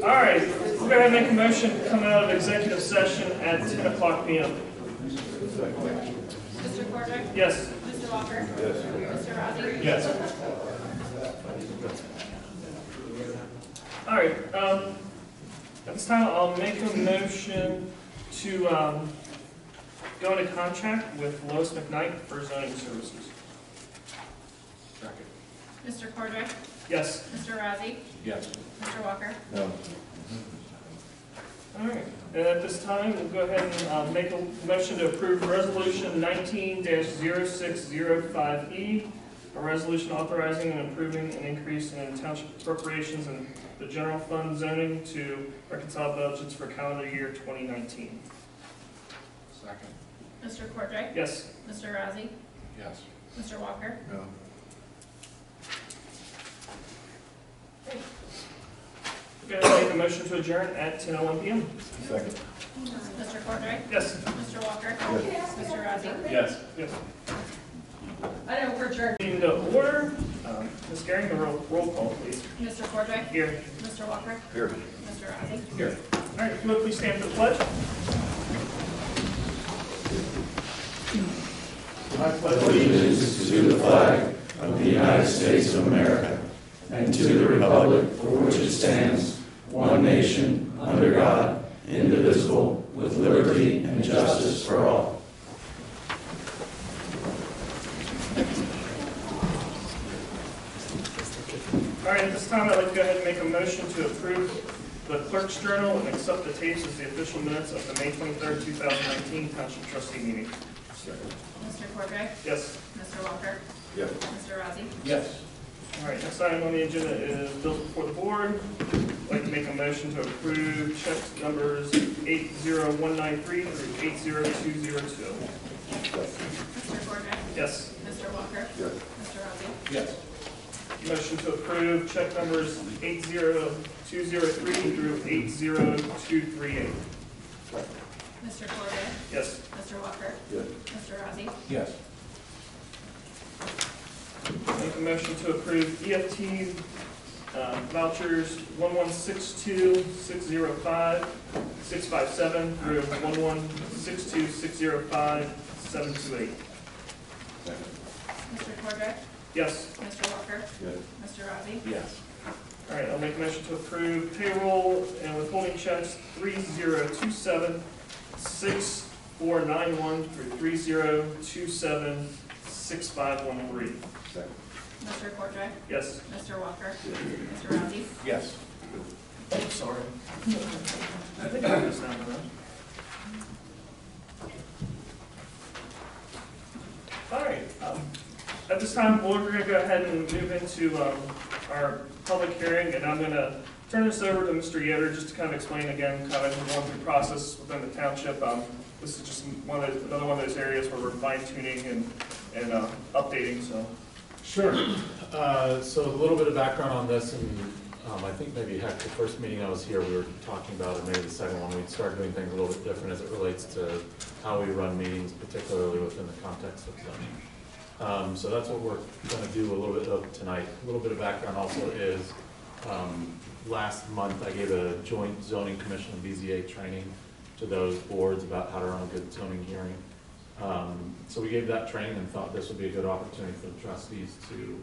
All right, we're going to make a motion to come out of executive session at 10 o'clock p.m. Mr. Cordick? Yes. Mr. Walker? Yes. Mr. Rossi? Yes. All right, at this time I'll make a motion to go into contract with Lois McKnight for zoning services. Second. Mr. Cordick? Yes. Mr. Rossi? Yes. Mr. Walker? No. All right, and at this time, we'll go ahead and make a motion to approve Resolution 19-0605E, a resolution authorizing and approving an increase in township appropriations and the general fund zoning to reconcile budgets for calendar year 2019. Second. Mr. Cordick? Yes. Mr. Rossi? Yes. Mr. Walker? No. We're going to make a motion to adjourn at 10:01 p.m. Second. Mr. Cordick? Yes. Mr. Walker? Yes. Mr. Rossi? Yes. Yes. I know, we're adjourned. Meeting to order. Ms. Gehring, the roll call, please. Mr. Cordick? Here. Mr. Walker? Here. Mr. Rossi? Here. All right, if you would please stand for the pledge. I pledge allegiance to the flag of the United States of America and to the republic for which it stands, one nation, under God, indivisible, with liberty and justice for all. All right, at this time, I'd like to go ahead and make a motion to approve the clerk's journal and accept the tapes as the official minutes of the May 23rd, 2019 Township Trustee meeting. Mr. Cordick? Yes. Mr. Walker? Yes. Mr. Rossi? Yes. All right, next item on the agenda is bills before the board. I'd like to make a motion to approve checks numbers 80193 through 80202. Mr. Cordick? Yes. Mr. Walker? Yes. Mr. Rossi? Yes. Motion to approve check numbers 80203 through 80238. Mr. Cordick? Yes. Mr. Walker? Yes. Mr. Rossi? Yes. Make a motion to approve EFT vouchers 1162605 657 through 1162605 728. Second. Mr. Cordick? Yes. Mr. Walker? Yes. Mr. Rossi? Yes. All right, I'll make a motion to approve payroll and withholding checks 3027 6491 through 3027 6513. Second. Mr. Cordick? Yes. Mr. Walker? Yes. Mr. Rossi? Yes. I'm sorry. I think I have this down now. All right. At this time, we're going to go ahead and move into our public hearing, and I'm going to turn this over to Mr. Yoder just to kind of explain again, kind of going through the process within the township. This is just another one of those areas where we're fine-tuning and updating. So. Sure. So a little bit of background on this, and I think maybe heck, the first meeting I was here, we were talking about, and maybe the second one, we'd start doing things a little bit different as it relates to how we run meetings, particularly within the context of zoning. So that's what we're going to do a little bit of tonight. A little bit of background also is last month I gave a joint zoning commission and BZA training to those boards about how to run a good zoning hearing. So we gave that training and thought this would be a good opportunity for the trustees to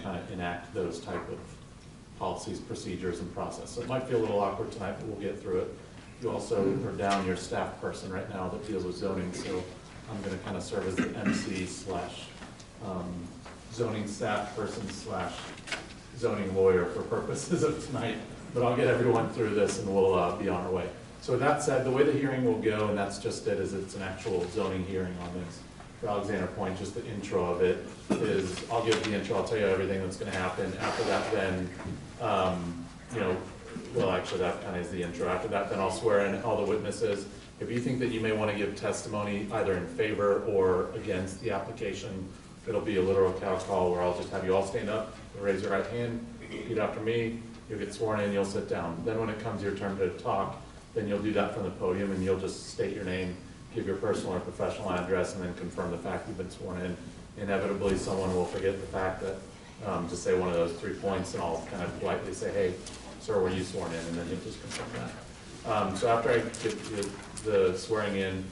kind of enact those type of policies, procedures, and process. So it might feel a little awkward tonight, but we'll get through it. You also are down your staff person right now that deals with zoning, so I'm going to kind of serve as the MC slash zoning staff person slash zoning lawyer for purposes of tonight. But I'll get everyone through this and we'll be on our way. So with that said, the way the hearing will go, and that's just it, is it's an actual zoning hearing on this. For Alexander Point, just the intro of it is, I'll give the intro, I'll tell you everything that's going to happen. After that, then, well, actually, that kind of is the intro. After that, then I'll swear in all the witnesses. If you think that you may want to give testimony either in favor or against the application, it'll be a literal cow call where I'll just have you all stand up, raise your right hand, repeat after me, you'll get sworn in, you'll sit down. Then when it comes your turn to talk, then you'll do that from the podium and you'll just state your name, give your personal or professional address, and then confirm the fact you've been sworn in. Inevitably, someone will forget the fact that, just say one of those 3 points, and I'll kind of politely say, hey, Sir, were you sworn in? And then he'll just confirm that. So after I get the swearing in,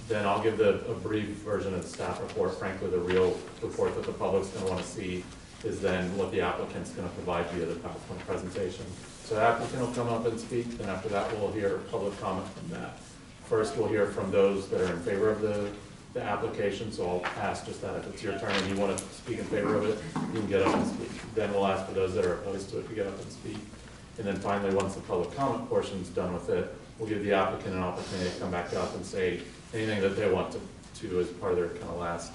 then I'll give a brief version of the staff report. Frankly, the real report that the public's going to want to see is then what the applicant's going to provide via the PowerPoint presentation. So the applicant will come up and speak, then after that we'll hear public comment from that. First, we'll hear from those that are in favor of the application, so I'll ask just that if it's your turn and you want to speak in favor of it, you can get up and speak. Then we'll ask for those that are opposed to it to get up and speak. And then finally, once the public comment portion is done with it, we'll give the applicant an opportunity to come back up and say anything that they want to as part of their kind of last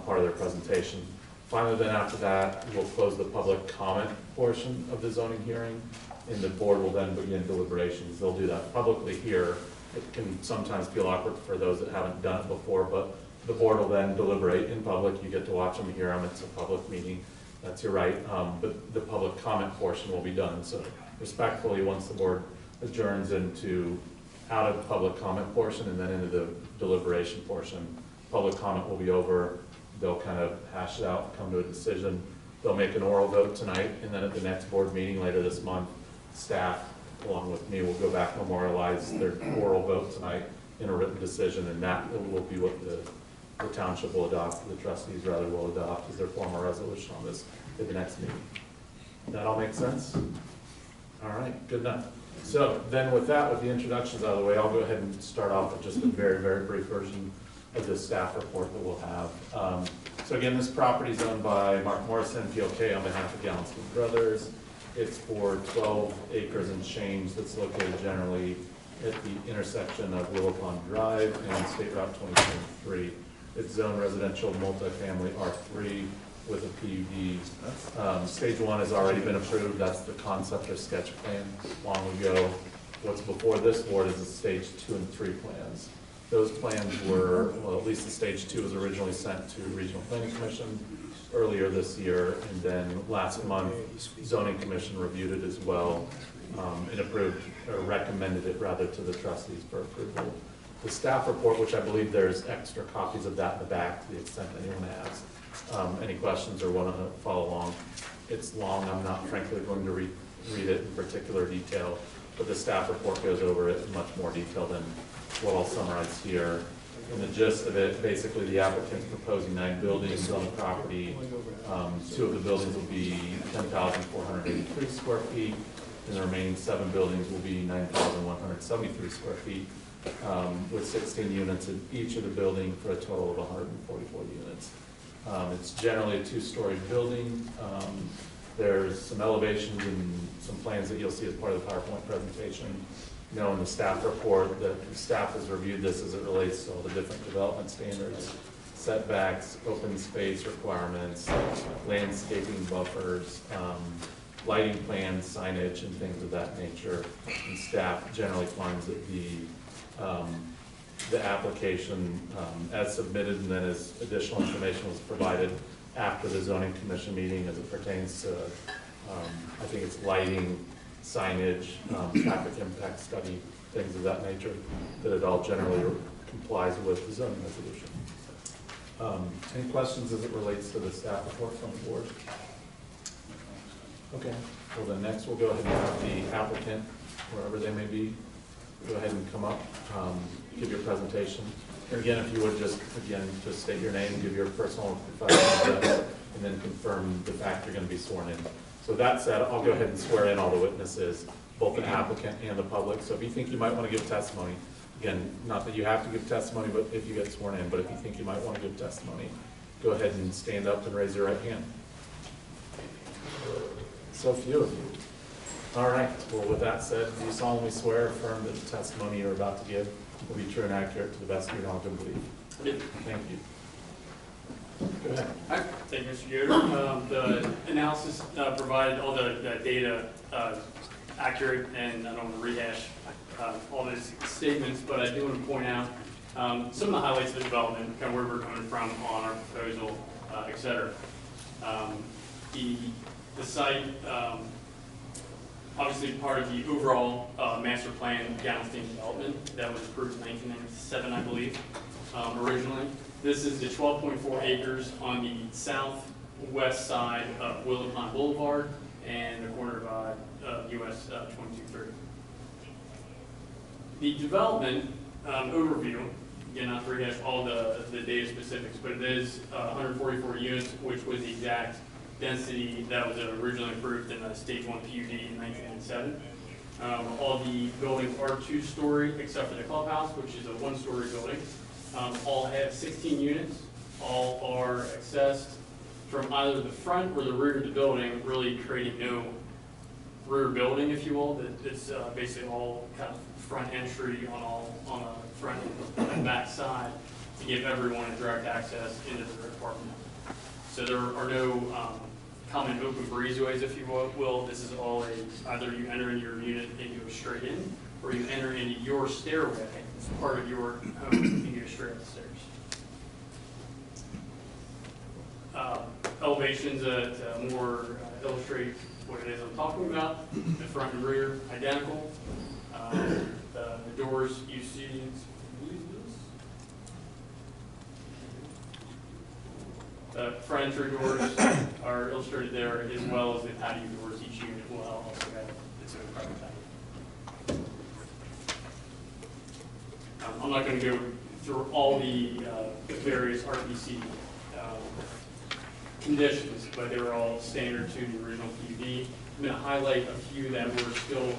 part of their presentation. Finally, then after that, we'll close the public comment portion of the zoning hearing, and the board will then begin deliberations. They'll do that publicly here. It can sometimes feel awkward for those that haven't done it before, but the board will then deliberate in public. You get to watch them, hear them. It's a public meeting. That's your right. But the public comment portion will be done. So respectfully, once the board adjourns out of the public comment portion and then into the deliberation portion, public comment will be over. They'll kind of hash it out, come to a decision. They'll make an oral vote tonight, and then at the next board meeting later this month, staff, along with me, will go back and memorialize their oral vote tonight in a written decision, and that will be what the township will adopt, the trustees rather will adopt as their formal resolution on this at the next meeting. That all make sense? All right, good enough. So then with that, with the introductions out of the way, I'll go ahead and start off with just a very, very brief version of the staff report that we'll have. So again, this property is owned by Mark Morrison, PLK, on behalf of Gallenstein Brothers. It's for 12 acres and change that's located generally at the intersection of Willow Pond Drive and State Route 2023. It's zoned residential multifamily R3 with a PUD. Stage 1 has already been approved. That's the concept or sketch plan long ago. What's before this board is the stage 2 and 3 plans. Those plans were, well, at least the stage 2 was originally sent to Regional Planning Commission earlier this year, and then last month, Zoning Commission reviewed it as well, and approved, or recommended it rather to the trustees for approval. The staff report, which I believe there's extra copies of that in the back to the extent anyone has any questions or want to follow along. It's long. I'm not frankly going to read it in particular detail, but the staff report goes over it in much more detail than what I'll summarize here. And the gist of it, basically the applicant's proposing 9 buildings on the property. 2 of the buildings will be 10,483 square feet, and the remaining 7 buildings will be 9,173 square feet, with 16 units in each of the building for a total of 144 units. It's generally a 2-story building. There's some elevations and some plans that you'll see as part of the PowerPoint presentation. You know, in the staff report, the staff has reviewed this as it relates to all the different development standards, setbacks, open space requirements, landscaping buffers, lighting plans, signage, and things of that nature. And staff generally finds that the application as submitted and then as additional information was provided after the zoning commission meeting as it pertains to, I think it's lighting, signage, traffic impact study, things of that nature, that it all generally complies with the zoning resolution. Any questions as it relates to the staff report from the board? Okay, well then next we'll go ahead and have the applicant, wherever they may be, go ahead and come up, give your presentation. And again, if you would just state your name, give your personal and professional address, and then confirm the fact you're going to be sworn in. So that said, I'll go ahead and swear in all the witnesses, both the applicant and the public. So if you think you might want to give testimony, again, not that you have to give testimony, but if you get sworn in, but if you think you might want to give testimony, go ahead and stand up and raise your right hand. So few of you. All right, well with that said, do you solemnly swear or affirm that the testimony you're about to give will be true and accurate to the best of your knowledge and belief? Yep. Thank you. Go ahead. Hi, thank you, Mr. Yoder. The analysis provided all the data accurate, and I don't want to rehash all these statements, but I do want to point out some of the highlights of the development, kind of where we're coming from on our proposal, et cetera. The site, obviously part of the overall master plan Gallenstein development that was approved in 1997, I believe, originally. This is the 12.4 acres on the southwest side of Willow Pond Boulevard and the corner of US 2230. The development overview, again, not to rehash all the data specifics, but it is 144 units, which was the exact density that was originally approved in a stage 1 PUD in 1997. All the buildings are 2-story except for the clubhouse, which is a 1-story building. All have 16 units. All are accessed from either the front or the rear of the building, really creating no rear building, if you will. It's basically all kind of front entry on the front and back side to give everyone a direct access into their apartment. So there are no common open breezeways, if you will. This is all either you enter in your unit and you go straight in, or you enter into your stairway as part of your home and you go straight up the stairs. Elevations that more illustrate what it is I'm talking about. The front and rear identical. The doors you see, the front entry doors are illustrated there, as well as the patio doors. Each unit will also have its own private patio. I'm not going to go through all the various RPC conditions, but they were all standard to the original PUD. I'm going to highlight a few that were still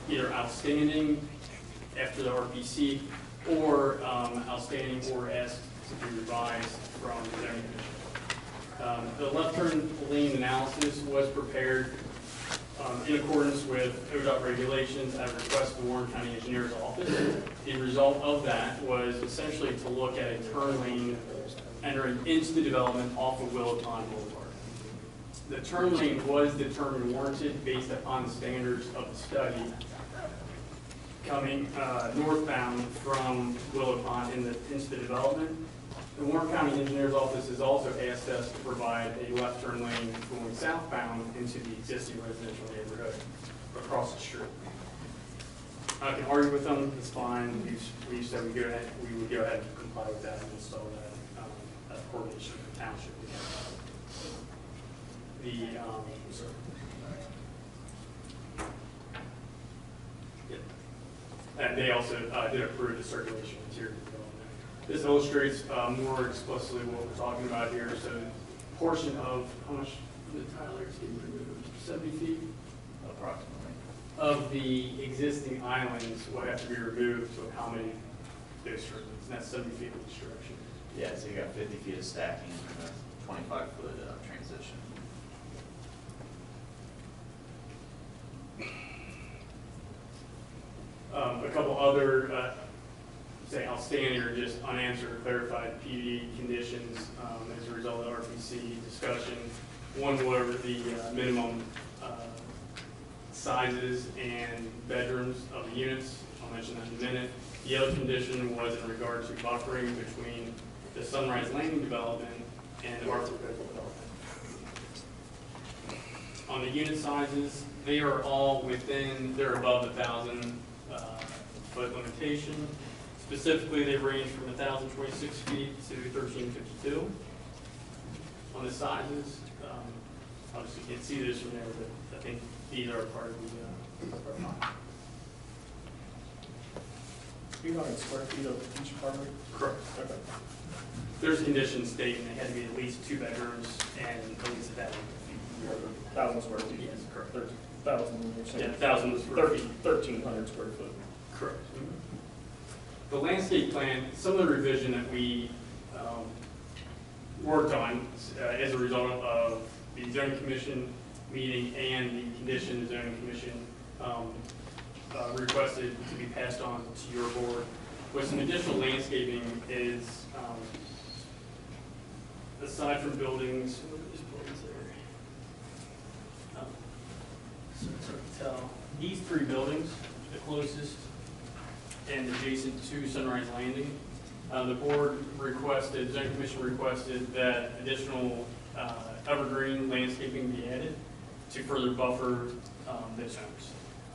either outstanding after the RPC, or outstanding or asked to be revised from the zoning commission. The left turn lane analysis was prepared in accordance with ODOT regulations at request of the Warren County Engineer's Office. The result of that was essentially to look at a turn lane entering into the development off of Willow Pond Boulevard. The turn lane was determined warranted based upon the standards of the study coming northbound from Willow Pond into the development. The Warren County Engineer's Office has also asked us to provide a left turn lane going southbound into the existing residential neighborhood across the street. I can argue with them, it's fine. We said we would go ahead and comply with that and install that coordination with the township. And they also did approve the circulation material development. This illustrates more explicitly what we're talking about here. So, a portion of how much did Tyler removed? 70 feet, Approximately. of the existing islands will have to be removed to accommodate those turbines. And that's 70 feet of destruction. Yeah, so you got 50 feet of stacking and a 25-foot transition. A couple other, say, outstanding or just unanswered or clarified PUD conditions as a result of RPC discussion. One were the minimum sizes and bedrooms of the units. I'll mention that in a minute. The other condition was in regard to buffering between the Sunrise Landing development and the Arthur Cove development. On the unit sizes, they are all within, they're above the 1,000 foot limitation. Specifically, they range from 1,026 feet to 1,352. On the sizes, obviously you can't see this from there, but I think these are part of the file. 300 square feet of each apartment? Correct. Okay. There's conditions stating they had to be at least 2 bedrooms and at least 1,000 feet. 1,000 square feet? Yes, correct. 1,000, you're saying? Yeah, 1,000 square feet. 1,300 square foot. Correct. The landscape plan, some of the revision that we worked on as a result of the zoning commission meeting and the condition the zoning commission requested to be passed on to your board, with some additional landscaping is, aside from buildings, what are these buildings there? So it's hard to tell. These 3 buildings, the closest and adjacent to Sunrise Landing, the board requested, the zoning commission requested that additional evergreen landscaping be added to further buffer those homes.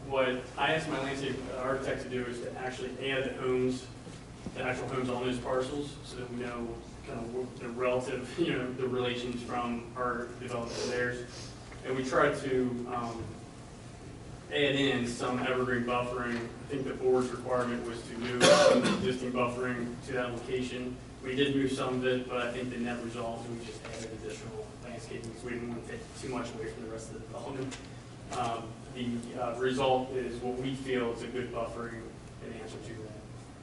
What I asked my landscape architect to do is to actually add the homes, the actual homes on those parcels, so that we know kind of the relative, the relations from our development to theirs. And we tried to add in some evergreen buffering. I think the board's requirement was to move some of the existing buffering to that location. We did move some of it, but I think the net result is we just added additional landscaping, so we didn't want to take too much away from the rest of the development. The result is what we feel is a good buffering in answer to that.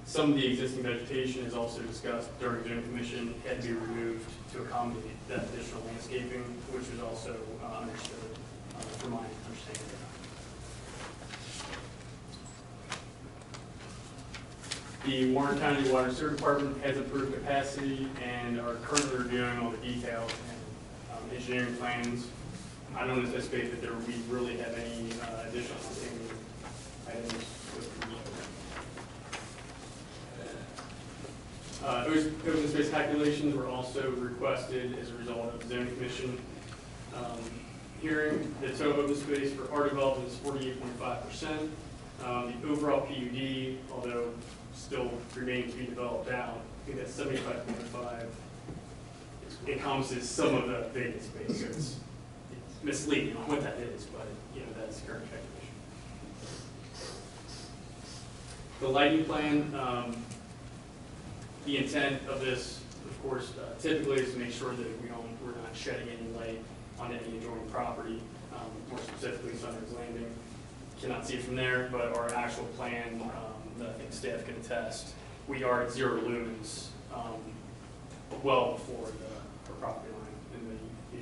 Some of the existing vegetation is also discussed during zoning commission, had to be removed to accommodate that additional landscaping, which was also understood from my understanding. The Warren County Water and Sewer Department has approved capacity and are currently reviewing all the details and engineering plans. I don't anticipate that there will be really have any additional items with the open space calculations were also requested as a result of the zoning commission hearing. The total open space for our development is 48.5%. The overall PUD, although still remaining to be developed out, I think that's 75.5. It encompasses some of the vacant space, so it's misleading on what that is, but that's the current calculation. The lighting plan, the intent of this, of course, typically is to make sure that we're not shedding any light on any adjoining property, more specifically Sunrise Landing. Cannot see it from there, but our actual plan that I think staff can attest, we are at 0 lumens well before the property line in the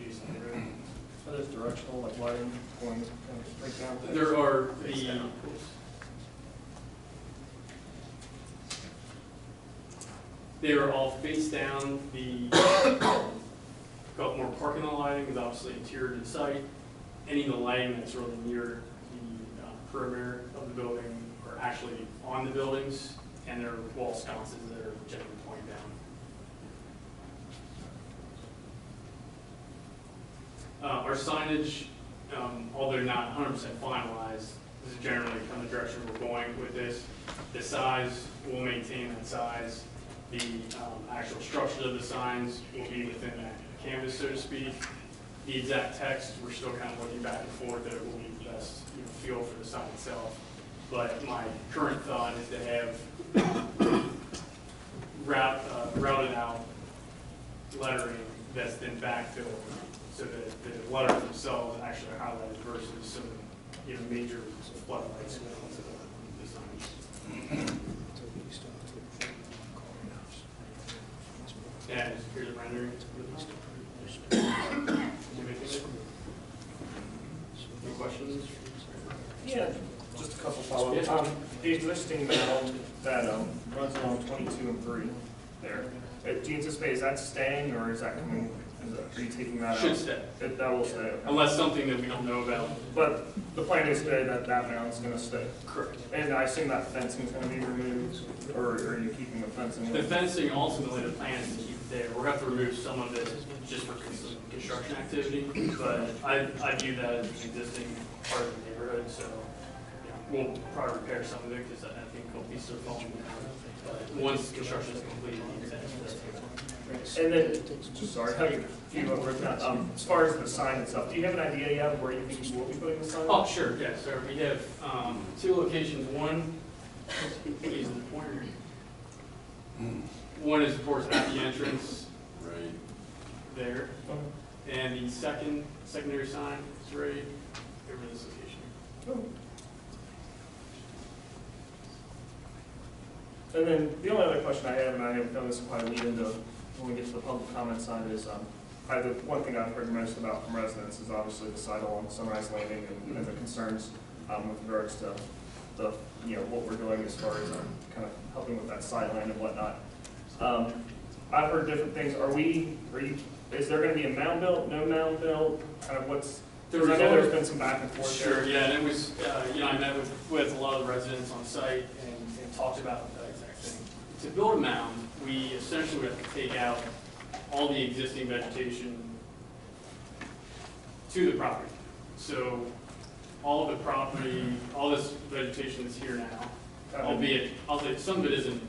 UG side road. Are those directional, like lighting going kind of straight down? There are they are all face down. The got more parking lot lighting is obviously interior to the site. Any of the lighting that's really near the perimeter of the building are actually on the buildings, and there are wall sconces that are generally pointing down. Our signage, although not 100% finalized, this is generally kind of the direction we're going with this. The size, we'll maintain that size. The actual structure of the signs will be within that canvas, so to speak. The exact text, we're still kind of looking back and forth that it will be the best feel for the sign itself. But my current thought is to have routed out lettering that's then backfilled, so that the letters themselves actually are highlighted versus some major floodlights into the signs. And here's a rendering. Any questions? Yeah, just a couple follow-ups. The existing mound that runs along 22 and 3 there, do you anticipate, is that staying or is that coming, are you taking that out? Should stay. That will stay. Unless something that we don't know about. But the plan is today that mound's going to stay. Correct. And I assume that fencing is going to be removed, or are you keeping the fencing? The fencing, ultimately, the plan is to keep it there. We're going to have to remove some of it just for construction activity, but I view that as an existing part of the neighborhood, so we'll probably repair some of it because I think it'll be still falling down. But once construction is complete, the intent is to take it. And then, sorry, how you written down. As far as the sign itself, do you have an idea yet of where you think you will be putting the sign? Oh, sure, yeah, so we have 2 locations. One is the pointer. One is, of course, at the entrance, right there. And the secondary sign is right over this location. And then the only other question I have, and I have done this quite a lead into when we get to the public comment side, is the one thing I've heard most about from residents is obviously the site along Sunrise Landing and the concerns with regards to the what we're doing as far as kind of helping with that sideline and whatnot. I've heard different things. Is there going to be a mound built? No mound built? Kind of what's? Because I know there's been some back and forth. Sure, yeah, and it was I met with a lot of the residents on site and talked about that exact thing. To build a mound, we essentially would have to take out all the existing vegetation to the property. So all of the property, all this vegetation is here now, albeit some of it isn't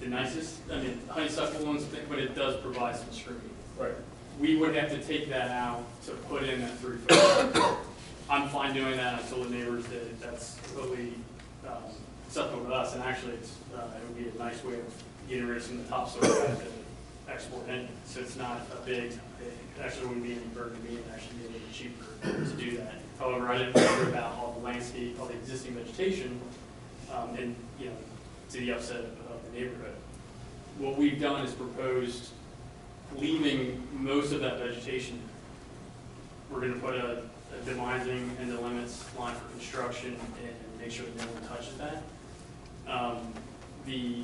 the nicest. I mean, honeysuckle ones, but it does provide some screening. Right. we would have to take that out to put in that 3 foot. I'm fine doing that. I told the neighbors that that's totally acceptable to us, and actually it would be a nice way of getting rid of some of the topsoil that the export in. So it's not a big, it actually wouldn't be any burden to me, and actually be a little cheaper to do that. However, I didn't worry about all the landscape, all the existing vegetation, and, you know, to the upset of the neighborhood. What we've done is proposed leaving most of that vegetation. We're gonna put a demising and the limits line for construction and make sure that no one touches that.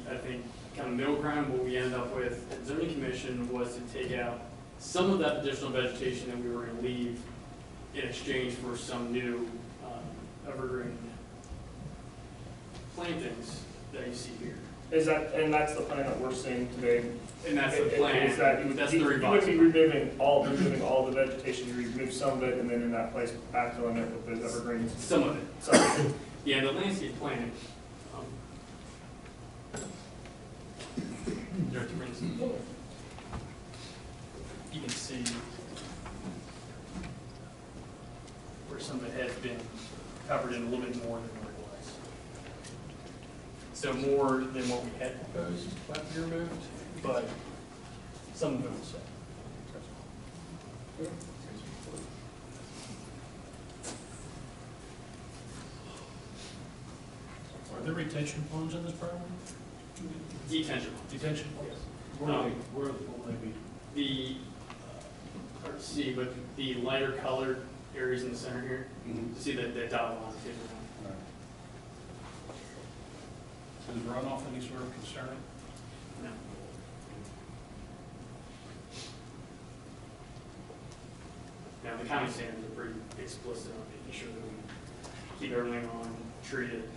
I think, kind of middle ground, what we ended up with at zoning commission was to take out some of that additional vegetation that we were gonna leave in exchange for some new evergreen plantings that you see here. Is that, and that's the plan that we're seeing today? And that's the plan. Is that you would, That's the you would revised be plan. removing all the vegetation, you remove some of it, and then in that place, backfilling it with those evergreens? Some of it. So, Yeah, the landscape plan. Director Ransom. You can see where some of it has been covered in a little bit more than what it was. So more than what we had proposed might be removed, but some of it will stay. Are there retention ponds in this program? Detention. Detention ponds? Yes. Where will they be? Hard to see, but the lighter colored areas in the center here, see that dotted line. Is runoff any sort of concern? No. Now, the county standards are pretty explicit on making sure that we keep everything on, treat it,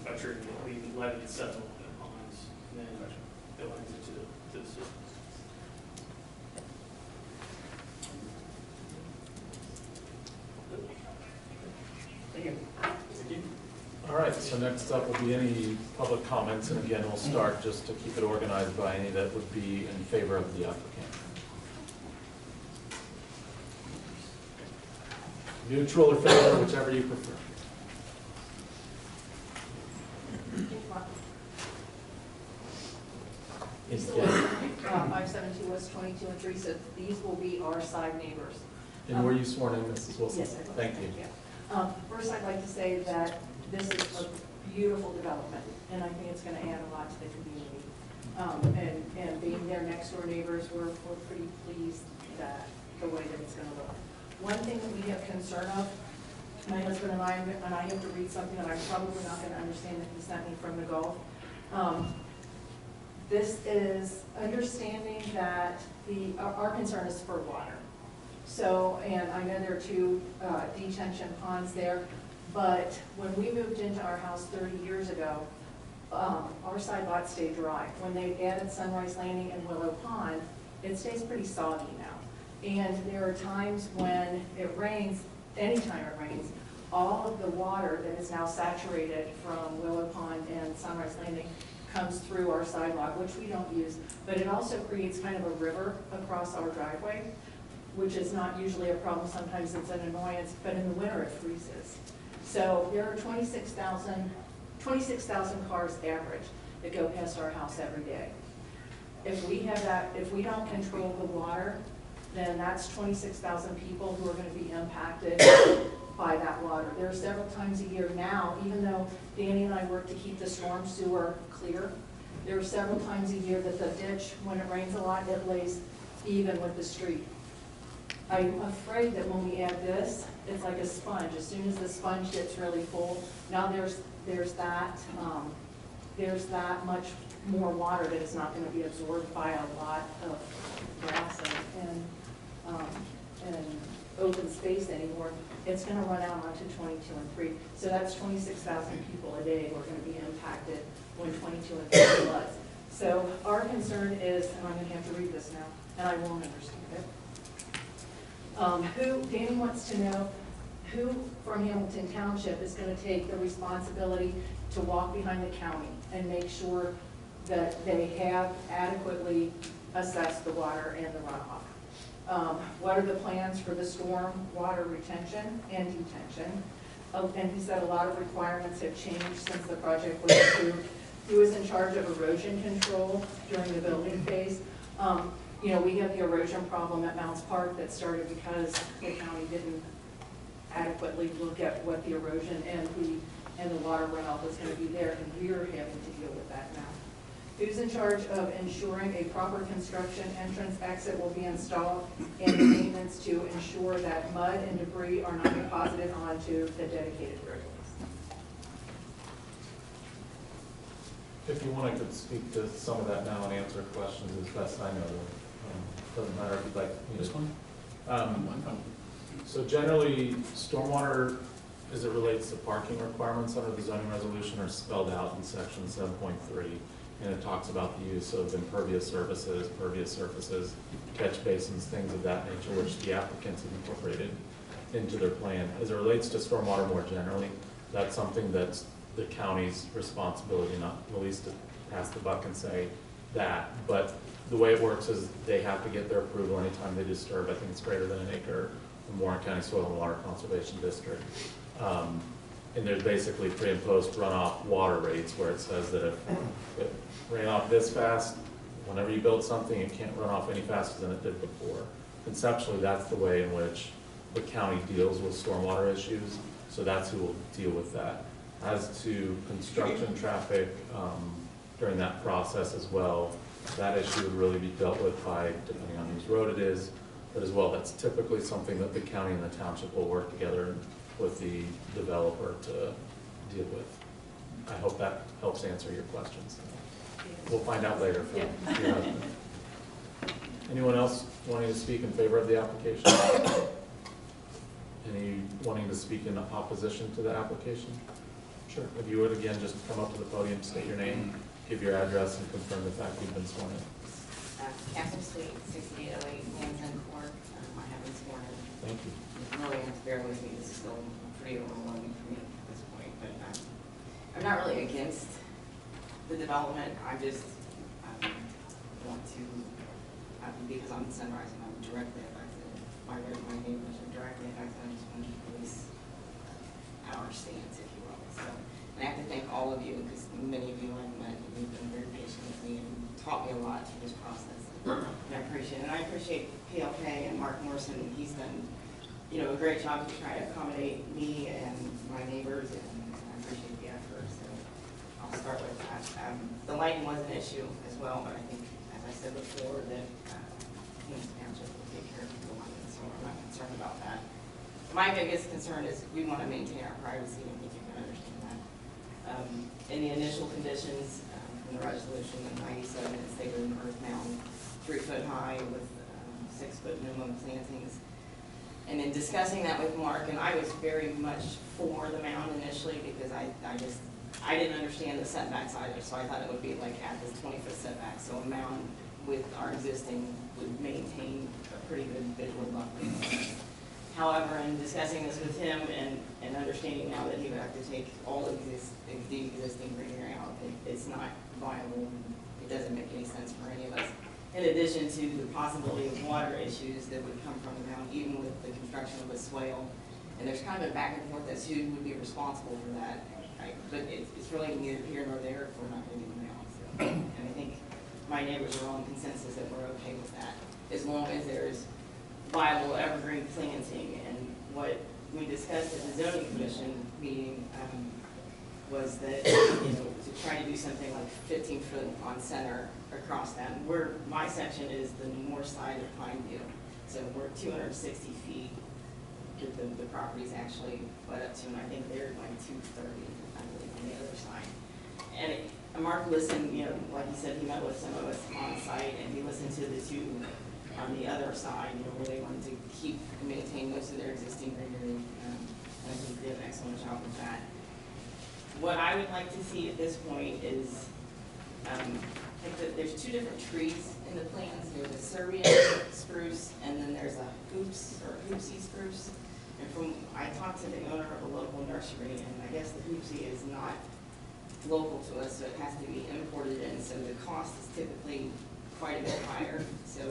by treating it, we let it settle in the ponds, and then it lines it to the system. thank you. Thank you. All right, so next up will be any public comments, and again, we'll start just to keep it organized by any that would be in favor of the applicant. Neutral or favor, whichever you prefer. Again, 572 West 22 and 3, so these will be our side neighbors. and were you sworn in, Mrs. Wilson? Yes, I was. Thank you. First, I'd like to say that this is a beautiful development, and I think it's going to add a lot to the community. And being their next door neighbors, we're pretty pleased that the way that it's going to look. One thing that we have concern of, my husband and I have to read something that I'm probably not going to understand that he sent me from the Gulf. This is understanding that our concern is for water. So, and I know there are 2 detention ponds there, but when we moved into our house 30 years ago, our side lot stayed dry. When they added Sunrise Landing and Willow Pond, it stays pretty soggy now. And there are times when it rains, anytime it rains, all of the water that is now saturated from Willow Pond and Sunrise Landing comes through our sidewalk, which we don't use, but it also creates kind of a river across our driveway, which is not usually a problem. Sometimes it's an annoyance, but in the winter it freezes. So there are 26,000 cars average that go past our house every day. If we have that, if we don't control the water, then that's 26,000 people who are going to be impacted by that water. There are several times a year now, even though Danny and I work to keep the storm sewer clear, there are several times a year that the ditch, when it rains a lot, it lays even with the street. I'm afraid that when we add this, it's like a sponge. As soon as the sponge gets really full, now there's that much more water that is not going to be absorbed by a lot of grass and open space anymore. It's going to run out onto 22 and 3. So that's 26,000 people a day who are going to be impacted when 22 and 3 floods. So our concern is, and I'm going to have to read this now, and I won't understand it. Danny wants to know who from Hamilton Township is going to take the responsibility to walk behind the county and make sure that they have adequately assessed the water and the runoff. what are the plans for the storm water retention and detention? And he said a lot of requirements have changed since the project was approved. He was in charge of erosion control during the building phase. You know, we have the erosion problem at Mounts Park that started because the county didn't adequately look at what the erosion and the water runoff was going to be there, and we're having to deal with that now. Who's in charge of ensuring a proper construction entrance exit will be installed and maintenance to ensure that mud and debris are not deposited onto the dedicated roadways? If you want, I could speak to some of that now and answer questions as best I know. Doesn't matter if you'd like me to. This one? Um, So generally, stormwater, as it relates to parking requirements under the zoning resolution, are spelled out in section 7.3. And it talks about the use of impervious surfaces, pervious surfaces, catch basins, things of that nature, which the applicants have incorporated into their plan. As it relates to stormwater more generally, that's something that's the county's responsibility, not the least to pass the buck and say that. But the way it works is they have to get their approval anytime they disturb, I think it's greater than an acre, the Warren County Soil and Water Conservation District. And there's basically pre and post runoff water rates where it says that if it ran off this fast, whenever you build something, it can't run off any faster than it did before. Conceptually, that's the way in which the county deals with stormwater issues, so that's who will deal with that. As to construction traffic during that process as well, that issue would really be dealt with by, depending on whose road it is, but as well, that's typically something that the county and the township will work together with the developer to deal with. I hope that helps answer your questions. We'll find out later from your husband. Anyone else wanting to speak in favor of the application? Any wanting to speak in opposition to the application? Sure. If you would, again, just come up to the podium, state your name, give your address, and confirm the fact you've been sworn in. Castle Suite, 6808 Hampton Court. I have been sworn in. Thank you. You really have to bear with me. This is still pretty overwhelming for me at this point. But I'm not really against the development. I just want to, because I'm in Sunrise and I'm directly affected. My neighbors are directly affected. I just want to police our stance, if you will. So, and I have to thank all of you, because many of you I've met, and you've been very patient with me and taught me a lot through this process. And I appreciate it. And I appreciate PLK and Mark Morrison. He's done, a great job to try to accommodate me and my neighbors, and I appreciate the effort. So I'll start with that. The lighting was an issue as well, but I think, as I said before, that Township will take care of the lighting, so I'm not concerned about that. My biggest concern is we want to maintain our privacy, and I think you can understand that. In the initial conditions from the resolution in 97, it stated an earth mound 3 foot high with 6 foot minimum plantings. And in discussing that with Mark, and I was very much for the mound initially, because I didn't understand the setbacks either, so I thought it would be like at this 20-foot setback. So a mound with our existing would maintain a pretty good visual buffer. However, in discussing this with him and understanding now that he would have to take all of the existing greenery out, it's not viable. It doesn't make any sense for any of us. In addition to the possibility of water issues that would come from the mound, even with the construction of a swale. And there's kind of a back and forth as who would be responsible for that. But it's really neither here nor there if we're not going to do the mound. So, and I think my neighbors are all in consensus that we're okay with that, as long as there's viable evergreen planting. And what we discussed at the zoning commission meeting was that to try to do something like 15 foot on center across that. My section is the north side of Pineview, so we're 260 feet. The property's actually butt up to, and I think they're like 230, I believe, on the other side. And Mark listened, like he said, he met with some of us on site, and he listened to the two on the other side, where they wanted to keep and maintain most of their existing greenery. And I think they did an excellent job with that. What I would like to see at this point is, there's 2 different trees in the plans. There's a Serbian spruce, and then there's a hoopsie spruce. And I talked to the owner of a local nursery, and I guess the hoopsie is not local to us, so it has to be imported in. So the cost is typically quite a bit higher. So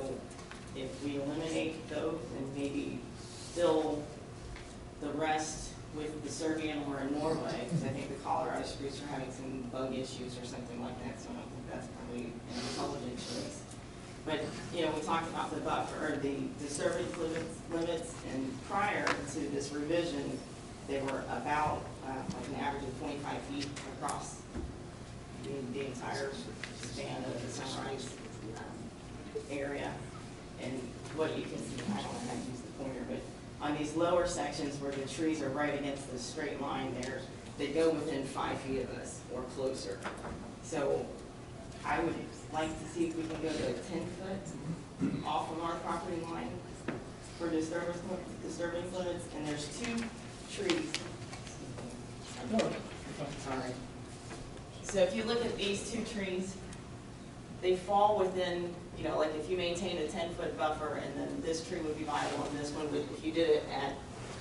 if we eliminate those and maybe fill the rest with the Serbian or a Norway, because I think the Colorado spruce are having some bug issues or something like that, so I don't think that's probably an intelligent choice. But, you know, we talked about the buffer, or the disturbance limits, and prior to this revision, they were about, like an average of 25 feet across the entire span of the Sunrise area. And what you can see, I don't know how to use the pointer, but on these lower sections where the trees are right against the straight line there, they go within 5 feet of us or closer. So I would like to see if we can go to 10 foot off of our property line for disturbance limits, and there's 2 trees. Sorry. So if you look at these 2 trees, they fall within, you know, like if you maintain a 10-foot buffer, and then this tree would be viable, and this one would, if you did it at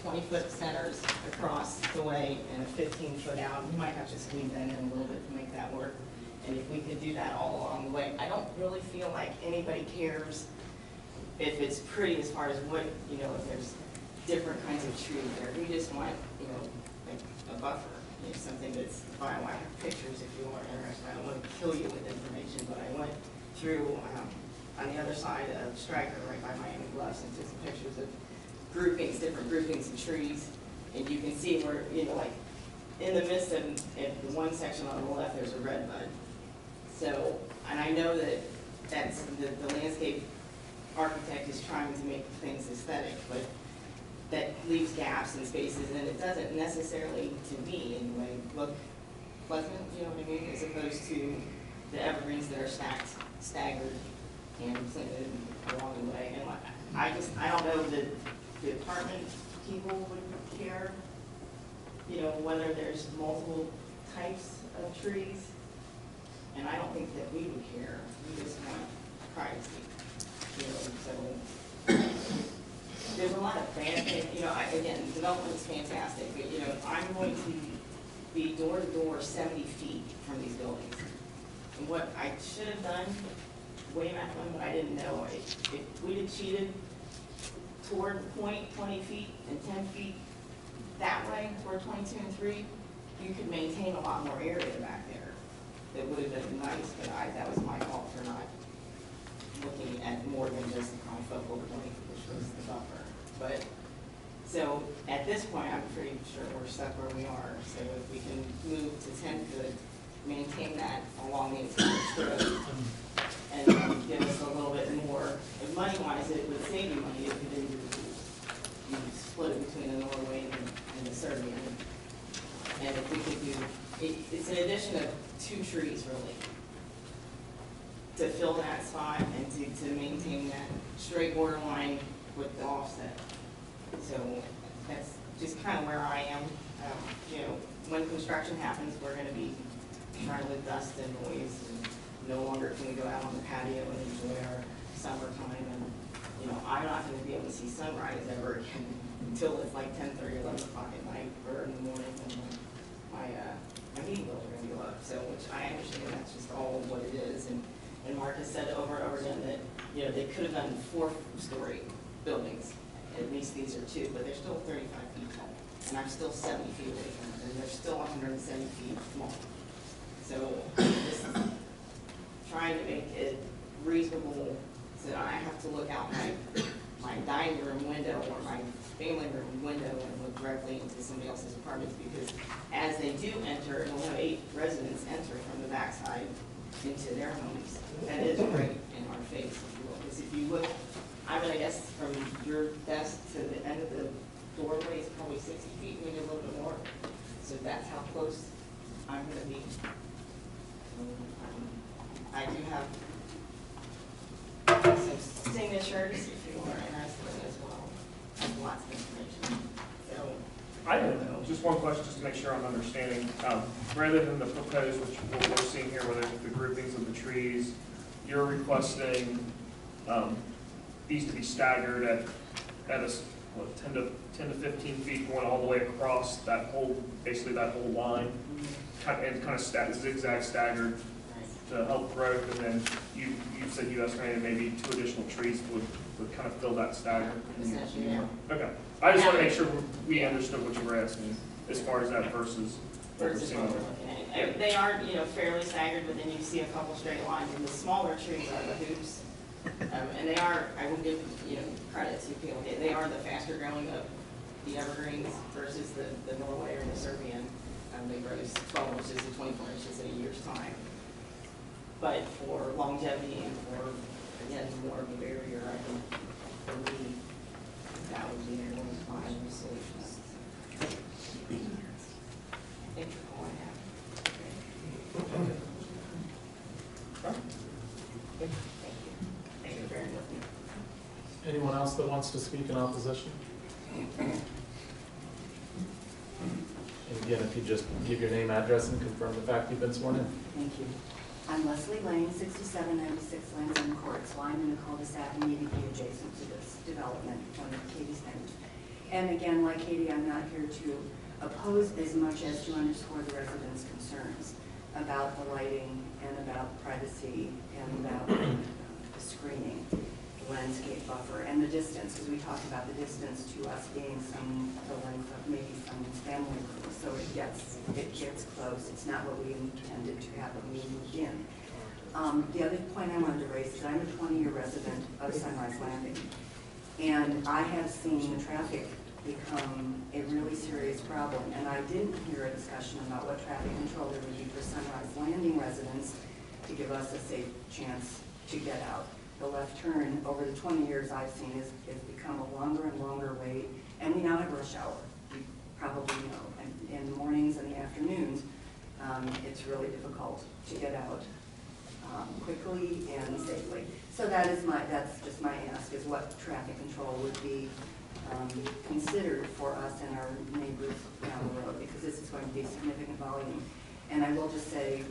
20-foot centers across the way and a 15-foot out, you might have to squeeze that in a little bit to make that work. And if we could do that all along the way, I don't really feel like anybody cares if it's pretty as far as what, you know, if there's different kinds of trees there. We just want, you know, like a buffer, you know, something that's viable. I have pictures if you are interested. I don't want to kill you with information, but I went through on the other side of Stryker, right by Miami Bluffs, and took some pictures of groupings, different groupings of trees, and you can see where, you know, like in the midst of the one section on the left, there's a red bud. So, and I know that that's the landscape architect is trying to make things aesthetic, but that leaves gaps and spaces, and it doesn't necessarily, to me anyway, look pleasant, you know what I mean, as opposed to the evergreens that are staggered and planted along the way. And I don't know that the apartment people would care, you know, whether there's multiple types of trees. And I don't think that we would care. We just want privacy, you know, so there's a lot of bad things, you know, again, development is fantastic, but, you know, I'm going to be door to door 70 feet from these buildings. And what I should have done way back when, but I didn't know, if we'd have cheated toward point 20 feet and 10 feet that way, toward 22 and 3, you could maintain a lot more area back there. It would have been nice, but that was my fault for not looking at more than just my focal point, which was the buffer. But, so at this point, I'm pretty sure we're stuck where we are. So if we can move to 10 foot, maintain that along the entire strip, and give us a little bit more, and money-wise, it would save you money if you didn't you split it between the Norway and the Serbian. And if we could do, it's an addition of 2 trees really, to fill that spot and to maintain that straight border line with the offset. So that's just kind of where I am. You know, when construction happens, we're going to be trying with dust and noise, and no longer can we go out on the patio and enjoy our summertime. And you know, I'm not going to be able to see sunrise ever again until it's like 10:30, 11 o'clock at night or in the morning when my heating bills are going to go up. So, which I understand that's just all what it is. And Mark has said over and over again that, you know, they could have done 4-story buildings. At least these are 2, but they're still 35 feet tall. And I'm still 70 feet away from them, and they're still 170 feet long. So this is trying to make it reasonable so that I have to look out my dining room window or my family room window and look directly into somebody else's apartments, because as they do enter, and we'll have 8 residents enter from the backside into their homes. That is right in our face, if you will. Because if you look, I mean, I guess from your desk to the end of the doorway is probably 60 feet, maybe a little bit more. So that's how close I'm going to be. I do have some signatures if you are interested as well. I have lots of information. So I have just one question, just to make sure I'm understanding. Rather than the proposed, which what we're seeing here, where there's the groupings of the trees, you're requesting these to be staggered at a what, 10 to 15 feet, going all the way across that whole, basically that whole line, and kind of zigzag staggered. right. to help growth, and then you said you estimated maybe 2 additional trees would kind of fill that stagger. Essentially, yeah. Okay, I just want to make sure we understood what you were asking as far as that versus what we're Versus seeing what over we're looking at. They are, fairly staggered, but then you see a couple straight lines, and the smaller trees are the hoops. And they are, I will give, credit to people, they are the faster growing of the evergreens versus the Norway or the Serbian. They grow 12 inches to 24 inches in a year's time. But for longevity and for, again, more of a barrier, I think, for me, that would be one of the viable solutions. I think that's all I have. Thank you. Thank you for bearing with me. Anyone else that wants to speak in opposition? And again, if you just give your name, address, and confirm the fact you've been sworn in. Thank you. I'm Leslie Lane, 6796 Lane's End Court, so I'm in the cul-de-sac immediately adjacent to this development, one of Katie's names. And again, like Katie, I'm not here to oppose as much as to underscore the residents' concerns about the lighting and about privacy and about the screening, the landscape buffer, and the distance, because we talked about the distance to us being the length of maybe someone's family room, so it gets close. It's not what we intended to have when we moved in. The other point I wanted to raise is I'm a 20-year resident of Sunrise Landing, and I have seen traffic become a really serious problem, and I didn't hear a discussion about what traffic control there would be for Sunrise Landing residents to give us a safe chance to get out. The left turn, over the 20 years I've seen, has become a longer and longer wait, and we now have rush hour. You probably know, and in the mornings and the afternoons, it's really difficult to get out quickly and safely. So that's just my ask, is what traffic control would be considered for us and our neighbors down the road, because this is going to be a significant volume. And I will just say,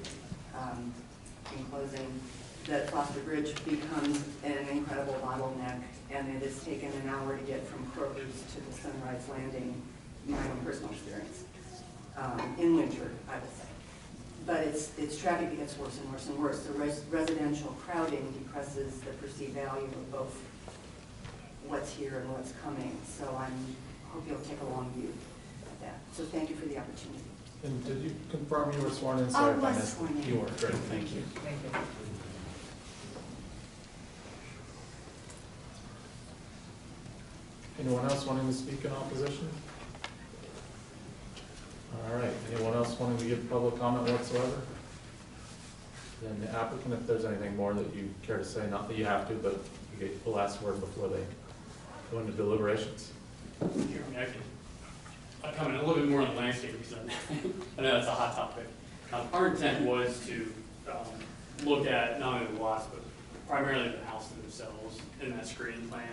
in closing, that Foster Bridge becomes an incredible bottleneck, and it has taken an hour to get from Kroger's to the Sunrise Landing, my own personal experience, in winter, I would say. But it's traffic that gets worse and worse and worse. The residential crowding depresses the perceived value of both what's here and what's coming. So I hope you'll take a long view of that. So thank you for the opportunity. And did you confirm you were sworn in? I was sworn in. You were, great, thank you. Thank you. Anyone else wanting to speak in opposition? All right, anyone else wanting to give public comment whatsoever? Then the applicant, if there's anything more that you care to say, not that you have to, but you get the last word before they go into deliberations. I'll comment a little bit more on the landscape, because I know that's a hot topic. Our intent was to look at not only the lots, but primarily the houses themselves in that screening plan.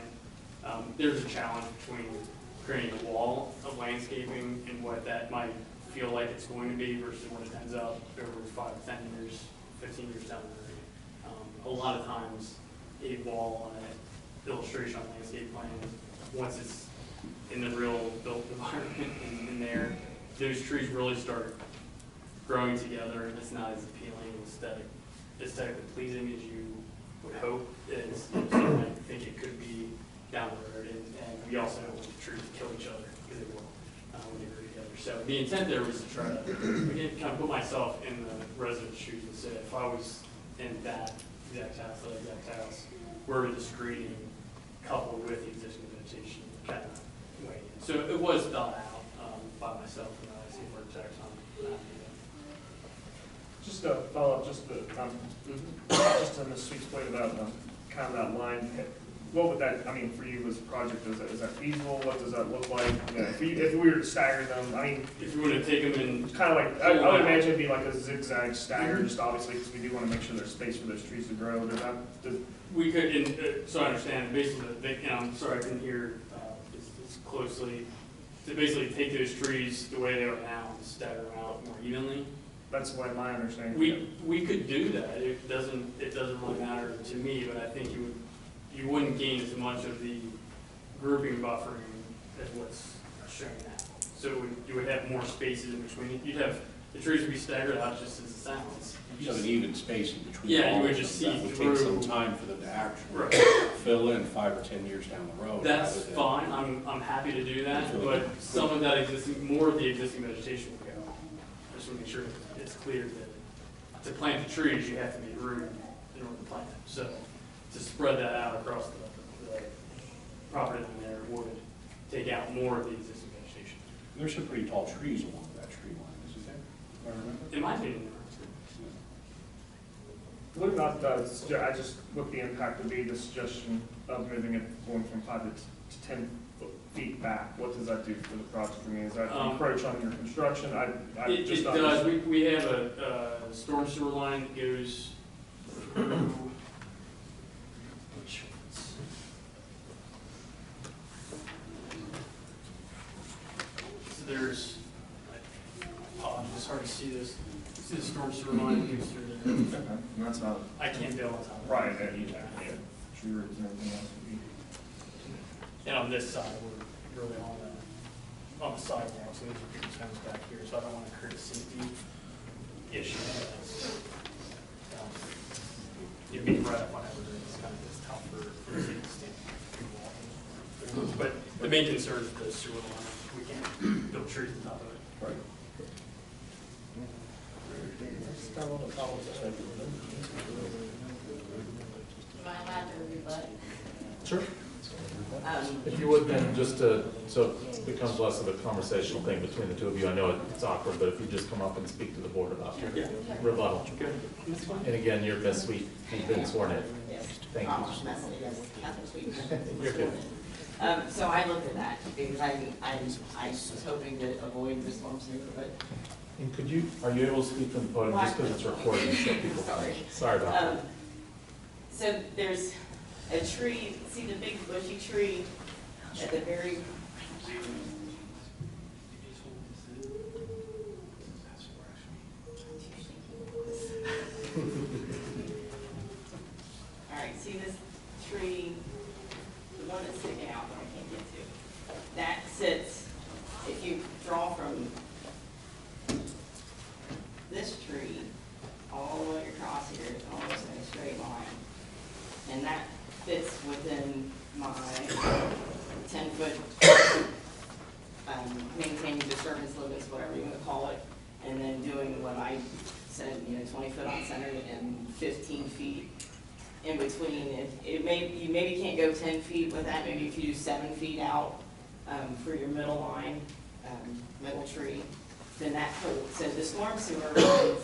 There's a challenge between creating a wall of landscaping and what that might feel like it's going to be versus what it ends up over 5, 10 years, 15 years down the road. A lot of times, a wall on an illustration on landscape plan, once it's in the real built environment in there, those trees really start growing together, and it's not as appealing, aesthetically pleasing as you would hope. It's I think it could be down the road, and we also don't want the trees to kill each other, because they will when they grow together. So the intent there was to try to, again, kind of put myself in the resident's shoes and say, if I was in that exact house, where would the screening coupled with the existing vegetation kind of weigh in? So it was thought out by myself and the IC architects on that. Just to follow up, just on the sweet point about kind of that line. What would that, I mean, for you as a project, is that feasible? What does that look like? If we were to stagger them, I mean, if you were to take them in, kind of like, I would imagine it'd be like a zigzag stagger, just obviously because we do want to make sure there's space for those trees to grow. we could, so I understand, basically, I'm sorry I couldn't hear this closely, to basically take those trees the way they are now and stagger them out more evenly. That's what my understanding. We could do that. It doesn't really matter to me, but I think you wouldn't gain as much of the grouping buffering as what's shown now. So you would have more spaces in between. You'd have the trees would be staggered out just as it sounds. You have an even spacing between Yeah, you all would of just them. see That would take some through. time for them to actually Right. fill in 5 or 10 years down the road. That's rather than- fine, I'm happy to do that, but some of that existing, more of the existing vegetation will go. I just want to make sure it's clear that to plant the trees, you have to be rooted in order to plant them. So to spread that out across the property in there would take out more of the existing vegetation. There's some pretty tall trees along that tree line, isn't there? If I remember. In my opinion, What about I just, what the impact would be, the suggestion of moving it, going from 5 to 10 feet back? What does that do for the project? I mean, is that encroach on your construction? It does, we have a storm sewer line that goes through, which ones? So there's, I apologize, it's hard to see this. See the storm sewer line that goes through there? Okay, that's not I can't build on top of it. right there either, yeah. Tree roots and everything else would be. And on this side, we're really on the sidewalk, so there's a big fence back here, so I don't want to create a safety issue. It'd be right up on everything, it's kind of this tough for the safety standpoint. But the main concern is the sewer line, we can't build trees on top of it. Right. Am I allowed to rebut? Sure. Um, If you would then, just to, so it becomes less of a conversational thing between the two of you, I know it's awkward, but if you just come up and speak to the board about your Yeah. rebuttal. Good. That's fine. And again, you're Miss Sweet, you've been sworn in. Yes. Thank you. Message, yes, Catherine Sweet. You're good. So I looked at that because I was hoping to avoid the storm sewer, but And could you, are you able to speak from the podium, just because it's recorded, so people. Sorry. Sorry about that. So there's a tree, see the big bushy tree at the very. All right, see this tree, the one that's sticking out that I can't get to? That sits, if you draw from this tree all the way across here, it's almost in a straight line. And that fits within my 10-foot maintaining disturbance limits, whatever you want to call it, and then doing what I said, 20 foot on center and 15 feet in between. You maybe can't go 10 feet with that, maybe if you do 7 feet out for your middle line, middle tree, then that holds. So the storm sewer runs.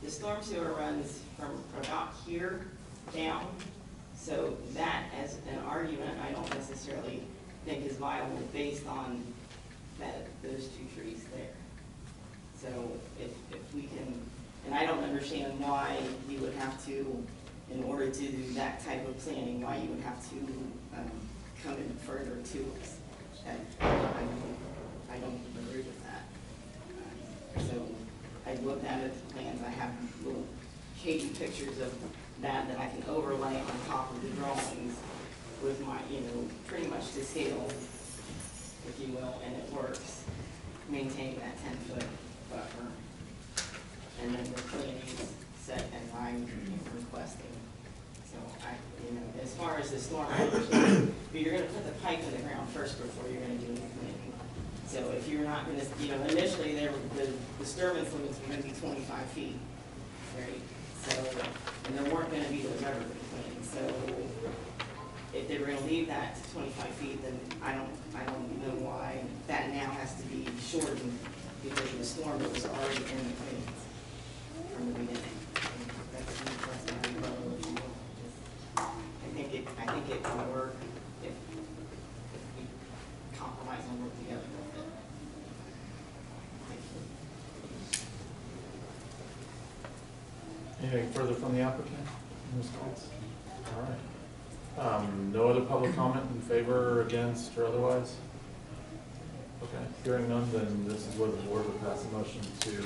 The storm sewer runs from about here down, so that as an argument, I don't necessarily think is viable based on those two trees there. So if we can, and I don't understand why you would have to, in order to do that type of planning, why you would have to come in further to us. I don't agree with that. So I looked at it, the plans, I have little cagey pictures of that I can overlay on top of the drawings with my, pretty much to scale, if you will, and it works, maintaining that 10-foot buffer. And then the planning is set as I'm requesting. So as far as the storm, you're gonna put the pipe in the ground first before you're gonna do any planning. So if you're not gonna, initially the disturbance limits were gonna be 25 feet, right? So, and there weren't gonna be those evergreen plantings. So if they were gonna leave that to 25 feet, then I don't know why that now has to be shortened because of the storm that was already in the plans from the beginning. I think it can work if we compromise and work together with it. Thank you. Anything further from the applicant? Ms. Coates? All right. No other public comment in favor, against, or otherwise? Okay, hearing none, then this is where the board would pass a motion to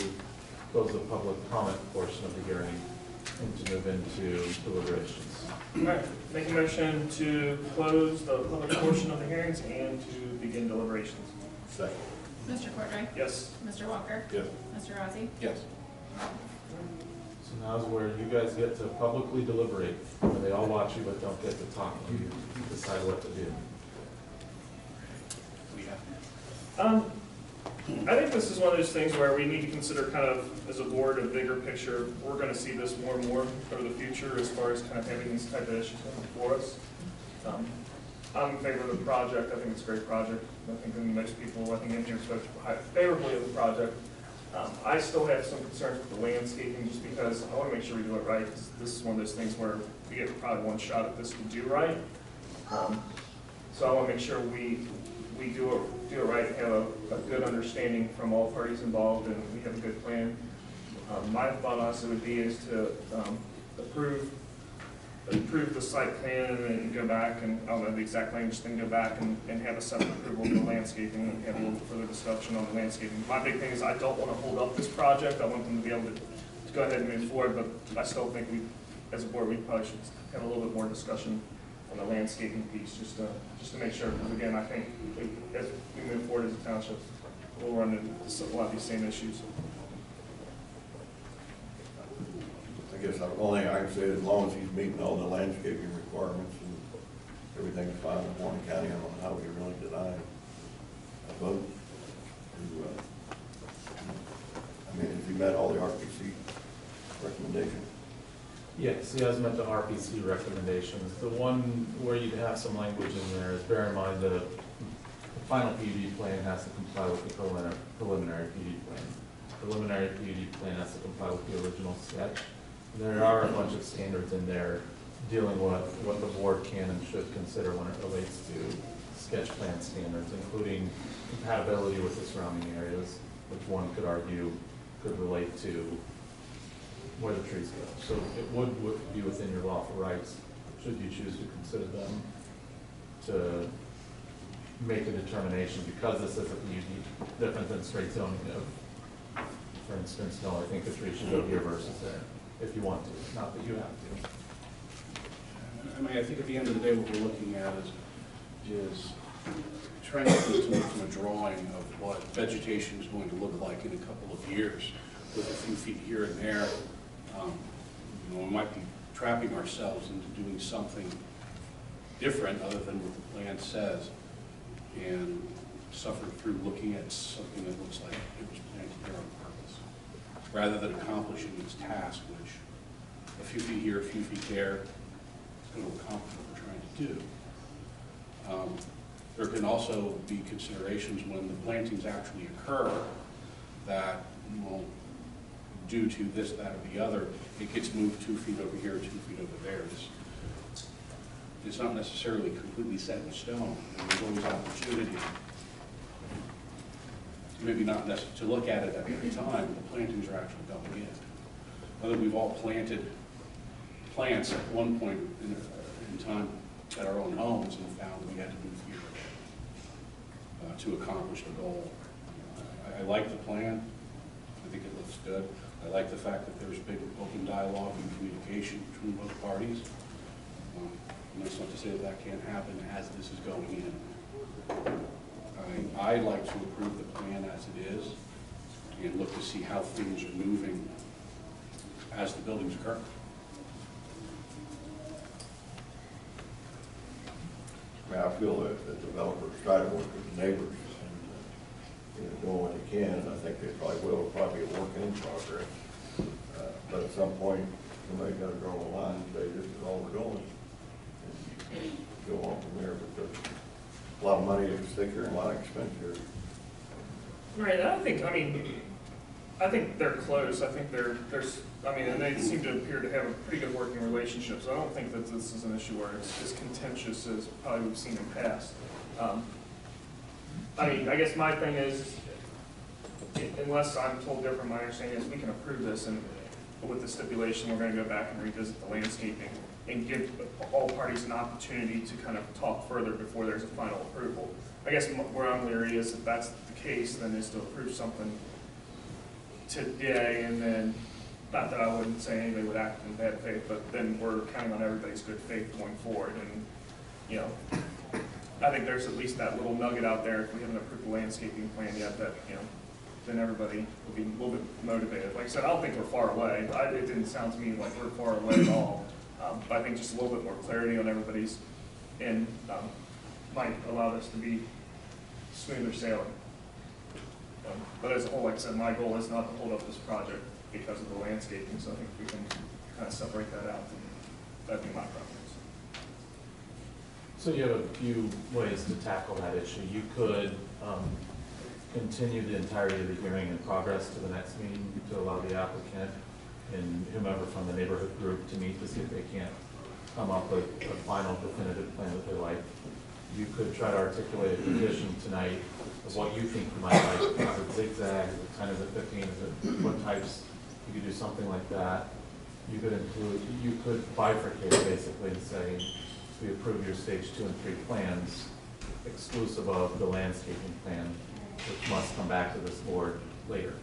close the public comment portion of the hearing and to move into deliberations. All right, make a motion to close the public portion of the hearings and to begin deliberations. Second. Mr. Cordray? Yes. Mr. Walker? Yes. Mr. Rossi? Yes. So now's where you guys get to publicly deliberate, where they all watch you but don't get to talk, and you decide what to do. I think this is one of those things where we need to consider kind of, as a board, a bigger picture. We're gonna see this more and more over the future as far as kind of having these type of issues come before us. I'm in favor of the project. I think it's a great project. I think most people, I think engineers spoke favorably of the project. I still have some concerns with the landscaping just because I want to make sure we do it right. This is one of those things where we get probably one shot at this to do right. So I want to make sure we do it right and have a good understanding from all parties involved, and we have a good plan. My thought also would be is to approve the site plan and then go back and, I don't know the exact language, then go back and have a separate approval of the landscaping and have a little further discussion on the landscaping. My big thing is I don't want to hold up this project. I want them to be able to go ahead and move forward, but I still think we, as a board, we probably should have a little bit more discussion on the landscaping piece, just to make sure, because again, I think as we move forward as a township, we'll run into a lot of these same issues. I guess the only thing I can say is as long as he's meeting all the landscaping requirements and everything's fine in Warren County, I don't know how we really deny a vote. I mean, if he met all the RPC recommendations. Yes, he has met the RPC recommendations. The one where you'd have some language in there is bear in mind the final PUD plan has to comply with the preliminary PUD plan. Preliminary PUD plan has to comply with the original sketch. There are a bunch of standards in there dealing with what the board can and should consider when it relates to sketch plan standards, including compatibility with the surrounding areas, which one could argue could relate to where the trees go. So it would be within your lawful rights, should you choose to consider them, to make a determination, because this is a PUD, different than straight zoning of, for instance, no, I think the tree should go here versus there, if you want to, not that you have to. I mean, I think at the end of the day, what we're looking at is trying to look from a drawing of what vegetation is going to look like in a couple of years, with a few feet here and there. You know, we might be trapping ourselves into doing something different other than what the plan says, and suffer through looking at something that looks like it was planted here on purpose, rather than accomplishing its task, which a few feet here, a few feet there, is going to accomplish what we're trying to do. There can also be considerations when the plantings actually occur that, well, due to this, that, or the other, it gets moved 2 feet over here, 2 feet over there. It's not necessarily completely set in stone. And there's always opportunity, maybe not necessarily to look at it at the time, but the plantings are actually going in. Whether we've all planted plants at one point in time at our own homes and found we had to move here to accomplish the goal. I like the plan. I think it looks good. I like the fact that there's big open dialogue and communication between both parties. And that's not to say that that can't happen as this is going in. I like to approve the plan as it is and look to see how things are moving as the buildings occur. I mean, I feel that the developers try to work with the neighbors and doing what they can, and I think they probably will. It'll probably be a work in progress. But at some point, somebody's got to draw a line and say, this is all we're doing. And go on from there, but there's a lot of money to stick here and a lot of expenditure. Right, I think they're close. I think and they seem to appear to have a pretty good working relationship, so I don't think that this is an issue where it's as contentious as probably we've seen in the past. I guess my thing is, unless I'm told different, my understanding is we can approve this, and with the stipulation, we're going to go back and revisit the landscaping and give all parties an opportunity to kind of talk further before there's a final approval. I guess where I'm leery is if that's the case, then is to approve something today, and then, not that I wouldn't say anybody would act in bad faith, but then we're counting on everybody's good faith going forward, and, I think there's at least that little nugget out there, if we haven't approved the landscaping plan yet, that, then everybody will be a little bit motivated. Like I said, I don't think we're far away. It didn't sound to me like we're far away at all. But I think just a little bit more clarity on everybody's end might allow this to be smoother sailing. But as a whole, like I said, my goal is not to hold up this project because of the landscaping, so I think we can kind of separate that out, and that'd be my preference. So you have a few ways to tackle that issue. You could continue the entirety of the hearing in progress to the next meeting to allow the applicant and whomever from the neighborhood group to meet to see if they can't come up with a final definitive plan that they like. You could try to articulate a condition tonight of what you think you might like. Is it zigzag? Is it 10? Is it 15? Is it what types? You could do something like that. You could bifurcate basically and say, we approve your stage 2 and 3 plans exclusive of the landscaping plan, which must come back to this board later.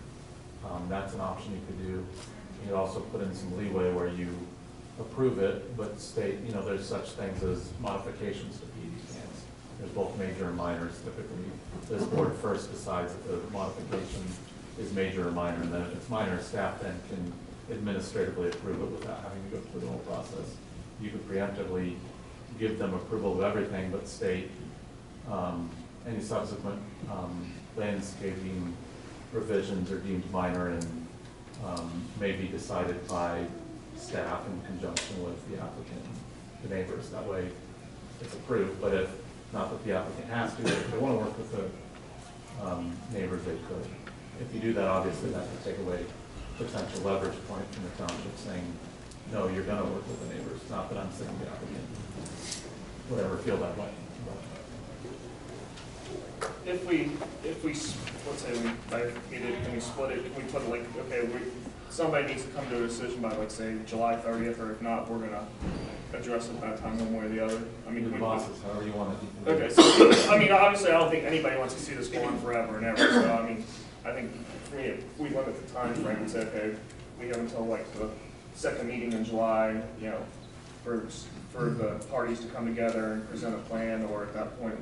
That's an option you could do. You could also put in some leeway where you approve it, but state, there's such things as modifications to PUD plans. There's both major and minors. Typically, this board first decides if the modification is major or minor, and then if it's minor, staff then can administratively approve it without having to go through the whole process. You could preemptively give them approval of everything, but state any subsequent landscaping revisions are deemed minor and may be decided by staff in conjunction with the applicant and the neighbors. That way it's approved, but if not that the applicant has to, if they want to work with the neighbors, they could. If you do that, obviously that could take away potential leverage point from the township saying, no, you're going to work with the neighbors. Not that I'm saying the applicant would ever feel that way. If we, let's say we bifurcate it and we split it, can we put it like, okay, somebody needs to come to a decision by, like, say, July 30th, or if not, we're gonna address it at that time one way or the other? I mean, Your bosses, however you want it. Okay, so, obviously, I don't think anybody wants to see this go on forever and ever, so, I think for me, if we limit the time frame and say, okay, we have until, like, the second meeting in July, for the parties to come together and present a plan, or at that point,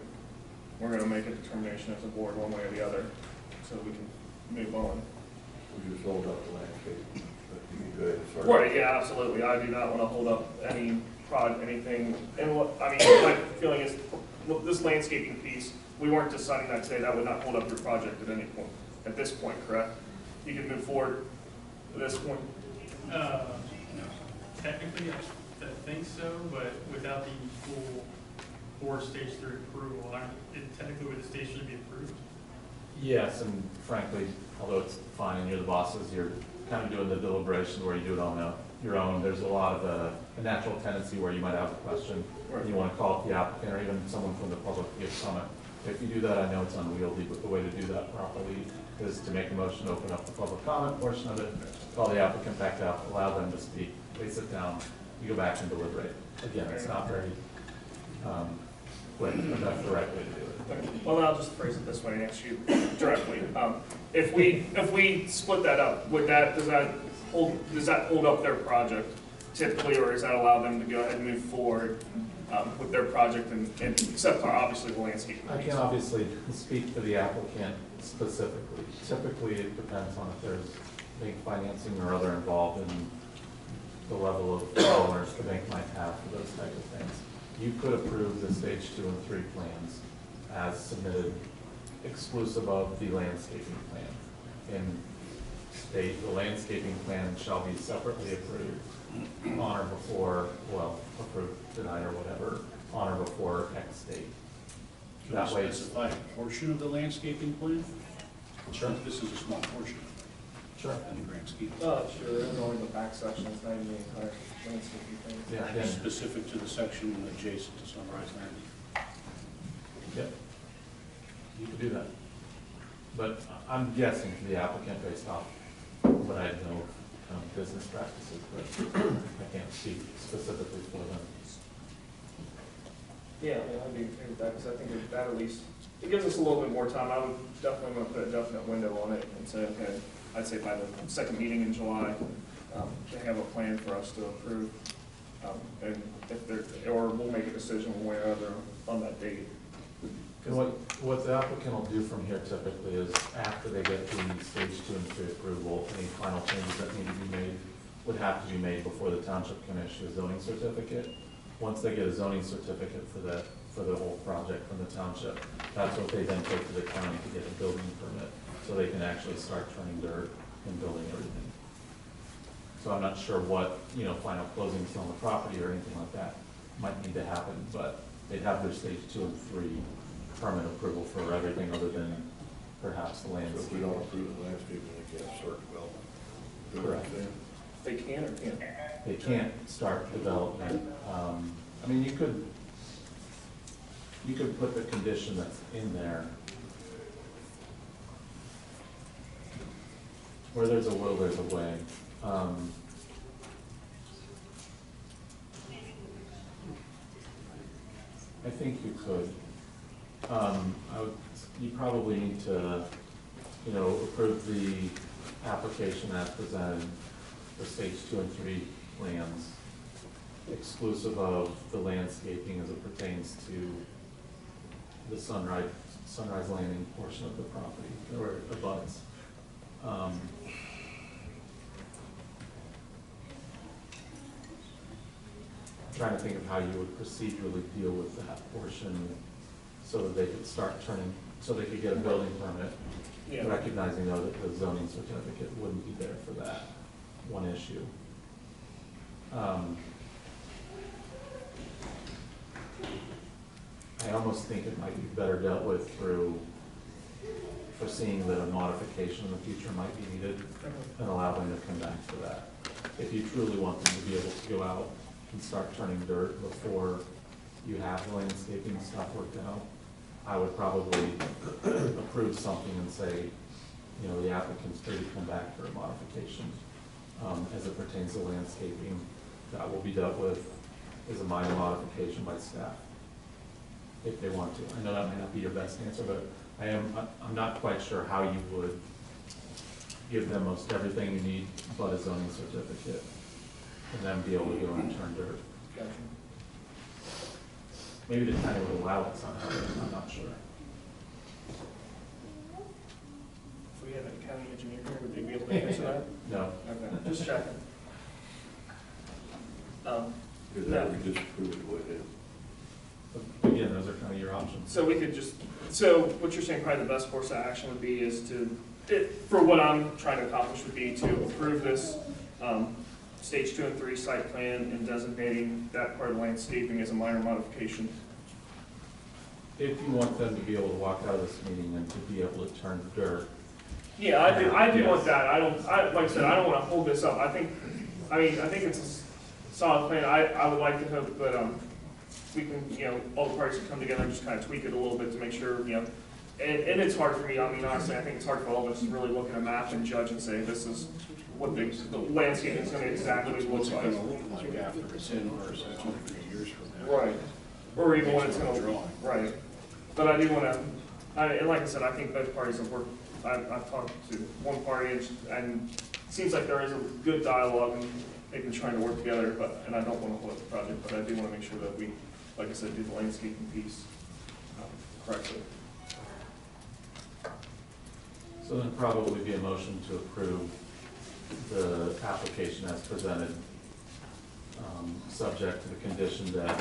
we're gonna make a determination as a board one way or the other, so we can move on. We just hold up the landscape, but you can go ahead and start. Right, yeah, absolutely. I do not want to hold up anything. And my feeling is, look, this landscaping piece, we weren't deciding that today. That would not hold up your project at any point, at this point, correct? You can move forward at this point? Technically, I think so, but without the full board stage 3 approval, technically with the stage should be approved. Yes, and frankly, although it's fine and you're the bosses, you're kind of doing the deliberation where you do it on your own. There's a lot of a natural tendency where you might have a question, and you want to call it the applicant or even someone from the public to give comment. If you do that, I know it's unwieldy, but the way to do that properly is to make a motion, open up the public comment portion of it, call the applicant back up, allow them to speak, they sit down, you go back and deliberate. Again, it's not very quick, but that's the right way to do it. Well, I'll just phrase it this way and ask you directly. If we split that up, does that hold up their project typically, or does that allow them to go ahead and move forward with their project and except for obviously the landscape? I can't obviously speak for the applicant specifically. Typically, it depends on if there's bank financing or other involved in the level of tolerance the bank might have for those types of things. You could approve the stage 2 and 3 plans as submitted exclusive of the landscaping plan. And state the landscaping plan shall be separately approved on or before, approved, denied, or whatever, on or before X date. That way, Specify a portion of the landscaping plan? Sure. This is a small portion sure. in the grand scheme. Oh, sure, and only the back section, it's not even the entire landscaping thing. Yeah, again, Specific to the section adjacent to Sunrise Landing. yep. You could do that. But I'm guessing for the applicant based off what I know business practices, but I can't speak specifically for them. Yeah, I'd be okay with that, because I think that at least, it gives us a little bit more time. I would definitely want to put a definite window on it and say, okay, I'd say by the second meeting in July, they have a plan for us to approve. And if or we'll make a decision one way or other on that date. And what the applicant will do from here typically is, after they get the stage 2 and 3 approval, any final changes that need to be made would have to be made before the township can issue a zoning certificate. Once they get a zoning certificate for the whole project from the township, that's what they then take to the county to get a building permit, so they can actually start turning dirt and building everything. So I'm not sure what, final closings on the property or anything like that might need to happen, but they'd have their stage 2 and 3 permit approval for everything other than perhaps the So if landscape. we don't approve the landscaping, they can't start development. Correct. They can or can't? They can't start development. I mean, you could put the condition that's in there. Where there's a will, there's a way. I think you could. You probably need to, approve the application as presented for stage 2 and 3 plans, exclusive of the landscaping as it pertains to the sunrise landing portion of the property, or abuts. Trying to think of how you would procedurally deal with that portion so that they could so they could get a building permit, Yeah. recognizing though that the zoning certificate wouldn't be there for that one issue. I almost think it might be better dealt with through foreseeing that a modification in the future might be needed and allow them to come back to that. If you truly want them to be able to go out and start turning dirt before you have the landscaping stuff worked out, I would probably approve something and say, the applicant's free to come back for a modification. As it pertains to landscaping, that will be dealt with as a minor modification by staff, if they want to. I know that may not be your best answer, but I'm not quite sure how you would give them most everything you need but a zoning certificate, and then be able to go and turn dirt. Gotcha. Maybe the county would allow it somehow, but I'm not sure. If we had a county engineer here, would they be able to answer that? No. Okay, just checking. Because that would just prove it the way it is. But again, those are kind of your options. So so what you're saying probably the best course of action would be is for what I'm trying to accomplish would be to approve this stage 2 and 3 site plan and designating that part of landscaping as a minor modification. If you want them to be able to walk out of this meeting and to be able to turn dirt. Yeah, I do Yes. want that. Like I said, I don't want to hold this up. I think it's a solid plan. I would like to hope that, we can, all the parties can come together and just kind of tweak it a little bit to make sure, and it's hard for me. I mean, honestly, I think it's hard for all of us to really look at a map and judge and say, this is what the landscape is going to exactly What's look it like. gonna look like after it's in versus 2 or 3 years from now? Right. Or even when it's going to, Drawing. right. But I do want to, and like I said, I think both parties have worked, I've talked to one party and it seems like there is a good dialogue and they've been trying to work together, and I don't want to hold up the project, but I do want to make sure that we, like I said, do the landscaping piece correctly. So then probably be a motion to approve the application as presented, subject to the condition that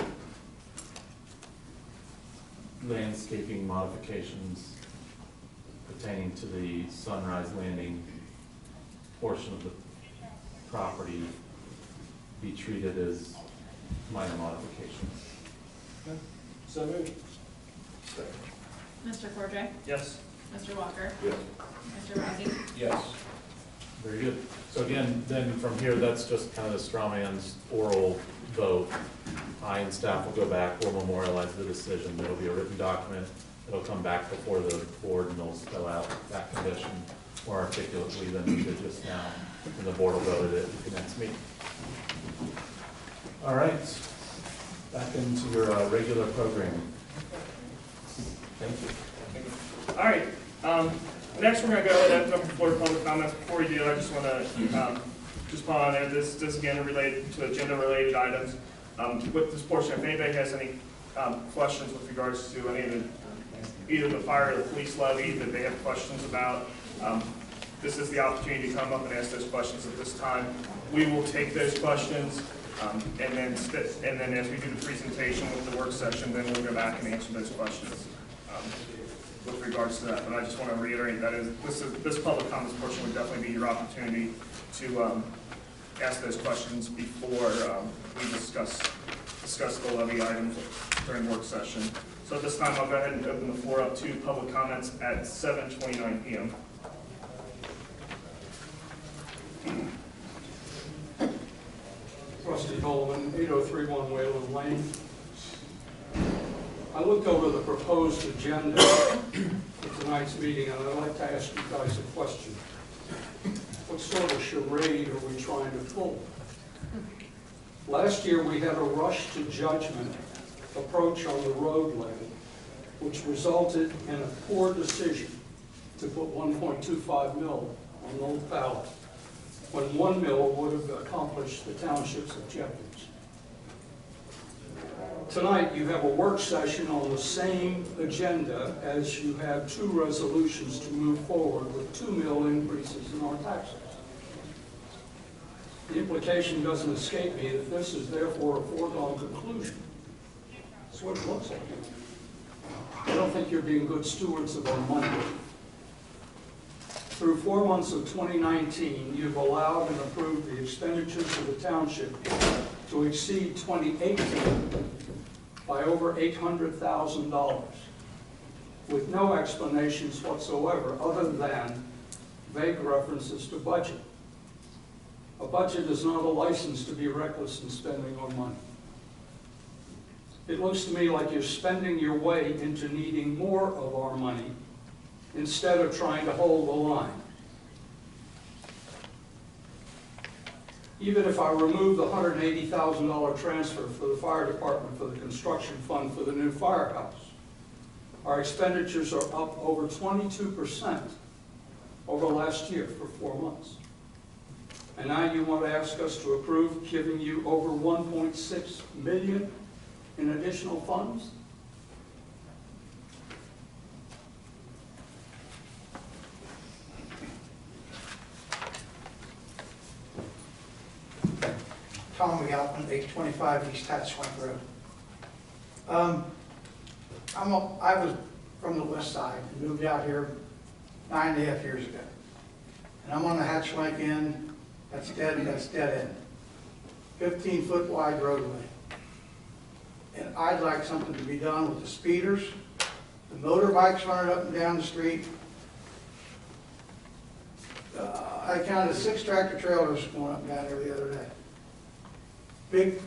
landscaping modifications pertaining to the Sunrise Landing portion of the property be treated as minor modifications. So moved. Mr. Cordray? Yes. Mr. Walker? Yes. Mr. Rossi? Yes. Very good. So again, then from here, that's just kind of the straw man's oral vote. I and staff will go back, we'll memorialize the decision. There'll be a written document. It'll come back before the board and they'll spell out that condition more articulately than we did just now. And the board will vote it at the next meeting. All right, back into your regular programming. Thank you. All right. Next, we're going to go ahead and open up the floor to public comments. Before we do, I just want to just put on there, this again related to agenda-related items. With this portion, if anybody has any questions with regards to any of the either the fire or the police levy that they have questions about. This is the opportunity to come up and ask those questions at this time. We will take those questions, and then as we do the presentation with the work session, then we'll go back and answer those questions with regards to that. But I just want to reiterate that this public comments portion would definitely be your opportunity to ask those questions before we discuss the levy items during work session. So at this time, I'll go ahead and open the floor up to public comments at 7:29 p.m. Rusty Coleman, 8031 Wayland Lane. I looked over the proposed agenda for tonight's meeting, and I'd like to ask you guys a question. What sort of charade are we trying to pull? Last year, we had a rush to judgment approach on the road levy, which resulted in a poor decision to put 1.25 mil on the ballot, when 1 mil would have accomplished the township's objectives. Tonight, you have a work session on the same agenda as you have 2 resolutions to move forward with 2 mil increases in our taxes. The implication doesn't escape me that this is therefore a foregone conclusion. That's what it looks like. I don't think you're being good stewards of our money. Through 4 months of 2019, you've allowed and approved the expenditures of the township to exceed 2018 by over $800,000, with no explanations whatsoever other than vague references to budget. A budget is not a license to be reckless in spending our money. It looks to me like you're spending your way into needing more of our money instead of trying to hold the line. Even if I remove the $180,000 transfer for the fire department for the construction fund for the new firehouse, our expenditures are up over 22% over last year for 4 months. And now you want to ask us to approve giving you over $1.6 million in additional funds? Tom McAlpin, 825 East Hatchling Road. I was from the west side and moved out here 9.5 years ago. And I'm on the Hatchling end, that's dead end. 15-foot wide roadway. And I'd like something to be done with the speeders, the motorbikes running up and down the street. I counted 6 tractor trailers going up and down there the other day. Big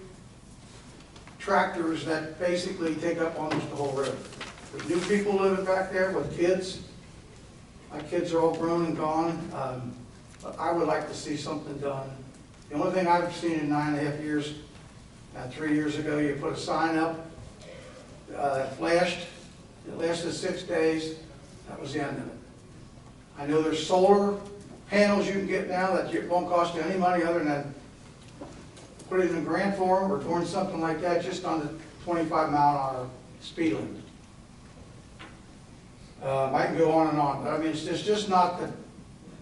tractors that basically take up almost the whole road. There's new people living back there with kids. My kids are all grown and gone. But I would like to see something done. The only thing I've seen in 9.5 years, 3 years ago, you put a sign up that flashed. It lasted 6 days. That was the end of it. I know there's solar panels you can get now that won't cost you any money other than put it in a grant form or doing something like that just on the 25-mile-an-hour speed limit. I can go on and on, but I mean, it's just not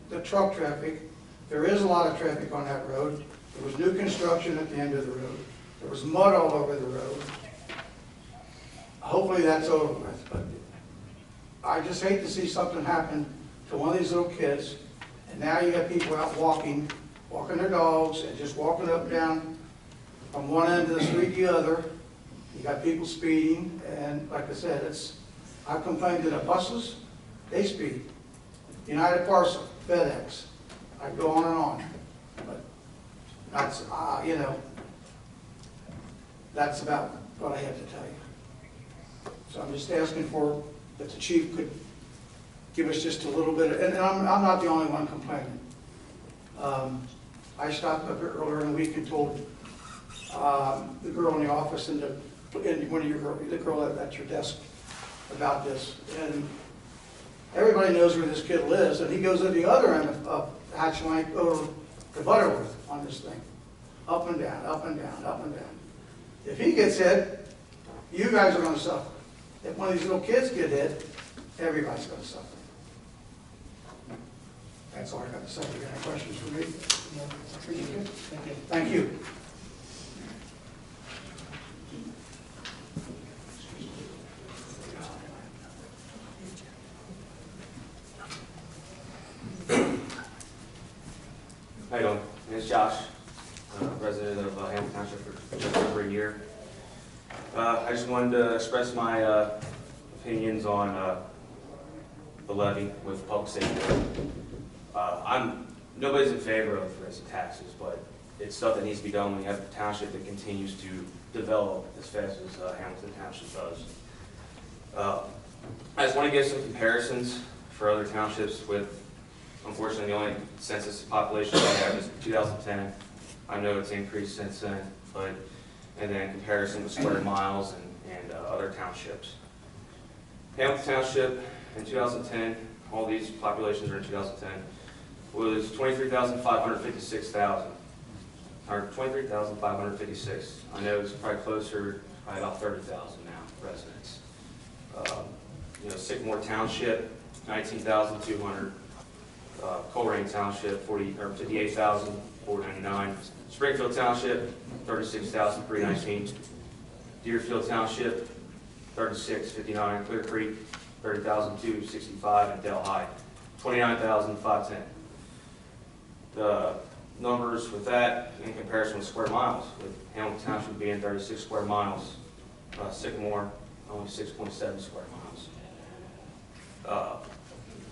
the truck traffic. There is a lot of traffic on that road. There was new construction at the end of the road. There was mud all over the road. Hopefully that's over with, but I just hate to see something happen to one of these little kids, and now you got people out walking their dogs, and just walking up and down from one end of the street to the other. You got people speeding, and like I said, I've complained to the buses, they speed. United Parcel, FedEx, I go on and on. But that's, that's about what I have to tell you. So I'm just asking for, that the chief could give us just a little bit of, and I'm not the only one complaining. I stopped up here earlier in the week and told the girl in the office and one of your the girl at your desk about this, and everybody knows where this kid lives, and he goes at the other end of Hatchling over to Butterworth on this thing, up and down, up and down, up and down. If he gets hit, you guys are going to suffer. If one of these little kids get hit, everybody's gonna suffer. That's all I got to say. You got any questions for me? No. Thank you. How you doing? My name's Josh, resident of Hamilton Township for just over a year. I just wanted to express my opinions on the levy with public safety. Nobody's in favor of raising taxes, but it's stuff that needs to be done when you have a township that continues to develop as fast as Hamilton Township does. I just want to give some comparisons for other townships with, unfortunately, the only census population I have is 2010. I know it's increased since then, and then comparison with square miles and other townships. Hamilton Township in 2010, all these populations are in 2010, was 23,556,000, or 23,556. I know it's probably closer, probably about 30,000 now, residents. Sycamore Township, 19,200. Coleraine Township, 58,499. Springfield Township, 36,319. Deerfield Township, 36,59. Clear Creek, 30,265, and Delhi, 29,510. The numbers with that in comparison with square miles, with Hamilton Township being 36 square miles, Sycamore only 6.7 square miles.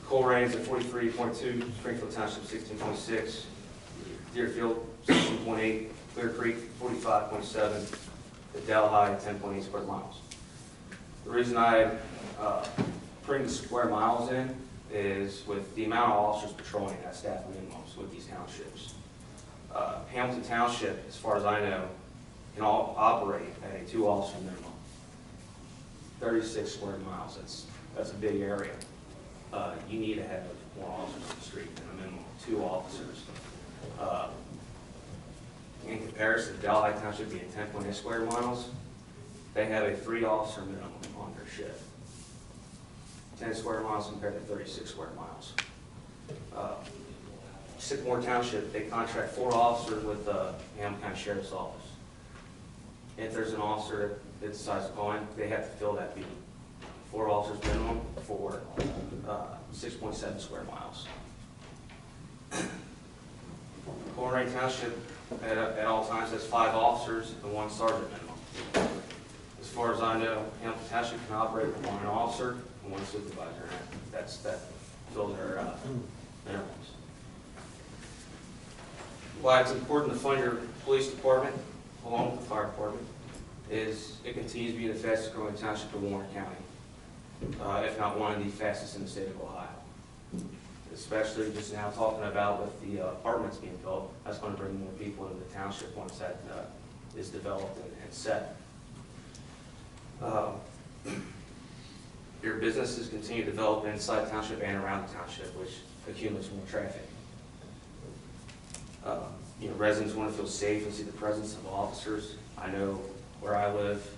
Colerane's at 43.2, Springfield Township 16.6, Deerfield 16.8, Clear Creek 45.7, the Delhi 10.8 square miles. The reason I bring the square miles in is with the amount of officers patrolling at staff minimums with these townships. Hamilton Township, as far as I know, can all operate at a 2-officer minimum. 36 square miles, that's a big area. You need to have more officers on the street than a minimum of 2 officers. In comparison, Delhi Township being 10.8 square miles, they have a 3-officer minimum on their shift. 10 square miles compared to 36 square miles. Sycamore Township, they contract 4 officers with the Hamilton County Sheriff's Office. If there's an officer that decides to go in, they have to fill that beat. 4 officers minimum for 6.7 square miles. Coleraine Township at all times has 5 officers and 1 sergeant minimum. As far as I know, Hamilton Township can operate with 1 officer and 1 supervisor. That fill their minimums. Why it's important to fund your police department along with the fire department is it continues to be the fastest growing township in Warren County. If not one of the fastest in the state of Ohio. Especially just now talking about with the apartments being built, that's going to bring more people into the township once that is developed and set. Your businesses continue to develop inside the township and around the township, which accumulates more traffic. Residents want to feel safe and see the presence of officers. I know where I live,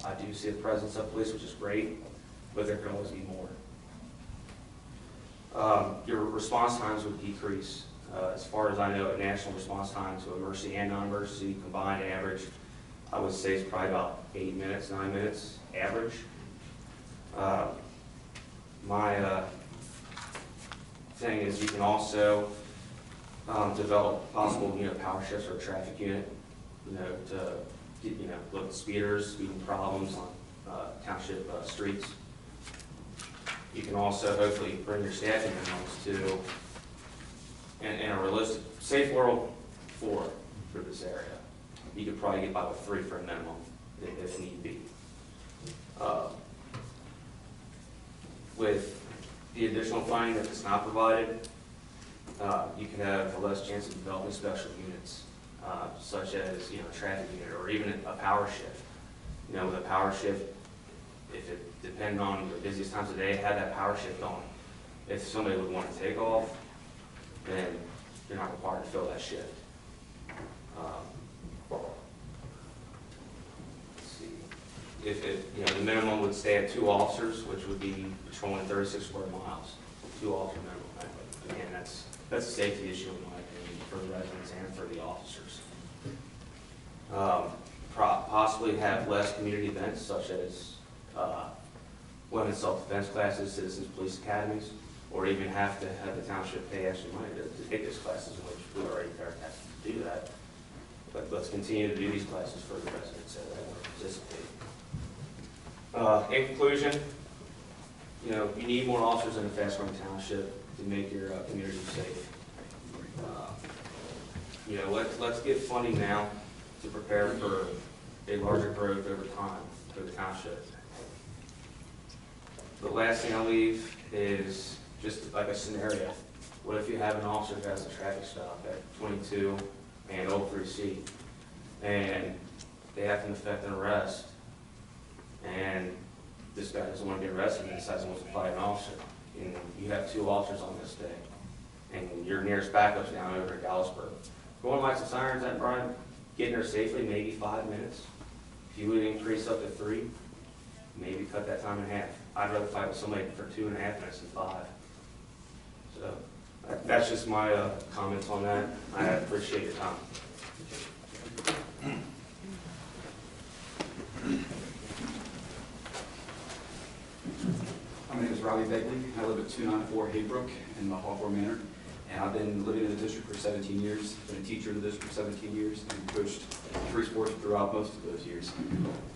I do see the presence of police, which is great, but there can always be more. Your response times would decrease. As far as I know, national response times, so emergency and non-emergency combined average, I would say it's probably about 8 minutes, 9 minutes average. My thing is you can also develop possible power shifts or a traffic unit, to look at speeding problems on township streets. You can also hopefully bring your staffing minimums to, in a realistic, safe world, 4 for this area. You could probably get by with 3 for a minimum if need be. With the additional funding that is not provided, you can have a less chance of developing special units, such as a traffic unit or even a power shift. With a power shift, if it depended on the busiest times of the day, have that power shift on. If somebody would want to take off, then you're not required to fill that shift. Let's see. if it, you know, the minimum would stay at 2 officers, which would be patrolling 36 square miles, 2 officer minimum. Again, that's a safety issue in my opinion for the residents and for the officers. Possibly have less community events such as women's self-defense classes, citizens police academies, or even have to have the township pay extra money to take these classes, in which we already are tasked to do that. But let's continue to do these classes for the residents that want to participate. In conclusion, you know, you need more officers in a fast-growing township to make your community safe. You know, let's get funding now to prepare for a larger growth over time for the township. The last thing I'll leave is just like a scenario. What if you have an officer who has a traffic stop at 22 and 03C, and they have to effect an arrest, and this guy doesn't want to get arrested and decides he wants to fight an officer, and you have 2 officers on this day, and your nearest backup's down over at Gallusburg. Going lights and sirens at Brian, getting there safely, maybe 5 minutes. If you would increase up to 3, maybe cut that time in half. I'd rather fight with somebody for 2.5 minutes than 5. So that's just my comments on that. I appreciate your time. My name is Riley Begley. I live at 294 Haybrook in the Hawthorne Manor. And I've been living in the district for 17 years, been a teacher in the district for 17 years, and coached 3 sports throughout most of those years.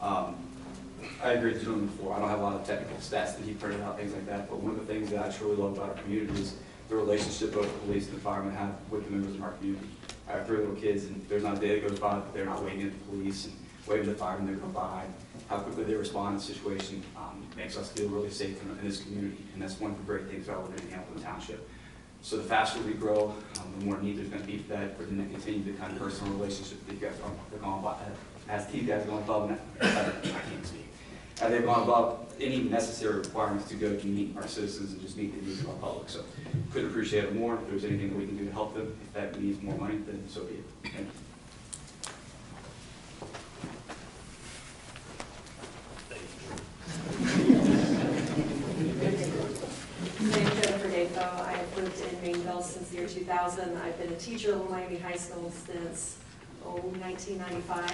I agree with the gentleman before. I don't have a lot of technical stats that he printed out, things like that, but one of the things that I truly love about our community is the relationship both the police and the firemen have with the members of our community. I have 3 little kids, and there's not a day that goes by that they're not waving at the police and waving at the firemen that come by. How quickly they respond in the situation makes us feel really safe in this community, and that's one of the great things about living in Hamilton Township. So the faster we grow, the more need there's going to be for that, for them to continue the kind of personal relationship that you guys are going by, as these guys are going above, I can't speak. They've gone above any necessary requirements to go to meet our citizens and just meet the needs of our public. So couldn't appreciate it more. If there's anything that we can do to help them, if that needs more money, then so be it. Thank you. I've lived in Mainville since the year 2000. I've been a teacher at Miami High School since 1995,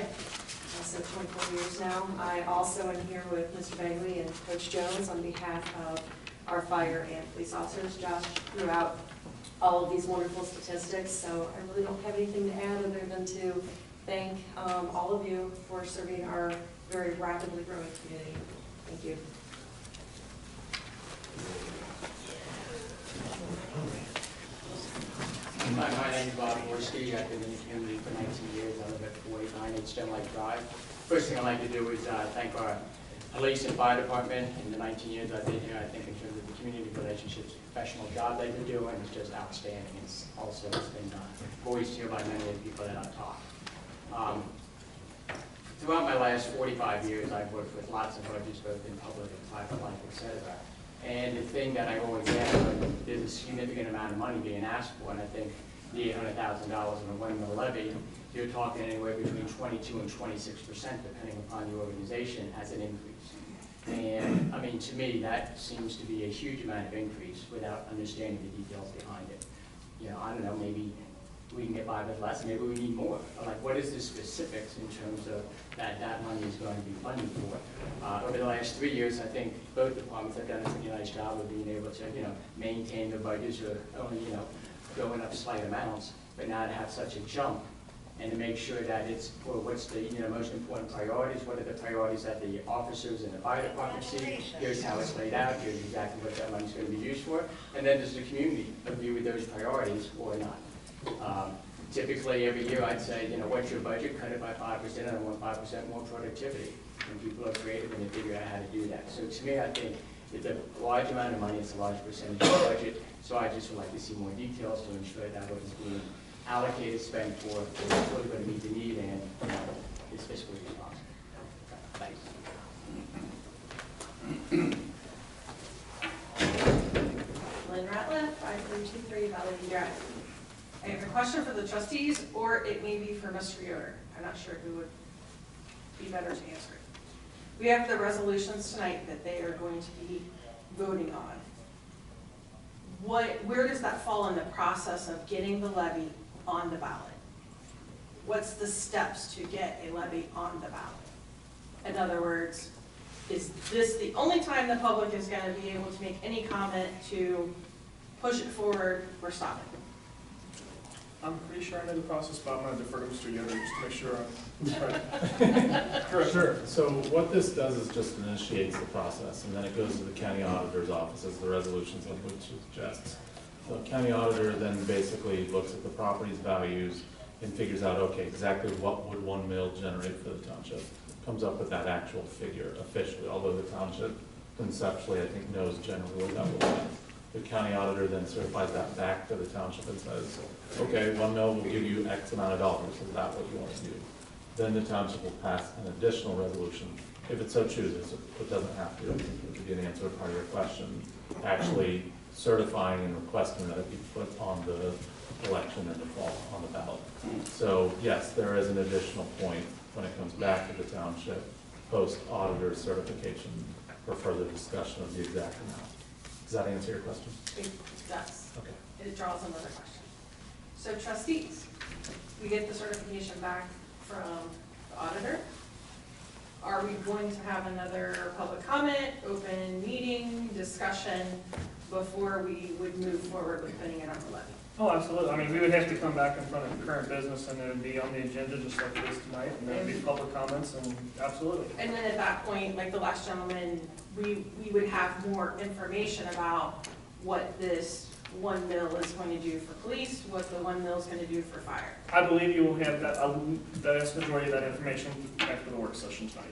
so 24 years now. I also am here with Mr. Bagley and Coach Jones on behalf of our fire and police officers. Josh threw out all of these wonderful statistics, so I really don't have anything to add other than to thank all of you for serving our very rapidly growing community. Thank you. My name is Bob Borski. I've been in the community for 19 years. I live at 49 H. Life Drive. First thing I'd like to do is thank our police and fire department. In the 19 years I've been here, I think in terms of the community relationships, professional job they've been doing is just outstanding. It's also been voiced here by many of the people that I've talked. Throughout my last 45 years, I've worked with lots of budgets, both in public and private life, etc. And the thing that I always ask, there's a significant amount of money being asked for, and I think the $800,000 in a one-mill levy, you're talking anywhere between 22 and 26%, depending upon the organization, as an increase. And I mean, to me, that seems to be a huge amount of increase without understanding the details behind it. You know, I don't know, maybe we can get by with less, maybe we need more. But like, what is the specifics in terms of that money is going to be funded for? Over the last 3 years, I think both departments have done a pretty nice job of being able to, maintain their budgets or only, going up slight amounts. But now to have such a jump and to make sure that it's, well, what's the most important priorities? What are the priorities that the officers in the fire department see? Here's how it's laid out. Here's exactly what that money's going to be used for. And then does the community agree with those priorities or not? Typically, every year I'd say, what's your budget? Cut it by 5%, and I want 5% more productivity. And people are creative and they figure out how to do that. So to me, I think it's a large amount of money, it's a large percentage of the budget. So I just would like to see more details to ensure that what is being allocated, spent for, is really going to meet the need and is fiscally responsible. Thanks. Lynn Ratliff, 5323 Valley View Drive. I have a question for the trustees, or it may be for Mr. Yoder. I'm not sure who would be better to answer it. we have the resolutions tonight that they are going to be voting on. Where does that fall in the process of getting the levy on the ballot? What's the steps to get a levy on the ballot? In other words, is this the only time the public is going to be able to make any comment to push it forward or stop it? I'm pretty sure I know the process, but I'm going to defer to Mr. Yoder just to make sure I'm right. Correct. Sure. So what this does is just initiates the process, and then it goes to the county auditor's office as the resolutions of which it suggests. The county auditor then basically looks at the property's values and figures out, okay, exactly what would 1 mil generate for the township. Comes up with that actual figure officially, although the township conceptually, I think, knows generally what that will be. The county auditor then certifies that back to the township and says, okay, 1 mil will give you X amount of dollars, is that what you want to do? Then the township will pass an additional resolution, if it so chooses. It doesn't have to, to give you an answer to part of your question, actually certifying and requesting that it be put on the election and the fall on the ballot. So yes, there is an additional point when it comes back to the township, post-auditor certification for further discussion of the exact amount. Does that answer your question? It does. Okay. It draws another question. So trustees, we get the certification back from the auditor. Are we going to have another public comment, open meeting, discussion before we would move forward with putting it on the levy? Oh, absolutely. I mean, we would have to come back in front of current business and it would be on the agenda just like it is tonight, and there would be public comments, and absolutely. And then at that point, like the last gentleman, we would have more information about what this 1 mil is going to do for police, what the 1 mil is going to do for fire. I believe you will have that, the vast majority of that information after the work session tonight.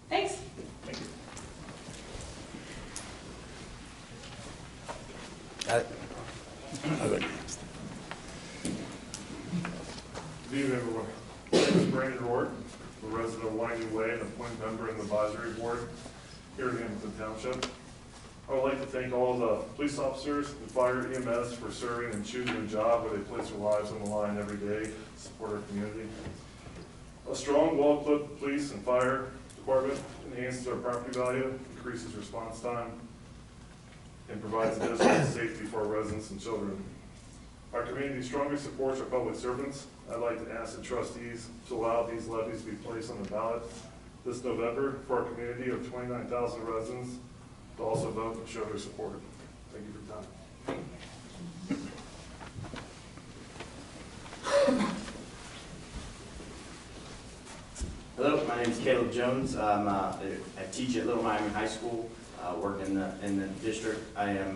Thanks. Thank you. Good evening, everyone. My name is Brandon Ward, a resident of Winding Way and appointed member in the advisory board here in Hamilton Township. I would like to thank all the police officers and fire EMS for serving and choosing a job where they place their lives on the line every day to support our community. A strong, well-equipped police and fire department enhances our property value, increases response time, and provides additional safety for our residents and children. Our community strongly supports our public servants. I'd like to ask the trustees to allow these levies to be placed on the ballot this November for our community of 29,000 residents to also vote and show their support. Thank you for your time. Hello, my name is Caleb Jones. I teach at Little Miami High School, work in the district. I am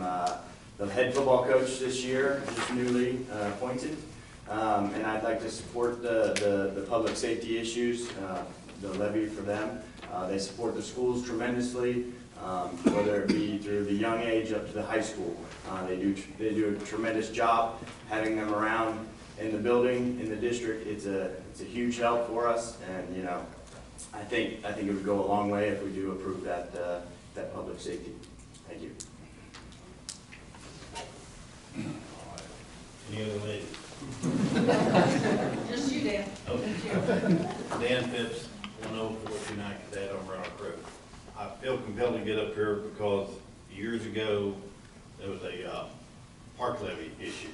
the head football coach this year, just newly appointed. And I'd like to support the public safety issues, the levy for them. They support the schools tremendously, whether it be through the young age up to the high school. They do a tremendous job having them around in the building, in the district. It's a huge help for us, and you know, I think it would go a long way if we do approve that public safety. Thank you. Any other ladies? Just you, Dan. Okay. Dan Phipps, 10429 Cadet on Roanoke Road. I feel compelled to get up here because years ago, there was a park levy issue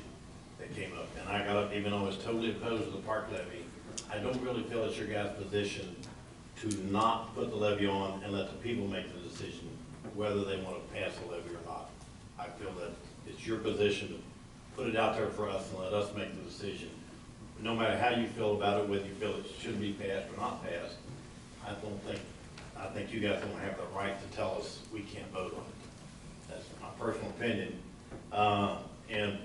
that came up. And I got up, even though I was totally opposed to the park levy, I don't really feel it's your guys' position to not put the levy on and let the people make the decision whether they want to pass the levy or not. I feel that it's your position to put it out there for us and let us make the decision. No matter how you feel about it, whether you feel it should be passed or not passed, I think you guys don't have the right to tell us we can't vote on it. That's my personal opinion. And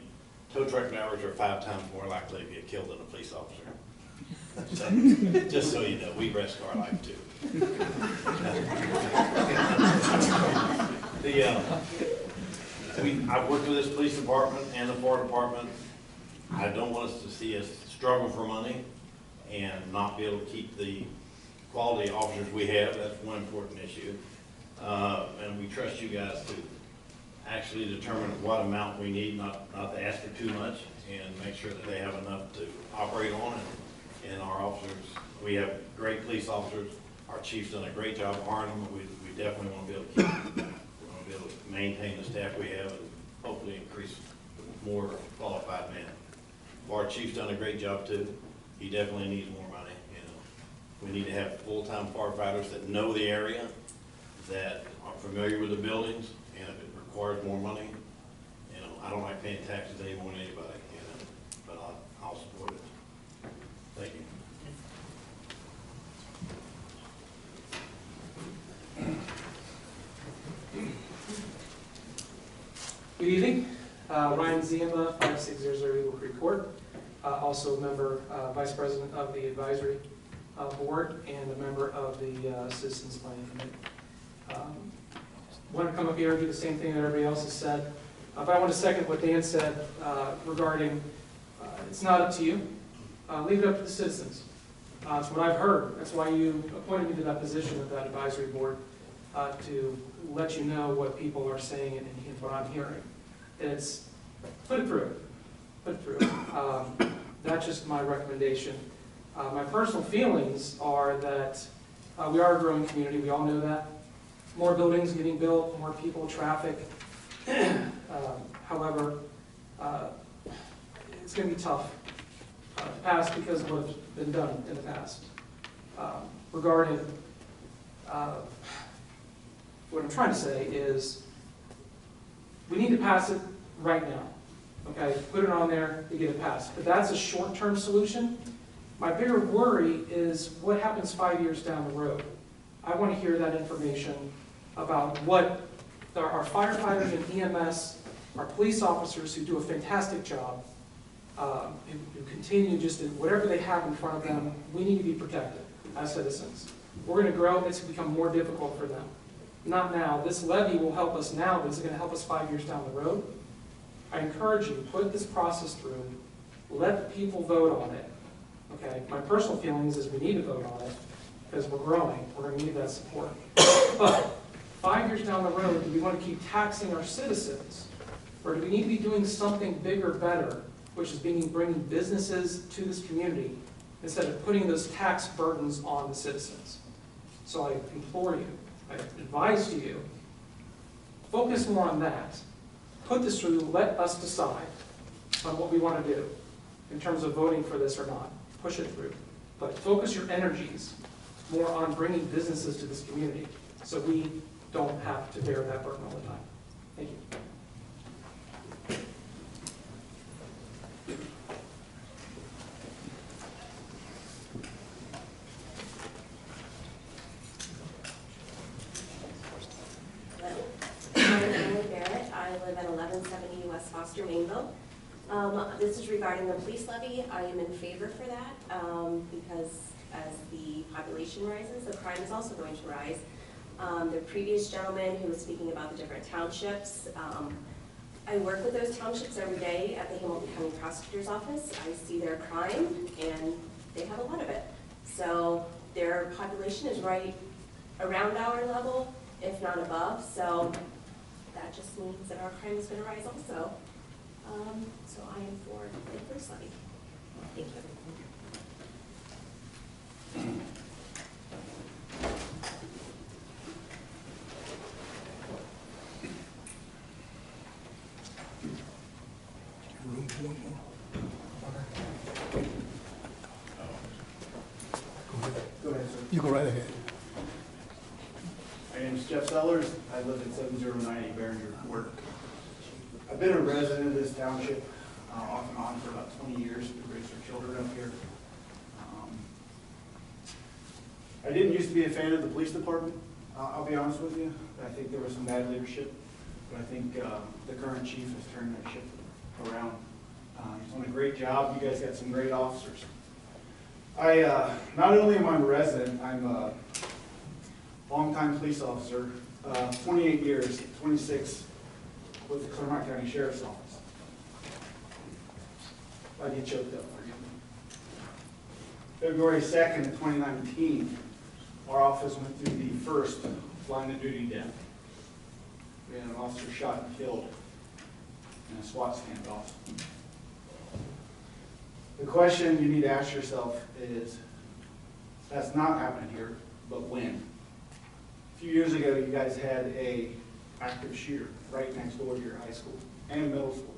tow truck drivers are 5 times more likely to get killed than a police officer. So, just so you know, we risk our life too. I've worked with this police department and the fire department. I don't want us to see us struggle for money and not be able to keep the quality officers we have. That's one important issue. And we trust you guys to actually determine what amount we need, not to ask for too much, and make sure that they have enough to operate on. And our officers, we have great police officers. Our chief's done a great job hiring them, we definitely want to be able to keep them. We want to be able to maintain the staff we have and hopefully increase more qualified men. Our chief's done a great job too. He definitely needs more money, you know. We need to have full-time firefighters that know the area, that are familiar with the buildings, and if it requires more money, you know, I don't like paying taxes any more than anybody, you know, but I'll support it. Thank you. Good evening. Ryan Ziema, 5600 Eagle Creek Court. Also a member, Vice President of the Advisory Board and a member of the Citizens Planning Committee. Want to come up here and do the same thing that everybody else has said. But I want to second what Dan said regarding it's not up to you. Leave it up to the citizens. It's what I've heard. That's why you appointed me to that position of that advisory board, to let you know what people are saying and what I'm hearing. It's put it through. Put it through. That's just my recommendation. My personal feelings are that we are a growing community. We all know that. More buildings getting built, more people, traffic. However, it's going to be tough to pass because of what's been done in the past. Regarding what I'm trying to say is we need to pass it right now. Okay, put it on there to get it passed. But that's a short-term solution. My bigger worry is what happens 5 years down the road. I want to hear that information about what our firefighters and EMS, our police officers who do a fantastic job, who continue just in whatever they have in front of them, we need to be protected as citizens. We're going to grow, it's going to become more difficult for them. Not now. This levy will help us now, but is it going to help us 5 years down the road? I encourage you, put this process through, let the people vote on it. Okay, my personal feelings is we need to vote on it because we're growing, we're going to need that support. But 5 years down the road, do we want to keep taxing our citizens? Or do we need to be doing something bigger, better, which is bringing businesses to this community instead of putting those tax burdens on the citizens? So I implore you, I advise to you, focus more on that. Put this through, let us decide on what we want to do in terms of voting for this or not. Push it through. But focus your energies more on bringing businesses to this community so we don't have to bear that burden all the time. Thank you. I live at 1170 West Foster, Mainville. This is regarding the police levy. I am in favor for that because as the population rises, the crime is also going to rise. The previous gentleman who was speaking about the different townships, I work with those townships every day at the Hamilton County Prosecutor's Office. I see their crime and they have a lot of it. So their population is right around our level, if not above. So that just means that our crime is going to rise also. So I am for the police levy. Thank you. Go ahead, sir. You go right ahead. My name is Jeff Sellers. I live at 7090 Behringer Court. I've been a resident of this township off and on for about 20 years. We raised our children up here. I didn't used to be a fan of the police department, I'll be honest with you. I think there was some bad leadership, but I think the current chief has turned that ship around. He's done a great job. You guys got some great officers. Not only am I a resident, I'm a longtime police officer, 28 years, 26 with the Claremont County Sheriff's Office. I get choked up, forgive me. February 2nd of 2019, our office went through the first line of duty death. We had an officer shot and killed in a SWAT standoff. The question you need to ask yourself is, that's not happening here. but when. A few years ago, you guys had a active shooter right next door to your high school and middle school.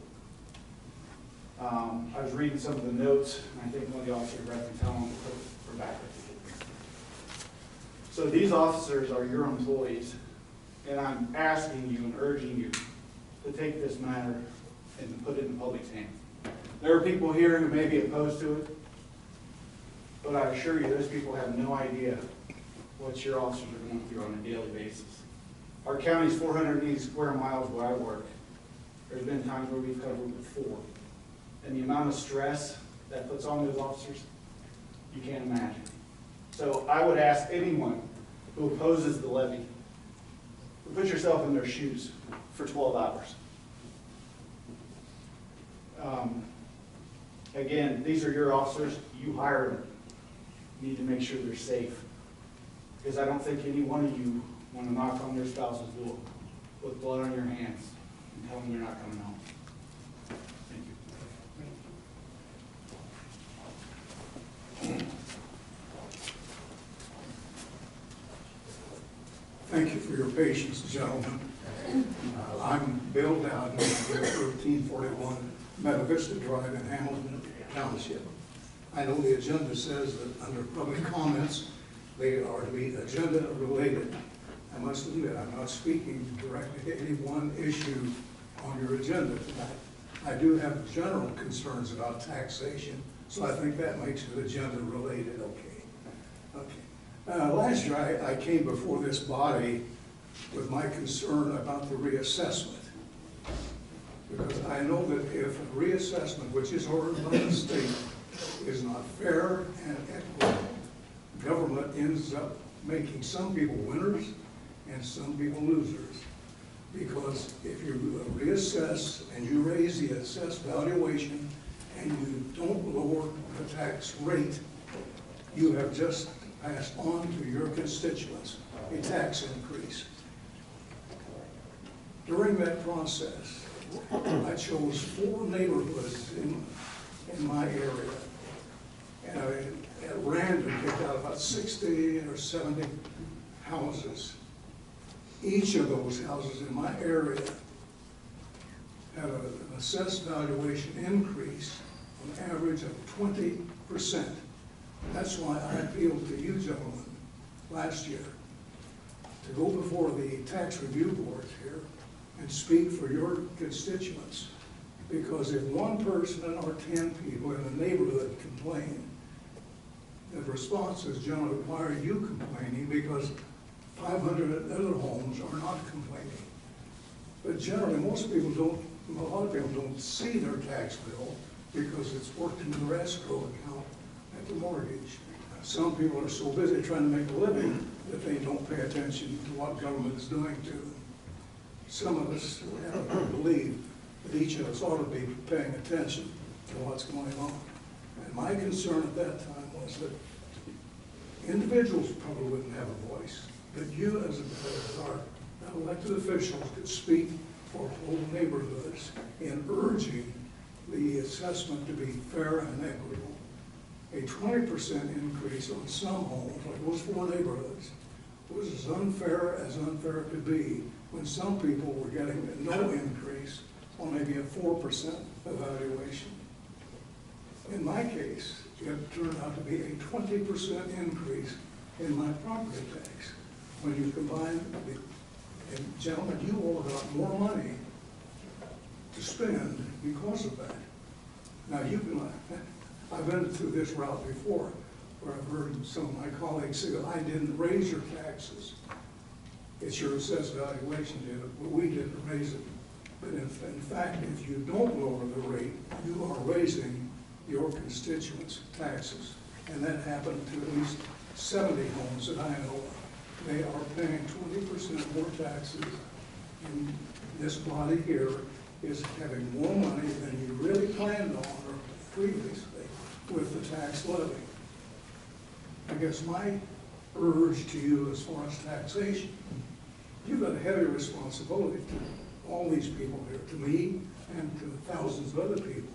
I was reading some of the notes, and I think one of the officers read them, telling them to put for backup. So these officers are your employees, and I'm asking you and urging you to take this matter and to put it in the public's hands. There are people here who may be opposed to it, but I assure you, those people have no idea what your officers are going through on a daily basis. Our county's 480 square miles where I work. There's been times where we've covered with 4. And the amount of stress that puts on those officers, you can't imagine. So I would ask anyone who opposes the levy to put yourself in their shoes for 12 hours. Again, these are your officers. You hire them. You need to make sure they're safe. Because I don't think any one of you want to knock on their spouse's door with blood on your hands and tell them you're not coming home. Thank you. Thank you for your patience, gentlemen. I'm Bill Dowden, 1341 Meta Vista Drive in Hamilton Township. I know the agenda says that under public comments, they are to be agenda related. I must admit, I'm not speaking directly to any one issue on your agenda tonight. I do have general concerns about taxation, so I think that makes it agenda related, okay. Last year, I came before this body with my concern about the reassessment. Because I know that if a reassessment, which is ordered by the state, is not fair and equitable, government ends up making some people winners and some people losers. Because if you reassess and you raise the assessed valuation and you don't lower the tax rate, you have just passed on to your constituents a tax increase. During that process, I chose 4 neighborhoods in my area. And I, at random, picked out about 60 or 70 houses. Each of those houses in my area had an assessed valuation increase on average of 20%. That's why I appealed to you gentlemen last year to go before the tax review board here and speak for your constituents. Because if one person or 10 people in a neighborhood complain, the response is generally, why are you complaining? Because 500 other homes are not complaining. But generally, most people don't, a lot of people don't see their tax bill because it's worked into their escrow account at the mortgage. Some people are so busy trying to make a living that they don't pay attention to what government is doing to them. Some of us believe that each of us ought to be paying attention to what's going on. And my concern at that time was that individuals probably wouldn't have a voice, but you as our elected officials could speak for whole neighborhoods in urging the assessment to be fair and equitable. A 20% increase on some homes, like those 4 neighborhoods, was as unfair could be when some people were getting no increase or maybe a 4% evaluation. In my case, it turned out to be a 20% increase in my property tax. When you combine the, and gentlemen, you all got more money to spend because of that. Now you can, I've been through this route before, where I've heard some of my colleagues say that I didn't raise your taxes. It's your assessed valuation did it, but we didn't raise it. But in fact, if you don't lower the rate, you are raising your constituents' taxes. And that happened to at least 70 homes that I know of. They are paying 20% more taxes, and this body here is having more money than you really planned on or previously with the tax levy. I guess my urge to you as far as taxation, you've got a heavy responsibility to all these people here, to me and to thousands of other people.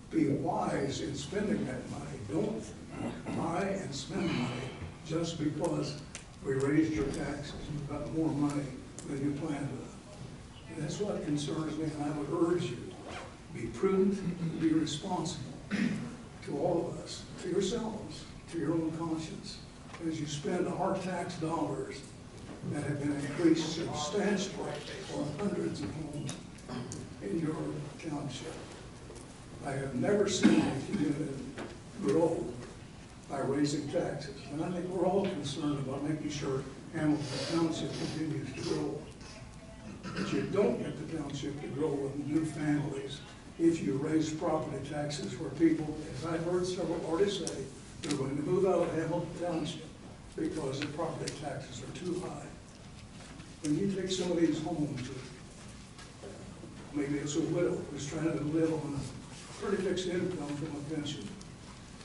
Be wise in spending that money. Don't buy and spend money just because we raised your taxes, you've got more money than you planned on. And that's what concerns me, and I would urge you, be prudent, be responsible to all of us, to yourselves, to your own conscience, as you spend our tax dollars that have been increased substantially for hundreds of homes in your township. I have never seen a community grow by raising taxes. And I think we're all concerned about making sure Hamilton Township continues to grow. But you don't get the township to grow with new families if you raise property taxes where people, as I've heard several already say, they're going to move out of Hamilton Township because the property taxes are too high. When you take some of these homes, maybe it's a widow who's trying to live on a pretty fixed income from a pension,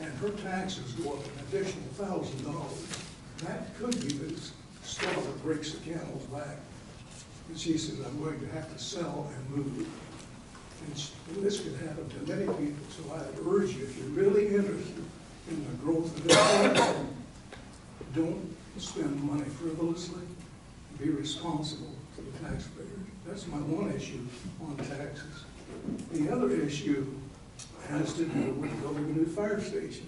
and her taxes go up an additional $1,000. That could be the straw that breaks the camel's back. And she says, I'm going to have to sell and move. And this could happen to many people, so I would urge you, if you're really interested in the growth of this country, don't spend money frivolously. Be responsible to the taxpayers. That's my one issue on taxes. The other issue has to do with building a new fire station.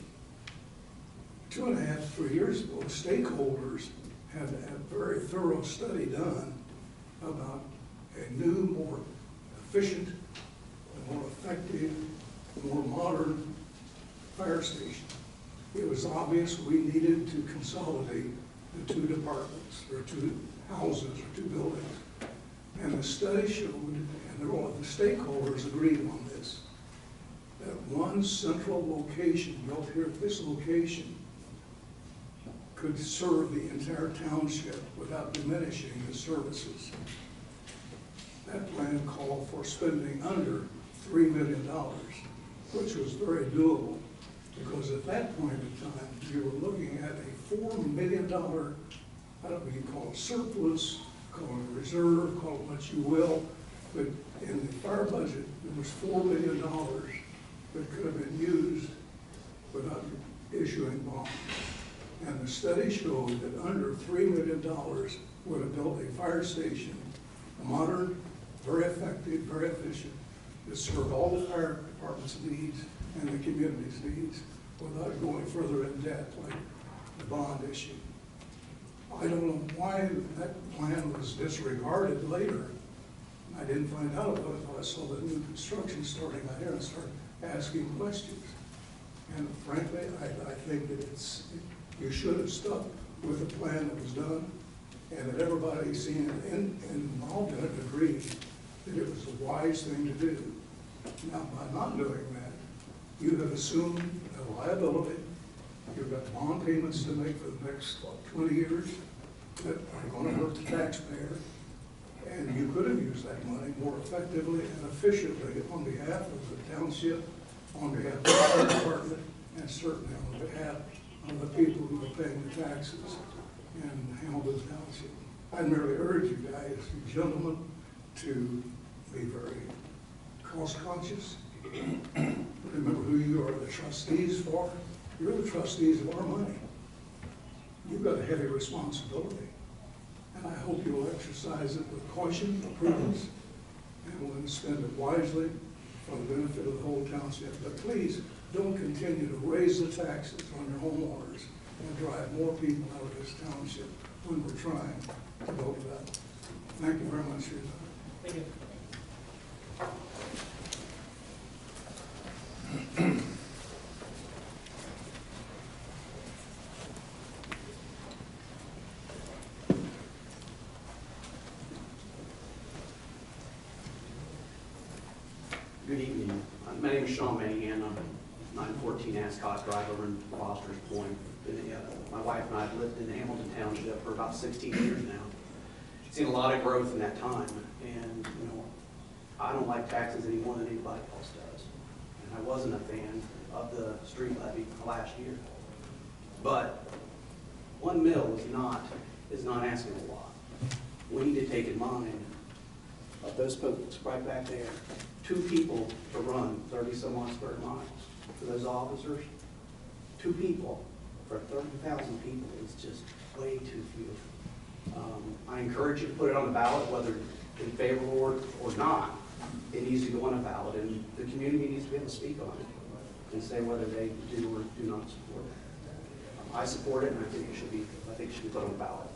2.5, 3 years ago, stakeholders had a very thorough study done about a new, more efficient, more effective, more modern fire station. It was obvious we needed to consolidate the two departments, or two houses, or two buildings. And the study showed, and the stakeholders agreed on this, that one central location, built here at this location, could serve the entire township without diminishing the services. That plan called for spending under $3 million, which was very doable, because at that point in time, you were looking at a $4 million, I don't know what you call it, surplus, call it a reserve, call it what you will, but in the fire budget, there was $4 million that could have been used without issuing bonds. And the study showed that under $3 million would have built a fire station, modern, very effective, very efficient, that served all the fire department's needs and the community's needs without going further in debt like the bond issue. I don't know why that plan was disregarded later. I didn't find out about it until I saw the new construction starting out here and started asking questions. And frankly, I think that you should have stuck with the plan that was done, and that everybody seen it and involved in it agreed that it was a wise thing to do. Now, by not doing that, you have assumed a liability. You've got bond payments to make for the next, 20 years that are going to hurt the taxpayer. And you could have used that money more effectively and efficiently on behalf of the township, on behalf of the fire department, and certainly on behalf of the people who are paying the taxes in Hamilton Township. I merely urge you guys, you gentlemen, to be very cost conscious. Remember who you are the trustees for. You're the trustees of our money. You've got a heavy responsibility. And I hope you'll exercise it with caution and prudence, and will spend it wisely for the benefit of the whole township. But please, don't continue to raise the taxes on your homeowners and drive more people out of this township when we're trying to build it up. Thank you very much for your time. Thank you. Good evening. My name is Sean Manahan. I'm 914 Ascot Drive over in Foster's Point. My wife and I have lived in Hamilton Township for about 16 years now. Seen a lot of growth in that time, and I don't like taxes any more than anybody else does. And I wasn't a fan of the street levy last year. But 1 mil is not asking a lot. We need to take in mind of those folks right back there. 2 people to run 30-some odd square miles. For those officers, 2 people for 30,000 people is just way too few. I encourage you to put it on the ballot, whether in favor or not. It needs to go on a ballot, and the community needs to be able to speak on it and say whether they do or do not support it. I support it, and I think it should be put on the ballot.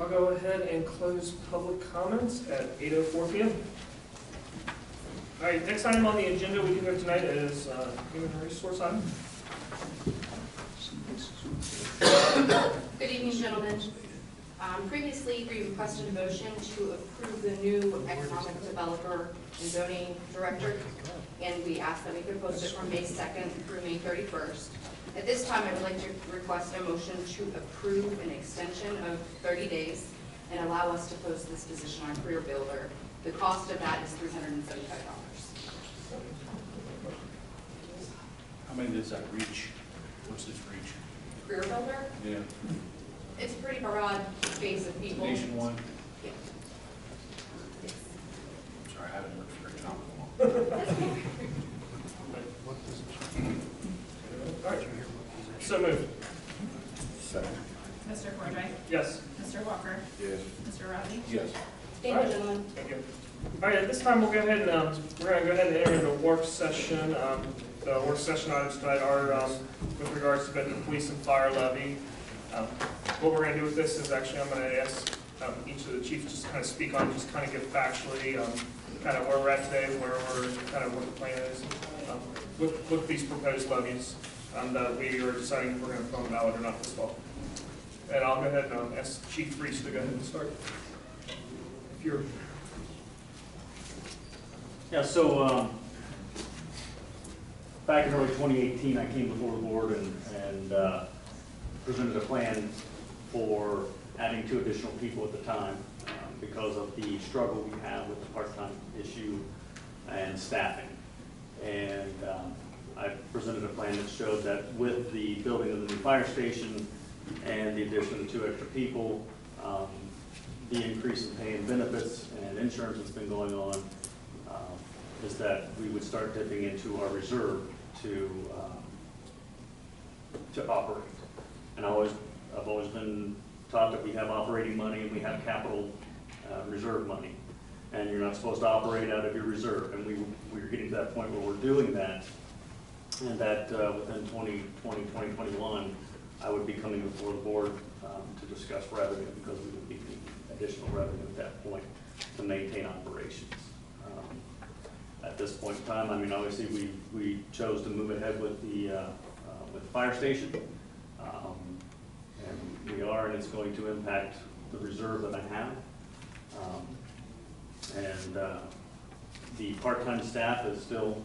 I'll go ahead and close public comments at 8:04 p.m. All right, next item on the agenda we have tonight is human resource item. Good evening, gentlemen. Previously, we requested a motion to approve the new economic developer and zoning director, and we asked that we could post it from May 2nd through May 31st. At this time, I would like to request a motion to approve an extension of 30 days and allow us to post this position on Career Builder. The cost of that is $375. How many does that reach? What's its reach? Career Builder? Yeah. It's a pretty broad base of people. Nationwide? Yeah. Yes. Sorry, I haven't worked for a company. All right, so moved. Second. Mr. Cordray? Yes. Mr. Walker? Yes. Mr. Rowley? Yes. Thank All you, right. gentlemen. Thank you. All right, at this time, we'll go ahead and, we're gonna go ahead and enter into work session. The work session items tonight are, with regards to the police and fire levy. What we're gonna do with this is actually, I'm gonna ask, each of the chiefs just kind of speak on, just kind of give factually, kind of where we're at today, where we're, kind of what the plan is, with these proposed levies, that we are deciding if we're gonna put on the ballot or not this fall. And I'll go ahead and, ask Chief Reese to go ahead and start. If you're. Yeah, so back in early 2018, I came before the board and presented a plan for adding 2 additional people at the time because of the struggle we have with the part-time issue and staffing. And I presented a plan that showed that with the building of the new fire station and the addition of 2 extra people, the increase in pay and benefits and insurance that's been going on, is that we would start dipping into our reserve to operate. And I've always been taught that we have operating money and we have capital reserve money, and you're not supposed to operate out of your reserve. And we're getting to that point where we're doing that, and that within 2020, 2021, I would be coming before the board to discuss revenue, because we would be needing additional revenue at that point to maintain operations. At this point in time, I mean, obviously we chose to move ahead with the fire station, and we are, and it's going to impact the reserve that I have. The part-time staff is still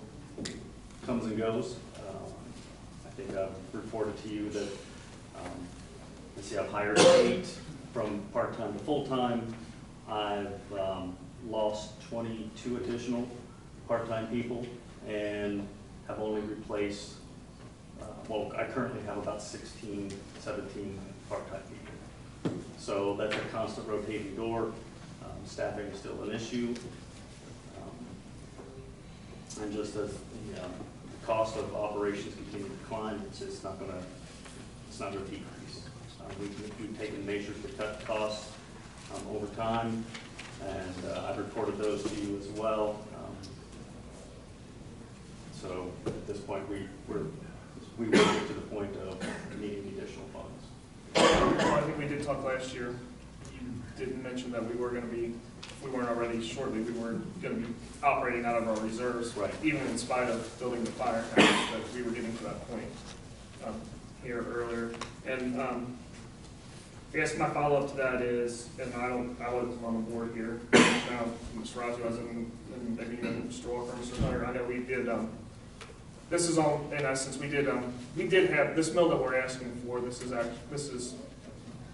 comes and goes. I think I've reported to you that let's see, I've hired 8 from part-time to full-time. I've lost 22 additional part-time people and have only replaced, well, I currently have about 16, 17 part-time people. So that's a constant rotating door. Staffing is still an issue. And just as the cost of operations continue to climb, it's not going to decrease. We've taken measures to cut costs over time, and I've reported those to you as well. So at this point, we will get to the point of needing additional funds. Well, I think we did talk last year. You did mention that we were going to be, if we weren't already shortly, we were going to be operating out of our reserves, right? Even in spite of building the fire house, that we were getting to that point here earlier. And I guess my follow-up to that is, and I wasn't on the board here. Now, Mr. Rossi wasn't, and maybe even Mr. Walker, Mr. Hunter. I know we did. This is all, in essence, we did have this mill that we're asking for. This is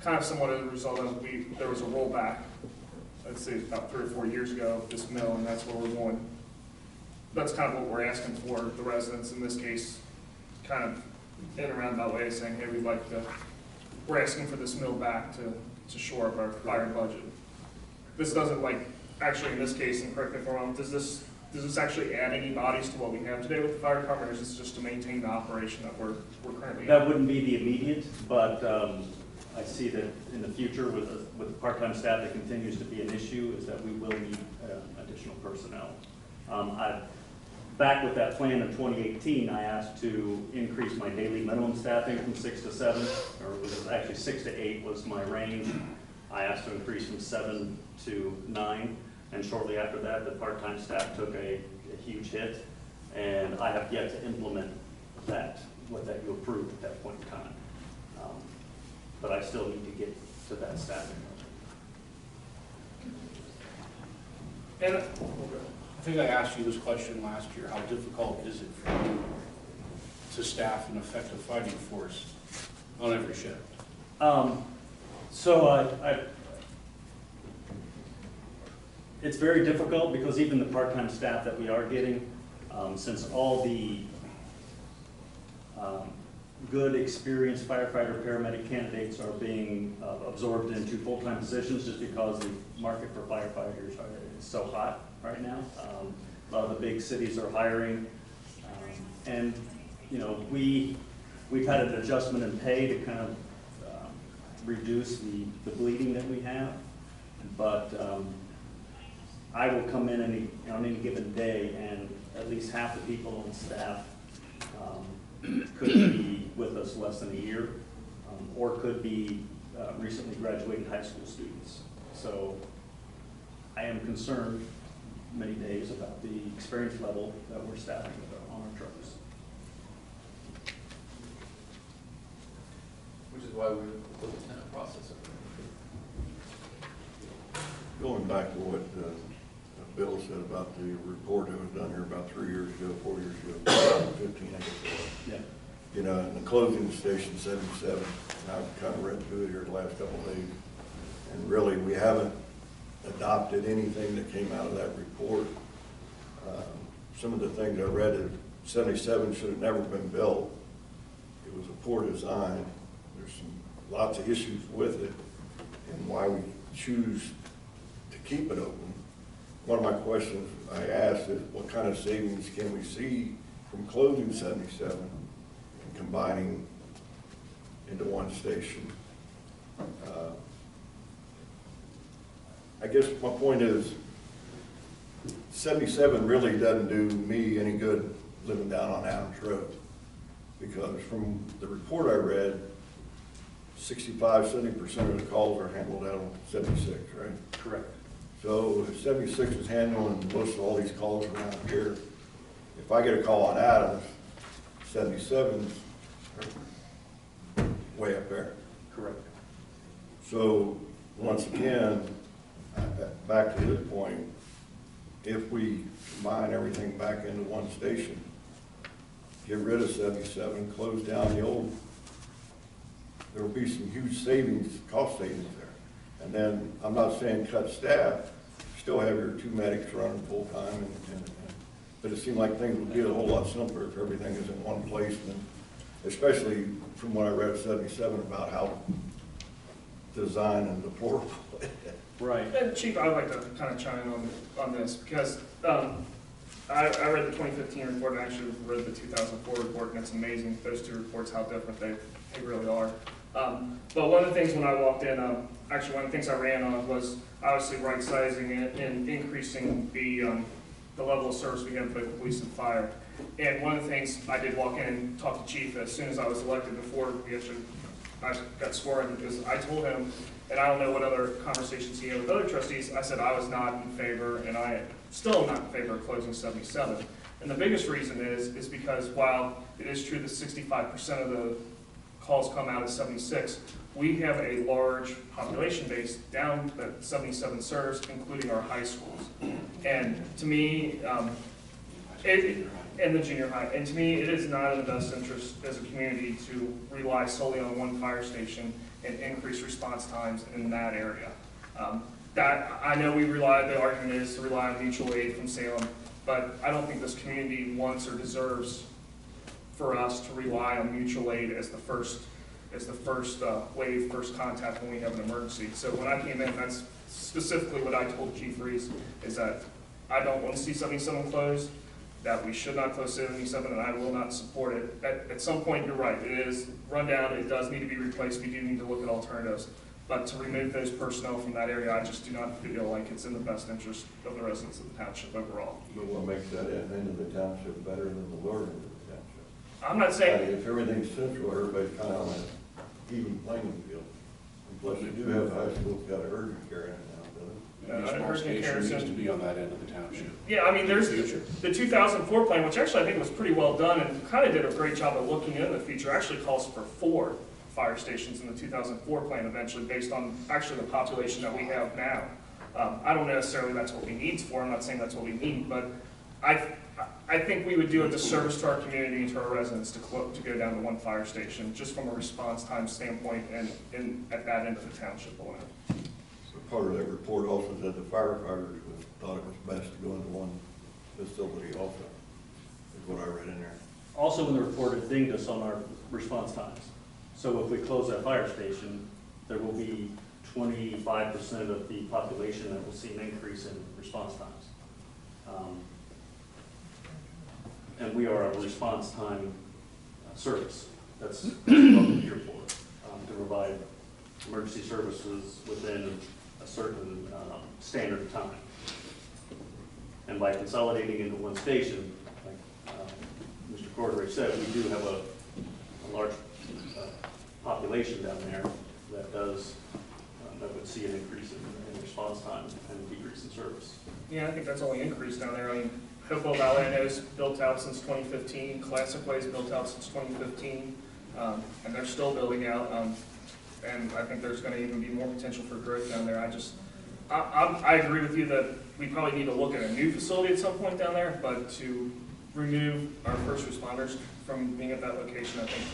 kind of somewhat as a result of there was a rollback, let's say about 3 or 4 years ago, of this mill, and that's where we're going. That's kind of what we're asking for the residents in this case, kind of in a roundabout way, saying, hey, we'd like to we're asking for this mill back to shore up our fire budget. This doesn't actually in this case, and correct me if I'm wrong, does this actually add any bodies to what we have today with the fire department, or is this just to maintain the operation that we're currently in? That wouldn't be the immediate, but I see that in the future with the part-time staff that continues to be an issue is that we will need additional personnel. Back with that plan in 2018, I asked to increase my daily minimum staffing from 6 to 7, or it was actually 6 to 8 was my range. I asked to increase from 7 to 9, and shortly after that, the part-time staff took a huge hit, and I have yet to implement what you approved at that point in time. But I still need to get to that staffing level. And I think I asked you this question last year. How difficult is it for you to staff an effective fighting force on every shift? It's very difficult because even the part-time staff that we are getting, since all the good, experienced firefighter, paramedic candidates are being absorbed into full-time positions just because the market for firefighters is so hot right now. A lot of the big cities are hiring. And, we've had an adjustment in pay to kind of reduce the bleeding that we have. But I will come in on any given day, and at least half the people on staff could be with us less than a year, or could be recently graduated high school students. So I am concerned many days about the experience level that we're staffing on our trucks. Which is why we put the tenant process up. Going back to what Bill said about the report that was done here about 3 years ago, 4 years ago, 15, I guess it was. Yeah. In the closing station 77, and I've kind of read through it here the last couple of days, and really we haven't adopted anything that came out of that report. Some of the things I read is 77 should have never been built. It was a poor design. There's lots of issues with it, and why we choose to keep it open. One of my questions I asked is, what kind of savings can we see from closing 77 and combining into one station? I guess my point is, 77 really doesn't do me any good living down on Adams Road, because from the report I read, 65–70% of the calls are handled out on 76, right? Correct. So if 76 is handling most of all these calls around here, if I get a call on Adams, 77's way up there. Correct. So once again, back to his point, if we combine everything back into one station, get rid of 77, close down the old, there will be some huge savings, cost savings there. And then, I'm not saying cut staff, still have your 2 medics running full time, but it seemed like things would get a whole lot simpler if everything is in one place, and especially from what I read at 77 about how design and deplorable. Right. And Chief, I'd like to kind of chime in on this, because I read the 2015 report and actually read the 2004 report, and it's amazing, those two reports, how different they really are. But one of the things when I walked in, actually one of the things I ran on was obviously right-sizing it and increasing the level of service we have for the police and fire. And one of the things, I did walk in and talk to Chief as soon as I was elected, before I got sworn, because I told him, and I don't know what other conversations he had with other trustees, I said I was not in favor, and I still am not in favor of closing 77. And the biggest reason is because while it is true that 65% of the calls come out of 76, we have a large population base down that 77 serves, including our high schools. And to me, and the junior high, and to me, it is not in the best interest as a community to rely solely on one fire station and increase response times in that area. That I know the argument is to rely on mutual aid from Salem, but I don't think this community wants or deserves for us to rely on mutual aid as the first is the first wave, first contact when we have an emergency. So when I came in, that's specifically what I told Chief Reese, is that I don't want to see 77 closed, that we should not close 77, and I will not support it. At some point, you're right, it is run down, it does need to be replaced, we do need to look at alternatives. But to remove those personnel from that area, I just do not feel like it's in the best interest of the residents of the township overall. But what makes that end of the township better than the lower end of the township? I'm not saying. If everything's central, everybody's kind of on an even playing field. And plus, you do have the high school's got an urgent care in it now, doesn't it? And the small station needs to be on that end of the township. Yeah, I mean, there's the 2004 plan, which actually I think was pretty well done and kind of did a great job of looking into the future, actually calls for 4 fire stations in the 2004 plan eventually, based on actually the population that we have now. I don't necessarily that's what we need for, I'm not saying that's what we need, but I think we would do a disservice to our community and to our residents to go down to 1 fire station, just from a response time standpoint and at that end of the township alone. So part of that report also said the firefighters thought it was best to go into 1 facility also, is what I read in there. Also in the report, it dinged us on our response times. So if we close that fire station, there will be 25% of the population that will see an increase in response times. And we are a response time service. That's what we're here for, to provide emergency services within a certain standard of time. And by consolidating into 1 station, like Mr. Cordray said, we do have a large population down there that does, that would see an increase in response time and a decrease in service. Yeah, I think that's only increased down there. I mean, Hopewell Valley, I know, is built out since 2015. Classic Way is built out since 2015, and they're still building out. And I think there's going to even be more potential for growth down there. I agree with you that we probably need to look at a new facility at some point down there, but to remove our first responders from being at that location, I think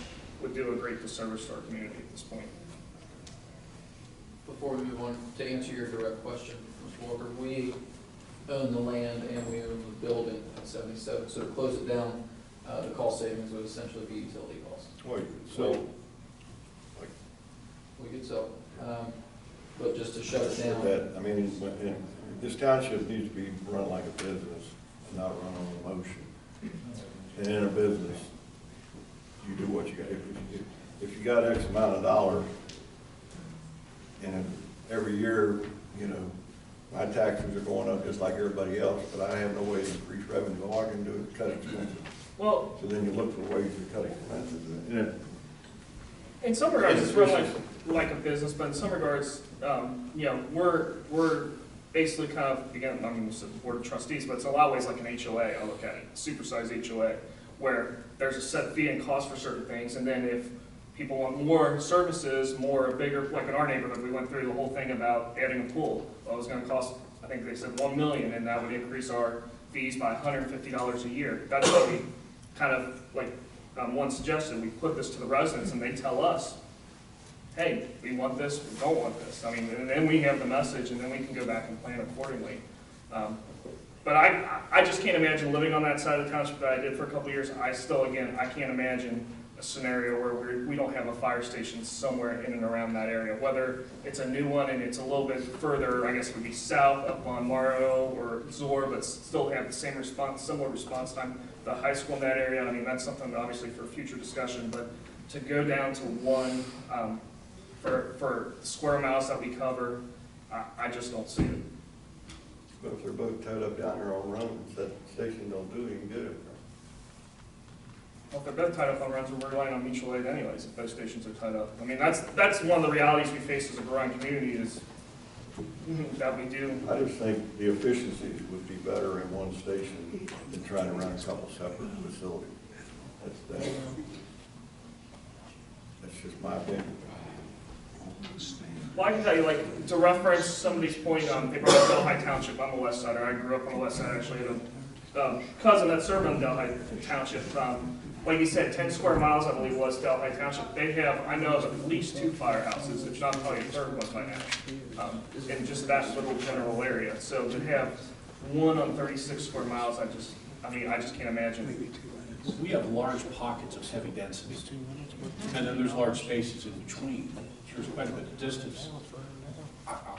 would do a great disservice to our community at this point. Before we move on, to answer your direct question, Mr. Walker, we own the land and we own the building at 77, so to close it down, the cost savings would essentially be utility costs. Well, you could sell, like, we could sell, but just to shut it down. that, I mean, this township needs to be run like a business, and not run on emotion. And in a business, you do what you got. If you got X amount of dollars, and every year, you know, my taxes are going up just like everybody else, but I have no way to increase revenue. All I can do is cut expenses. Well, so then you look for ways to cut expenses. In some regards, it's run like a business, but in some regards, you know, we're basically kind of, again, I mean, it's the board of trustees, but it's in a lot of ways like an HOA. I look at it, supersized HOA, where there's a set fee and cost for certain things, and then if people want more services, more bigger, like in our neighborhood, we went through the whole thing about adding a pool. Well, it was going to cost, I think they said $1 million, and that would increase our fees by $150 a year. That's what we kind of, like one suggested, we put this to the residents, and they tell us, hey, we want this, we don't want this. I mean, and then we have the message, and then we can go back and plan accordingly. But I just can't imagine living on that side of the township that I did for a couple of years. I still, again, I can't imagine a scenario where we don't have a fire station somewhere in and around that area. Whether it's a new one and it's a little bit further, I guess it would be south up on Morrow or Zor, but still have the same response, similar response time. The high school in that area, I mean, that's something obviously for future discussion, but to go down to 1 for square miles that we cover, I just don't see it. But if they're both tied up down there on runs, that station don't do any good. Well, if they're both tied up on runs, we're relying on mutual aid anyways, if those stations are tied up. I mean, that's one of the realities we face as a growing community is that we do. I just think the efficiencies would be better in 1 station than trying to run a couple separate facilities. That's just my opinion. Well, I can tell you, like, to reference somebody's point, they brought up Delhi Township. I'm a West Sider. I grew up on the West Side, actually. I had a cousin that served on Delhi Township. Like you said, 10 square miles, I believe, was Delhi Township. They have, I know of at least 2 firehouses, if not probably a third one by now, in just that little general area. So to have 1 on 36 square miles, I just can't imagine we have large pockets of heavy density. And then there's large spaces in between. There's quite a bit of distance.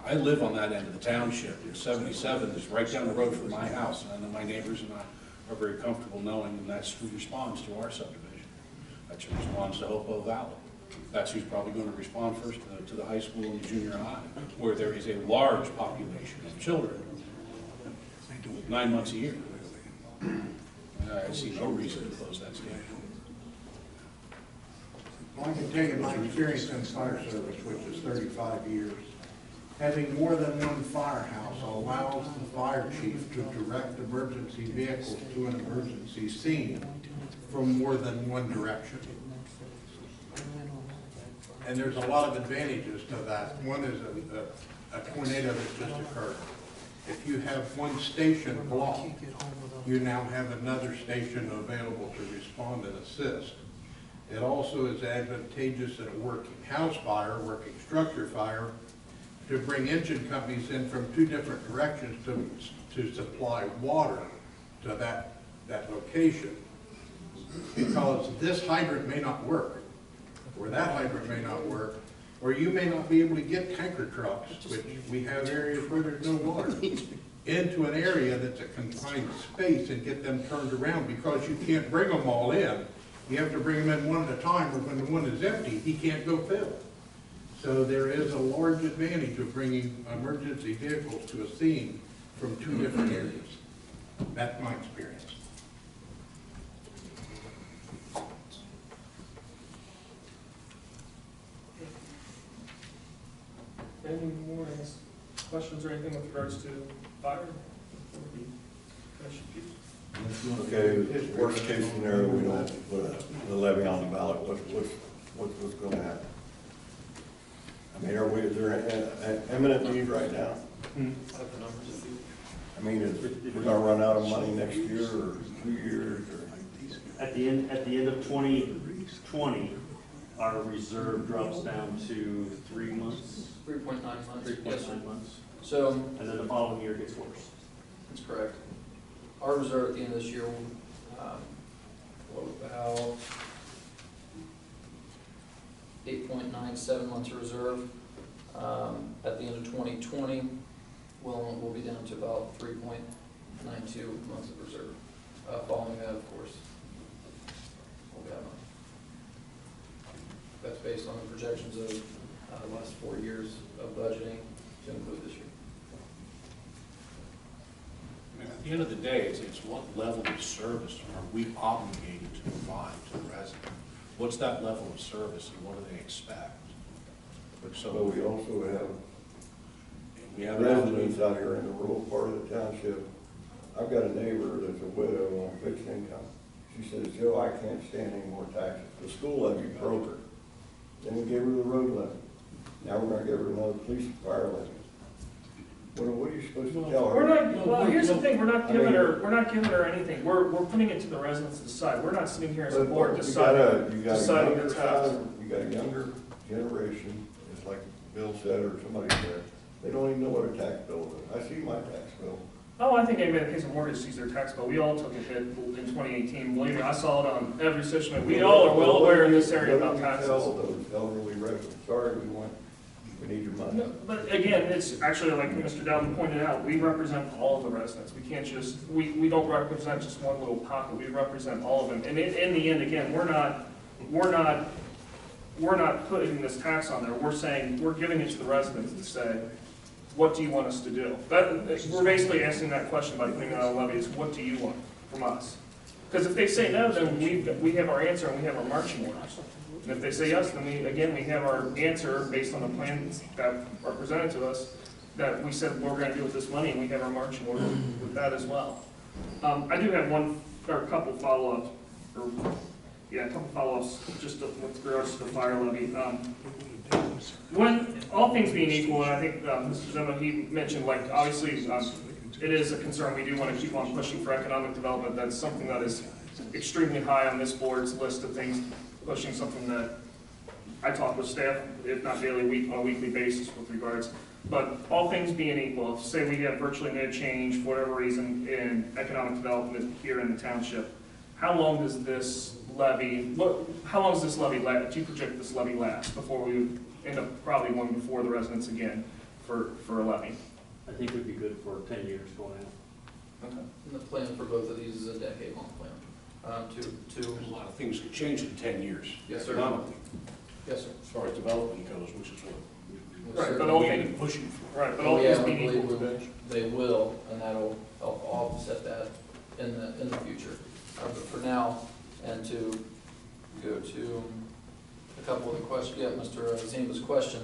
I live on that end of the township. 77 is right down the road from my house, and I know my neighbors and I are very comfortable knowing, and that's who responds to our subdivision. That's who responds to Hopewell Valley. That's who's probably going to respond first to the high school and the junior high, where there is a large population of children, 9 months a year. I see no reason to close that station. Well, I can tell you my experience in fire service, which is 35 years. Having more than one firehouse allows the fire chief to direct emergency vehicles to an emergency scene from more than one direction. And there's a lot of advantages to that. One is a tornado that just occurred. If you have one station blocked, you now have another station available to respond and assist. It also is advantageous in a working house fire, working structure fire, to bring engine companies in from two different directions to supply water to that location. Because this hydrant may not work, or that hydrant may not work, or you may not be able to get tanker trucks, which we have areas where there's no water, into an area that's a confined space and get them turned around, because you can't bring them all in. You have to bring them in one at a time, or when the one is empty, he can't go fill. So there is a large advantage of bringing emergency vehicles to a scene from two different areas. That's my experience. Any more questions or anything with regards to fire? Okay, worst case scenario, we don't put the levy on the ballot, what's going to happen? I mean, is there an imminent need right now? I mean, we're going to run out of money next year or 2 years? Or? At the end of 2020, our reserve drops down to 3 months. 3.9 months. 3.9 months. So, and then the following year gets worse. that's correct. Our reserve at the end of this year will about 8.97 months of reserve. At the end of 2020, we'll be down to about 3.92 months of reserve. Following that, of course, we'll be out of money. That's based on the projections of the last 4 years of budgeting to include this year. I mean, at the end of the day, it's what level of service are we obligated to provide to the resident? What's that level of service and what do they expect? So we also have residents out here in the rural part of the township. I've got a neighbor that's a widow on fixed income. She says, Joe, I can't stand any more taxes. The school levy broke her. Then we gave her the road levy. Now we're going to give her another police and fire levy. What are you supposed to tell her? Well, here's the thing, we're not giving her anything. We're putting it to the residents to decide. We're not sitting here as a board deciding the tax. You got a younger generation, it's like Bill said or somebody said, they don't even know what a tax bill is. I see my tax bill. Oh, I think anybody in the case of mortgage sees their tax bill. We all took a hit in 2018. Believe me, I saw it on every situation. We all are well aware in this area about taxes. Tell those elderly residents, sorry, we need your money. No, but again, it's actually like Mr. Dowden pointed out, we represent all of the residents. We can't just, we don't represent just one little pocket. We represent all of them. And in the end, again, we're not putting this tax on there. We're saying, we're giving it to the residents to say, what do you want us to do? We're basically asking that question by putting it on levies. What do you want from us? Because if they say no, then we have our answer and we have our marching orders. And if they say yes, then we have our answer based on the plans that are presented to us that we said what we're going to do with this money, and we have our marching order with that as well. I do have a couple follow-ups, a couple follow-ups just with regards to the fire levy. When all things being equal, and I think Mr. Zimmer, he mentioned, like, obviously it is a concern. We do want to keep on pushing for economic development. That's something that is extremely high on this board's list of things, pushing something that I talk with staff, if not daily, on a weekly basis with regards. But all things being equal, say we have virtually no change for whatever reason in economic development here in the township, how long does this levy, do you project this levy last before we end up probably going before the residents again for a levy? I think we'd be good for 10 years going out. Okay. And the plan for both of these is a decade-long plan. A lot of things could change in 10 years. Yes, sir. Economically, Yes, sir. as far as development goes, which is what Right, but we're ultimately, mainly pushing for. right, but Oh, yeah, ultimately I being equal believe to they will, and that'll help offset that in the future. But for now, and to go to a couple of the questions, yeah, Mr. Zimba's question,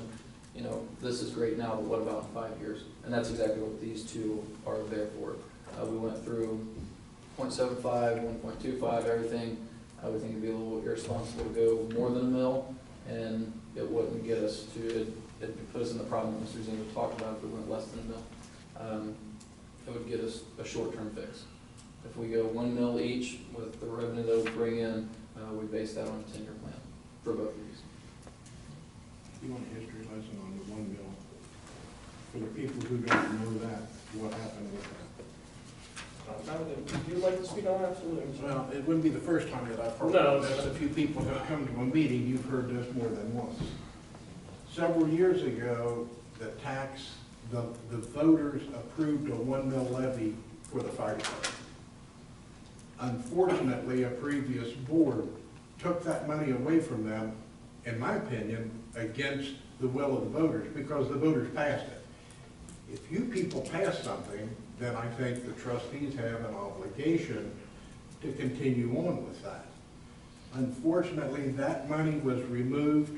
you know, this is great now, but what about in 5 years? And that's exactly what these two are there for. We went through 0.75, 1.25, everything. We think it'd be a little irresponsible to go more than a mil, and it wouldn't get us to, it'd put us in the problem Mr. Zimba talked about if we went less than a mil. It would get us a short-term fix. If we go 1 mil each with the revenue that we bring in, we base that on a 10-year plan for both of these. You want a history lesson on the 1 mil? For the people who don't know that, what happened with that? Would you like to speak on that? Absolutely. Well, it wouldn't be the first time that I've heard No, of this. A few people have come to a meeting, you've heard this more than once. Several years ago, the voters approved a 1 mil levy for the fire department. Unfortunately, a previous board took that money away from them, in my opinion, against the will of the voters, because the voters passed it. If you people pass something, then I think the trustees have an obligation to continue on with that. Unfortunately, that money was removed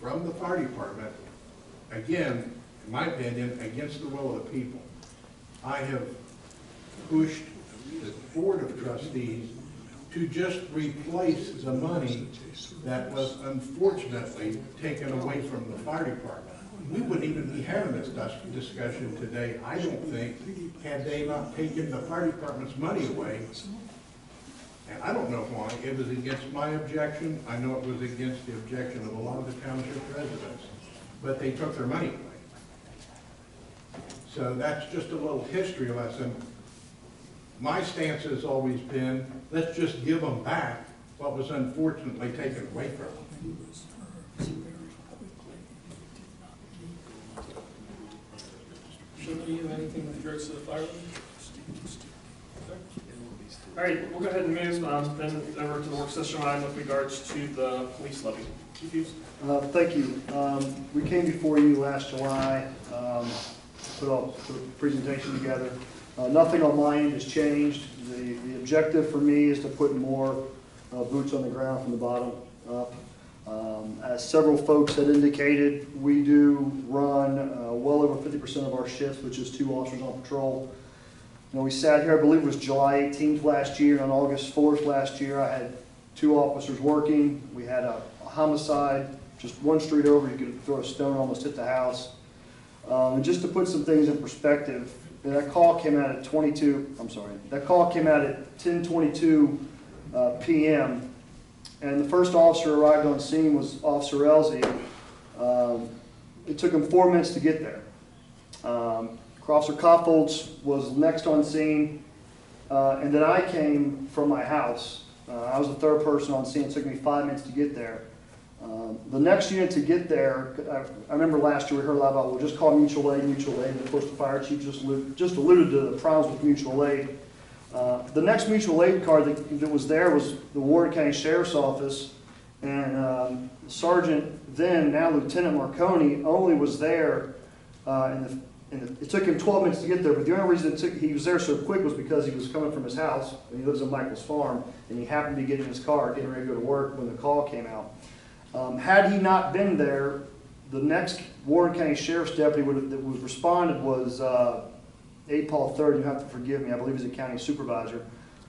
from the fire department, again, in my opinion, against the will of the people. I have pushed the Board of Trustees to just replace the money that was unfortunately taken away from the fire department. We wouldn't even be having this discussion today, I don't think, had they not taken the fire department's money away. And I don't know why. It was against my objection. I know it was against the objection of a lot of the township residents. But they took their money away. So that's just a little history lesson. My stance has always been, let's just give them back what was unfortunately taken away from them. Sean, do you have anything with regards to the fire? All right, we'll go ahead and move then over to the work session item with regards to the police levy. Chief Hughes? Thank you. We came before you last July, put a presentation together. Nothing on my end has changed. The objective for me is to put more boots on the ground from the bottom up. As several folks had indicated, we do run well over 50% of our shifts, which is 2 officers on patrol. You know, we sat here, I believe it was July 18th last year, and on August 4th last year, I had 2 officers working. We had a homicide just 1 street over. You could throw a stone, almost hit the house. And just to put some things in perspective, that call came out at 10:22 p.m. And the first officer arrived on scene was Officer Elsie. It took him 4 minutes to get there. Officer Koffolds was next on scene, and then I came from my house. I was the 3rd person on scene. It took me 5 minutes to get there. The next unit to get there, I remember last year we heard a lot about, well, just call mutual aid, and of course the fire chief just alluded to the problems with mutual aid. The next mutual aid card that was there was the Warren County Sheriff's Office, and Sergeant then, now Lieutenant Marconi, only was there, it took him 12 minutes to get there, but the only reason he was there so quick was because he was coming from his house, and he lives on Michael's farm, and he happened to be getting in his car, getting ready to go to work when the call came out. Had he not been there, the next Warren County Sheriff's deputy that was responded was Paul III. You have to forgive me. I believe he's a county supervisor.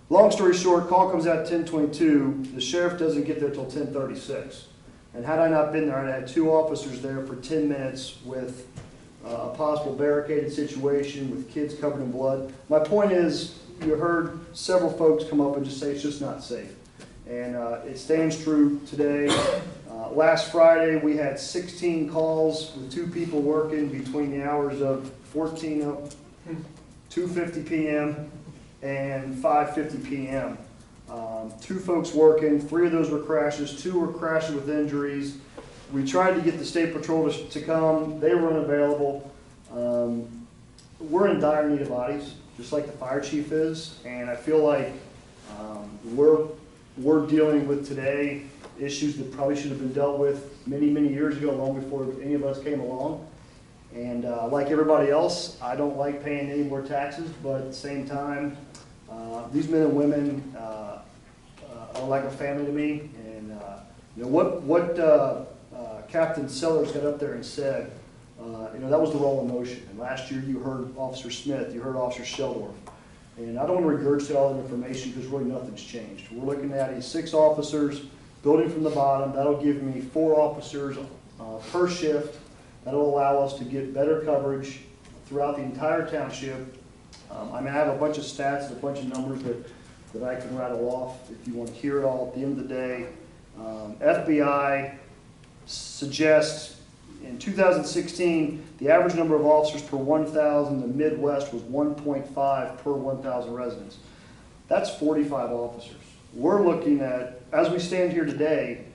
Long story short, call comes out at 10:22. The sheriff doesn't get there till 10:36. And had I not been there, I'd had 2 officers there for 10 minutes with a possible barricaded situation with kids covered in blood. My point is, you heard several folks come up and just say it's just not safe. And it stands true today. Last Friday, we had 16 calls with 2 people working between the hours of 2:50 p.m. and 5:50 p.m. 2 folks working, 3 of those were crashes, 2 were crashes with injuries. We tried to get the state patrol to come, they were unavailable. We're in dire need of bodies, just like the fire chief is, and I feel like we're dealing with today issues that probably should have been dealt with many, many years ago, long before any of us came along. And like everybody else, I don't like paying any more taxes, but at the same time, these men and women are like a family to me. And you know what Captain Sellers got up there and said, you know, that was the role in motion. And last year you heard Officer Smith, you heard Officer Sheldorf. And I don't want to regurgitate all the information because really nothing's changed. We're looking at 6 officers, building from the bottom. That'll give me 4 officers per shift. That'll allow us to get better coverage throughout the entire township. I mean, I have a bunch of stats and a bunch of numbers that I can rattle off if you want to hear it all. At the end of the day, FBI suggests in 2016, the average number of officers per 1,000 in the Midwest was 1.5 per 1,000 residents. That's 45 officers. We're looking at, as we stand here today,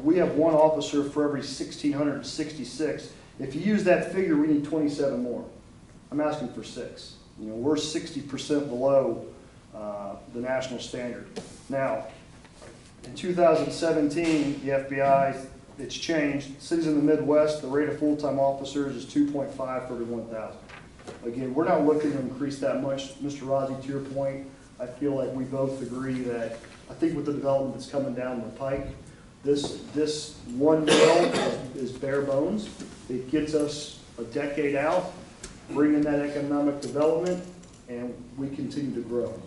we have 1 officer for every 1,666. If you use that figure, we need 27 more. I'm asking for 6. You know, we're 60% below the national standard. Now, in 2017, the FBI, it's changed. Cities in the Midwest, the rate of full-time officers is 2.5 for every 1,000. Again, we're not looking to increase that much. Mr. Rozzi, to your point, I feel like we both agree that I think with the development that's coming down the pike, this 1 mil is bare bones. It gets us a decade out, bringing that economic development, and we continue to grow.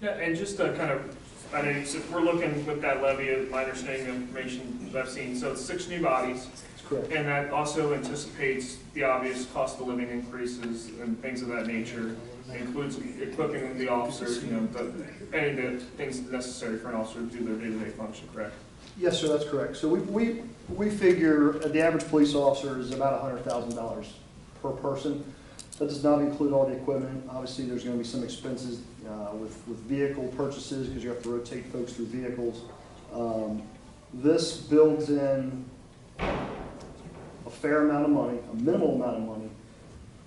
Yeah, and just to kind of, I know we're looking with that levy, my understanding of information that I've seen, so it's 6 new bodies. That's correct. And that also anticipates the obvious cost of living increases and things of that nature. It includes equipping the officers, you know, any of the things necessary for an officer to do their day-to-day function, correct? Yes, sir, that's correct. So we figure the average police officer is about $100,000 per person. That does not include all the equipment. Obviously, there's going to be some expenses with vehicle purchases because you have to rotate folks through vehicles. This builds in a fair amount of money, a minimal amount of money,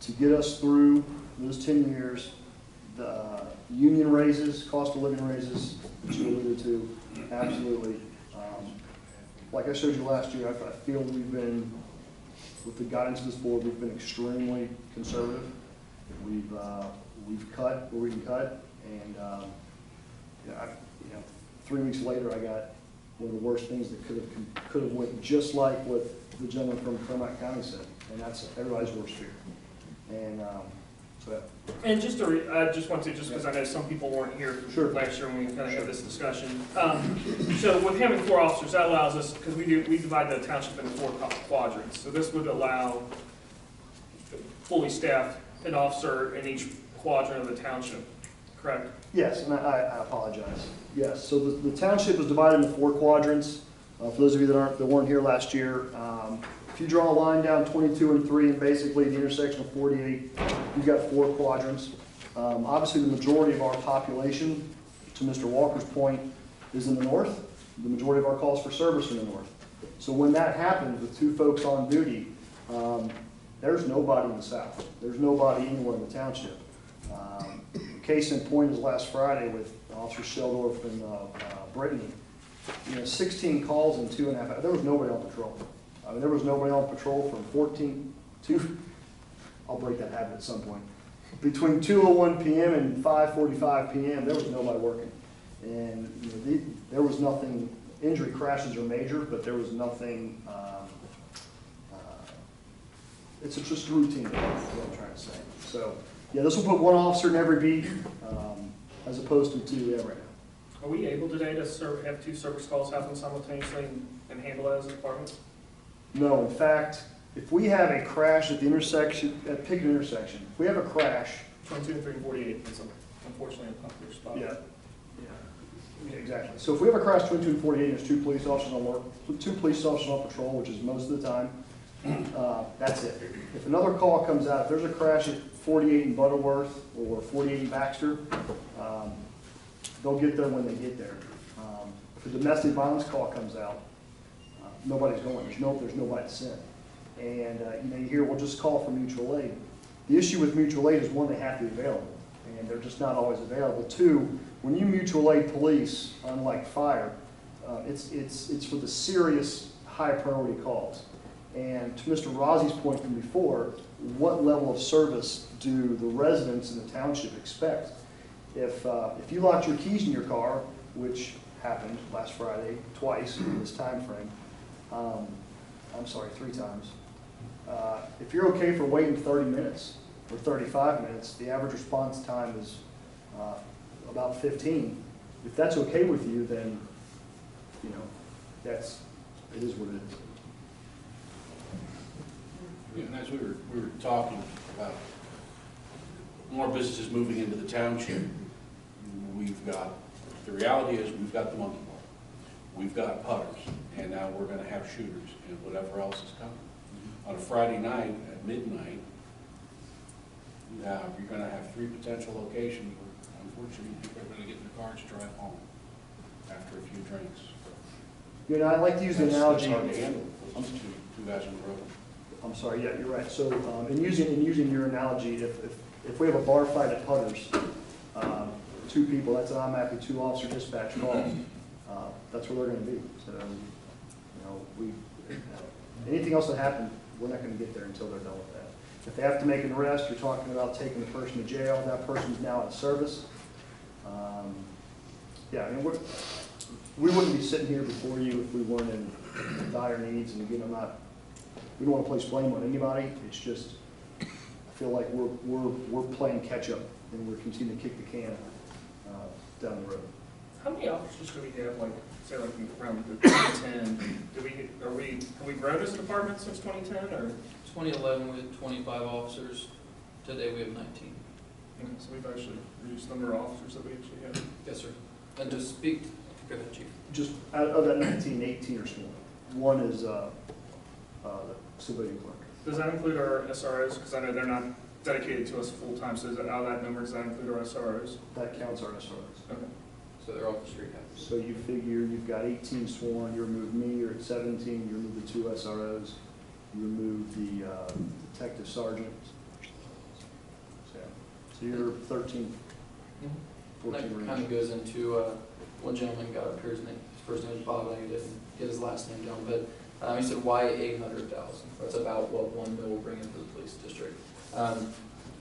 to get us through those 10 years. The union raises, cost of living raises, which you alluded to, absolutely. Like I showed you last year, I feel we've been, with the guidance of this board, we've been extremely conservative. We've cut where we can cut, and you know, 3 weeks later, I got one of the worst things that could have went just like what the gentleman from Clermont County said, and that's everybody's worst fear. And so. And just because I know some people weren't here last year when we kind of had this discussion. So with having 4 officers, that allows us, because we divide the township into 4 quadrants. So this would allow fully staffed an officer in each quadrant of the township, correct? Yes, and I apologize. Yes, so the township is divided into 4 quadrants. For those of you that weren't here last year, if you draw a line down 22 and 3, and basically the intersection of 48, you've got 4 quadrants. Obviously, the majority of our population, to Mr. Walker's point, is in the north. The majority of our calls for service are in the north. So when that happens with 2 folks on duty, there's nobody in the south. There's nobody anywhere in the township. Case in point is last Friday with Officer Sheldorf and Brittany. You know, 16 calls in 2.5 hours. There was nobody on patrol. I mean, there was nobody on patrol from 14 to, I'll break that habit at some point. Between 2:01 p.m. and 5:45 p.m., there was nobody working. And you know, there was nothing, injury crashes are major, but there was nothing, it's just a routine, is what I'm trying to say. So, yeah, this will put 1 officer in every beat, as opposed to 2 we have right now. Are we able today to have 2 service calls happen simultaneously and handle that as a department? No, in fact, if we have a crash at the intersection, at Pickett intersection, if we have a crash. 22 and 3 and 48 is unfortunately a popular spot. Yeah, exactly. So if we have a crash 22 and 48 and there's 2 police officers on work, 2 police officers on patrol, which is most of the time, that's it. If another call comes out, if there's a crash at 48 in Butterworth or 48 in Baxter, they'll get there when they get there. If a domestic violence call comes out, nobody's going. There's nobody to send. And you hear, well, just call for mutual aid. The issue with mutual aid is, one, they have to be available, and they're just not always available. Two, when you mutual aid police, unlike fire, it's for the serious high priority calls. And to Mr. Roszi's point from before, what level of service do the residents in the township expect? If you locked your keys in your car, which happened last Friday twice in this time frame, I'm sorry, 3 times. If you're okay for waiting 30 minutes or 35 minutes, the average response time is about 15. If that's okay with you, then it is what it is. And as we were talking about more businesses moving into the township, the reality is we've got the monkey ball, we've got putters, and now we're gonna have shooters and whatever else is coming. On a Friday night at midnight, you're gonna have 3 potential locations where unfortunately people are gonna get in their cars and drive home after a few drinks. I like to use the analogy. That's hard to handle, those two guys on the road. I'm sorry, yeah, you're right. So in using your analogy, if we have a bar fight at Putters, 2 people, that's an automatically 2 officer dispatch call. That's where they're going to be. So, anything else that happened, we're not going to get there until they're done with that. If they have to make an arrest, you're talking about taking the person to jail. That person's now out of service. Yeah, I mean, we wouldn't be sitting here before you if we weren't in dire needs. And again, we don't want to place blame on anybody. It's just, I feel like we're playing catch up, and we're continuing to kick the can down the road. How many officers do we have, say around 2010? Have we grown as a department since 2010, or? 2011, we had 25 officers. Today, we have 19. Okay, so we've actually reduced the number of officers that we actually have. Yes, sir. And to speak, go ahead, Chief. Just out of that 19, 18 are sworn. One is the civilian clerk. Does that include our SROs? Because I know they're not dedicated to us full-time, so out of that number, does that include our SROs? That counts our SROs. Okay. So they're all street captains. So you figure you've got 18 sworn, you remove me, you're at 17, you remove the 2 SROs, you remove the detective sergeant. So you're 13, 14 That range. kind of goes into, one gentleman got up here, his first name was Bob, and he didn't get his last name down, but he said, why 800,000? That's about what 1 mil will bring into the police district.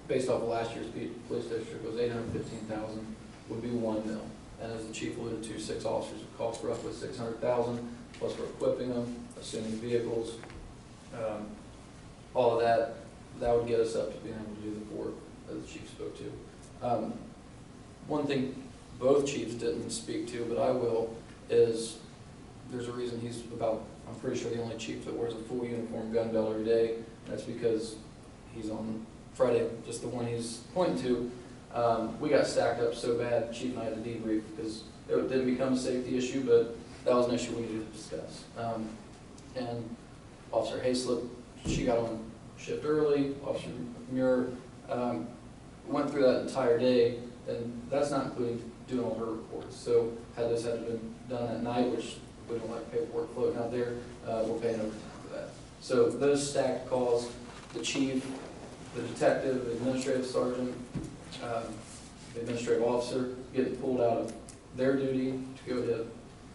Based off of last year's police district, was 815,000, would be 1 mil. And as the chief alluded to, 6 officers would cost roughly 600,000, plus we're equipping them, assuming vehicles, all of that, that would get us up to being able to do the 4 that the chief spoke to. One thing both chiefs didn't speak to, but I will, is there's a reason he's I'm pretty sure the only chief that wears a full uniform gun belt every day. That's because he's on Friday, just the one he's pointing to. We got stacked up so bad, the chief and I had to debrief because it didn't become a safety issue, but that was an issue we needed to discuss. And Officer Hayslip, she got on shift early. Officer Muir went through that entire day, and that's not including doing all her reports. So had this had been done at night, which we don't like paperwork floating out there, we're paying overtime for that. So those stacked calls, the chief, the detective, the administrative sergeant, the administrative officer getting pulled out of their duty to go to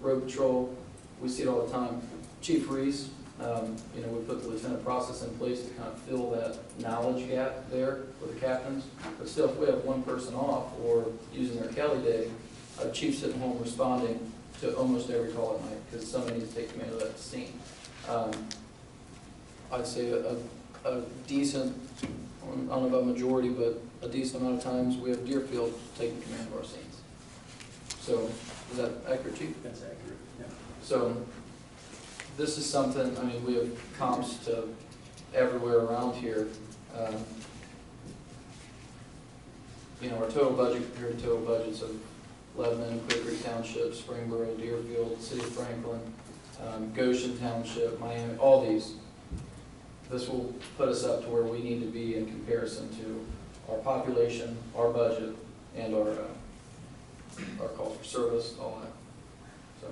road patrol. We see it all the time. Chief Reese, we put the lieutenant process in place to kind of fill that knowledge gap there for the captains. But still, if we have one person off or using their Kelly day, a chief sitting home responding to almost every call at night because somebody needs to take command of that scene. I'd say a decent, I don't know about majority, but a decent amount of times we have Deerfield taking command of our scenes. So, is that accurate, Chief? That's accurate, yeah. So, this is something, we have comps to everywhere around here. Our total budget compared to total budgets of Lebanon, Clear Creek Township, Springboro, Deerfield, City of Franklin, Goshen Township, Miami, all these. This will put us up to where we need to be in comparison to our population, our budget, and our call for service, all that. So.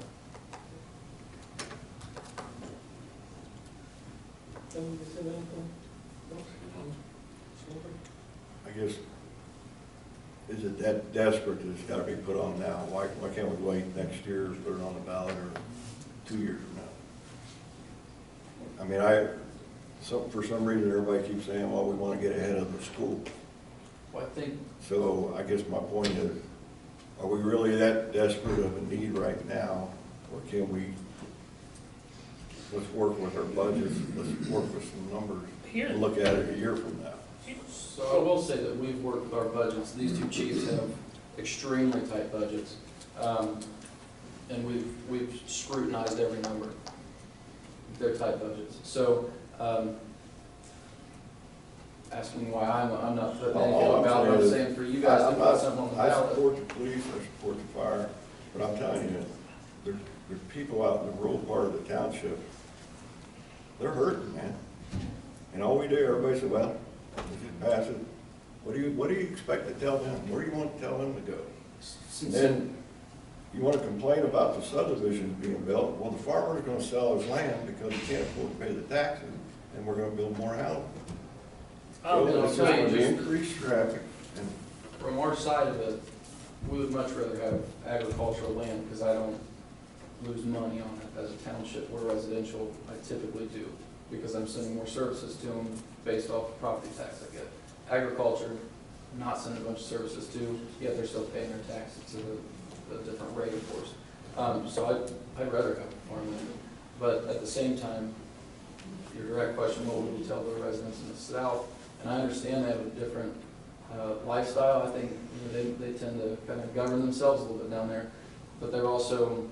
I guess, is it that desperate that it's gotta be put on now? Why can't we wait next year, put it on the ballot, or 2 years from now? I mean, for some reason, everybody keeps saying, well, we wanna get ahead of the school. Well, I think. So I guess my point is, are we really that desperate of a need right now? Or can we, let's work with our budgets, let's work with some numbers, and look at it a year from now? So I will say that we've worked with our budgets. These two chiefs have extremely tight budgets. And we've scrutinized every number. They're tight budgets. So, asking why I'm not putting anything on the ballot, I'm saying for you guys to put something on the I ballot. support the police, I support the fire, but I'm telling you, there's people out in the rural part of the township, they're hurting, man. And all we do, everybody says, well, if you pass it, what do you expect to tell them? Where do you want to tell them to go? And then you want to complain about the subdivisions being built. Well, the farmer's going to sell his land because he can't afford to pay the taxes, and we're going to build more housing. So it's just going to increase traffic. And from our side of it, we would much rather have agricultural land because I don't lose money on it as a township, where residential I typically do, because I'm sending more services to them based off the property tax I get. Agriculture, I'm not sending a bunch of services to, yet they're still paying their taxes to a different rate, of course. So I'd rather have farmland. But at the same time, your direct question, what would we tell the residents in the south? And I understand they have a different lifestyle. I think they tend to kind of govern themselves a little bit down there. But they're also,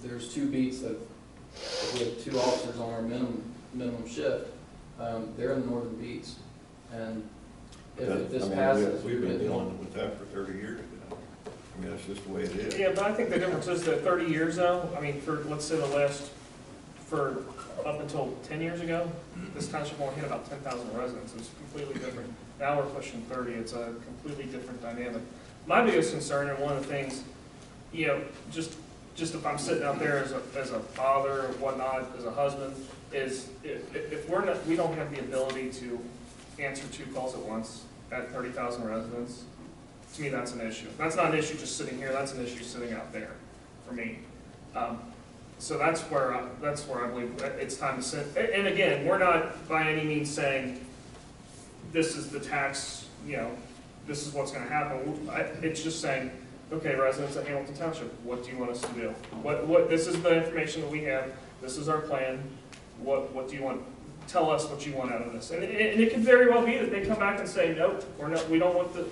there's two beats that, if we have 2 officers on our minimum shift, they're in the northern beats. And if this passes, we've been dealing with that for 30 years now. I mean, that's just the way it is. Yeah, but I think the difference is that 30 years though, I mean, for, let's say for up until 10 years ago, this township only had about 10,000 residents. It's completely different. Now we're pushing 30. It's a completely different dynamic. My biggest concern, and one of the things, you know, just if I'm sitting out there as a father or whatnot, as a husband, is if we don't have the ability to answer 2 calls at once at 30,000 residents, to me that's an issue. That's not an issue just sitting here. That's an issue sitting out there for me. So that's where I believe it's time to send. And again, we're not by any means saying this is the tax, you know, this is what's going to happen. It's just saying, okay, residents of Hamilton Township, what do you want us to do? This is the information that we have. This is our plan. What do you want? Tell us what you want out of this. And it could very well be that they come back and say, nope, we don't want the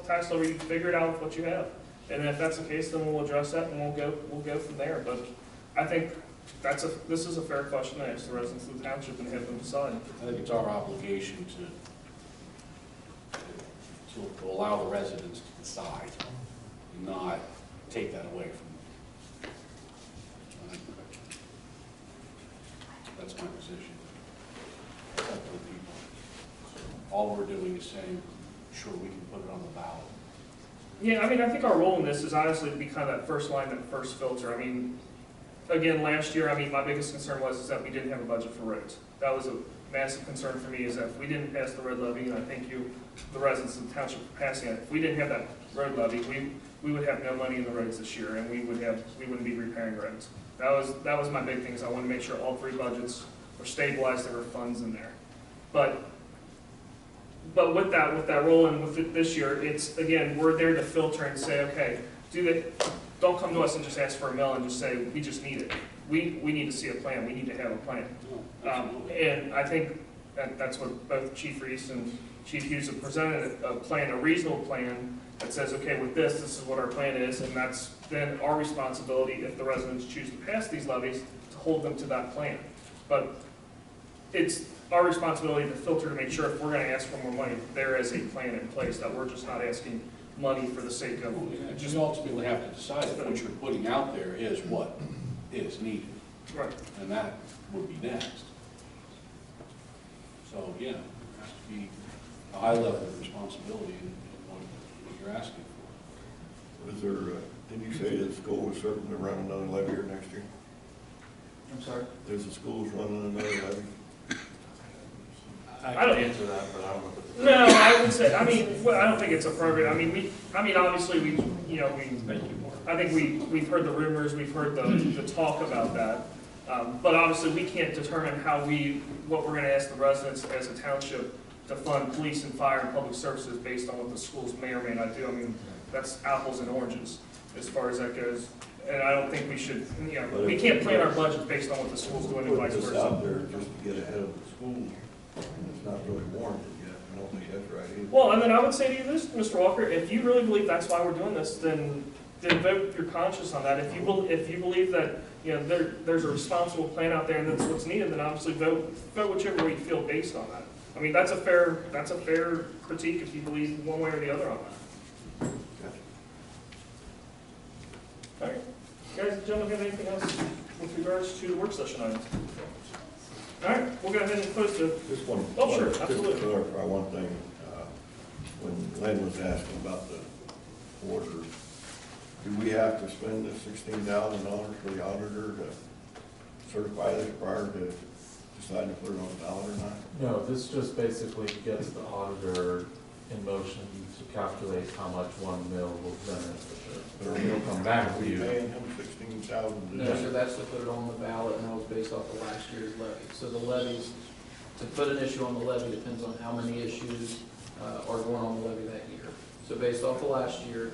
tax levy. Figure it out with what you have. And if that's the case, then we'll address that and we'll go from there. But I think this is a fair question to ask the residents of the township and have them decide. I think it's our obligation to allow the residents to decide, and not take that away from them. That's my position. It's up to the people. All we're doing is saying, sure, we can put it on the ballot. Yeah, I mean, I think our role in this is honestly to be kind of that first line, that first filter. I mean, again, last year, I mean, my biggest concern was that we didn't have a budget for roads. That was a massive concern for me, is that if we didn't pass the road levy, and I thank you, the residents of the township, for passing it. If we didn't have that road levy, we would have no money in the roads this year, and we wouldn't be repairing roads. That was my big thing, is I wanted to make sure all 3 budgets were stabilized, there were funds in there. But with that role and with it this year, it's, again, we're there to filter and say, okay, don't come to us and just ask for a mill and just say, we just need it. We need to see a plan. We need to have a plan. And I think that's what both Chief Reese and Chief Hughes have presented, a plan, a reasonable plan that says, okay, with this is what our plan is, and that's then our responsibility, if the residents choose to pass these levies, to hold them to that plan. But it's our responsibility to filter to make sure if we're going to ask for more money, there is a plan in place, that we're just not asking money for the sake of. Just ultimately have to decide if what you're putting out there is what is needed. Right. And that would be next. So, yeah, it has to be a high level of responsibility in what you're asking for. Was there, did you say that school was certain to run another levy here next year? I'm sorry? There's the school's running another levy? I don't can answer that, but I don't know. No, I would say, I mean, well, I don't think it's appropriate. I mean, obviously, I think we've heard the rumors, we've heard the talk about that. But obviously, we can't determine what we're gonna ask the residents as a township to fund police and fire and public services based on what the schools may or may not do. I mean, that's apples and oranges as far as that goes. And I don't think we should, we can't plan our budget based on what the school's doing and vice Put this versa. out there just to get ahead of the school, it's not really warranted yet. I don't think that's right either. Well, and then I would say to you this, Mr. Walker, if you really believe that's why we're doing this, then vote with your conscience on that. If you believe that there's a responsible plan out there and that's what's needed, then obviously vote whichever way you feel based on that. I mean, that's a fair critique if you believe one way or the other on that. All right, guys, gentlemen, have anything else with regards to the work session items? All right, we'll go ahead and close the. Just one. Oh, sure, Just absolutely. to clarify one thing, when Len was asking about the order, do we have to spend the $16,000 for the auditor to certify this prior to deciding to put it on the ballot or not? No, this just basically gets the auditor in motion to calculate how much 1 mil will benefit. It'll come back to you. Paying him $16,000. No, so that's to put it on the ballot, and that was based off of last year's levy. So the levies, to put an issue on the levy depends on how many issues are going on the levy that year. So based off of last year,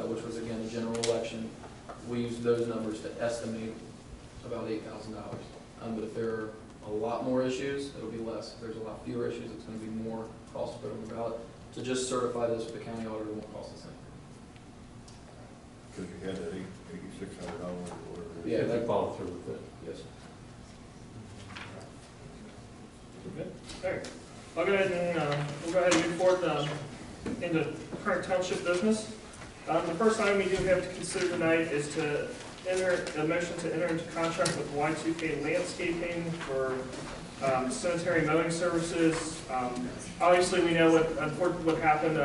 which was again a general election, we used those numbers to estimate about $8,000. But if there are a lot more issues, it'll be less. If there's a lot fewer issues, it's going to be more cost to put on the ballot. To just certify this with the county auditor won't cost us anything. Because you had that $8,600 or whatever. Yeah, If that you follow through with it. Yes. Good. All right. I'll go ahead and we'll go ahead and move forward into current township business. The first item we do have to consider tonight is to enter a motion to enter into contract with Y2K Landscaping for cemetery mowing services. Obviously, we know what happened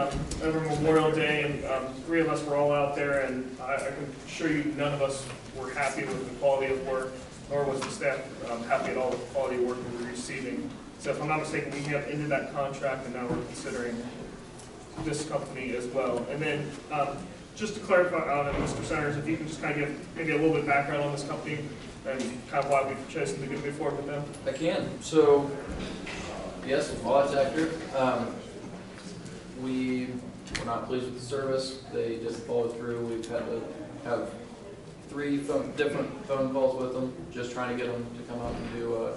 over Memorial Day, and 3 of us were all out there, and I can assure you none of us were happy with the quality of work, nor was the staff happy at all with the quality of work we were receiving. So if I'm not mistaken, we have ended that contract, and now we're considering this company as well. And then just to clarify, Mr. Centers, if you can just kind of give maybe a little bit of background on this company and kind of why we've chosen to move forward with them. I can. So, yes, well, that's accurate. We were not pleased with the service. They just followed through. We've had to have 3 different phone calls with them, just trying to get them to come out and do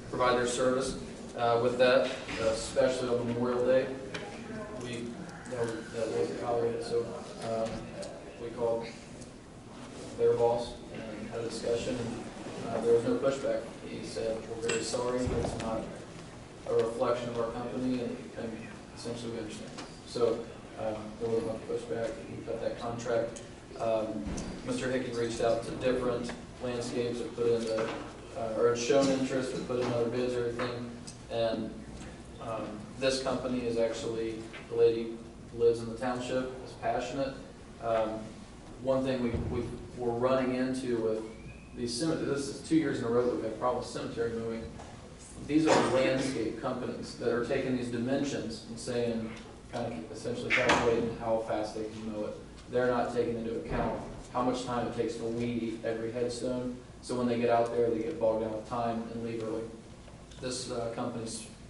provide their service. With that, especially on Memorial Day, that wasn't tolerated. So we called their boss and had a discussion. There was no pushback. He said, "We're very sorry. It's not a reflection of our company," and essentially we understand. So there was no pushback. We cut that contract. Mr. Hickey reached out to different landscapes that put in or had shown interest to put in other bids or everything. And this company is actually, the lady lives in the township, is passionate. One thing we're running into with these cemeteries, this is 2 years in a row that we've had problems with cemetery mowing. These are landscape companies that are taking these dimensions and saying, kind of essentially calculating how fast they can mow it. They're not taking into account how much time it takes to weed eat every headstone. So when they get out there, they get bogged down with time and leave early. This company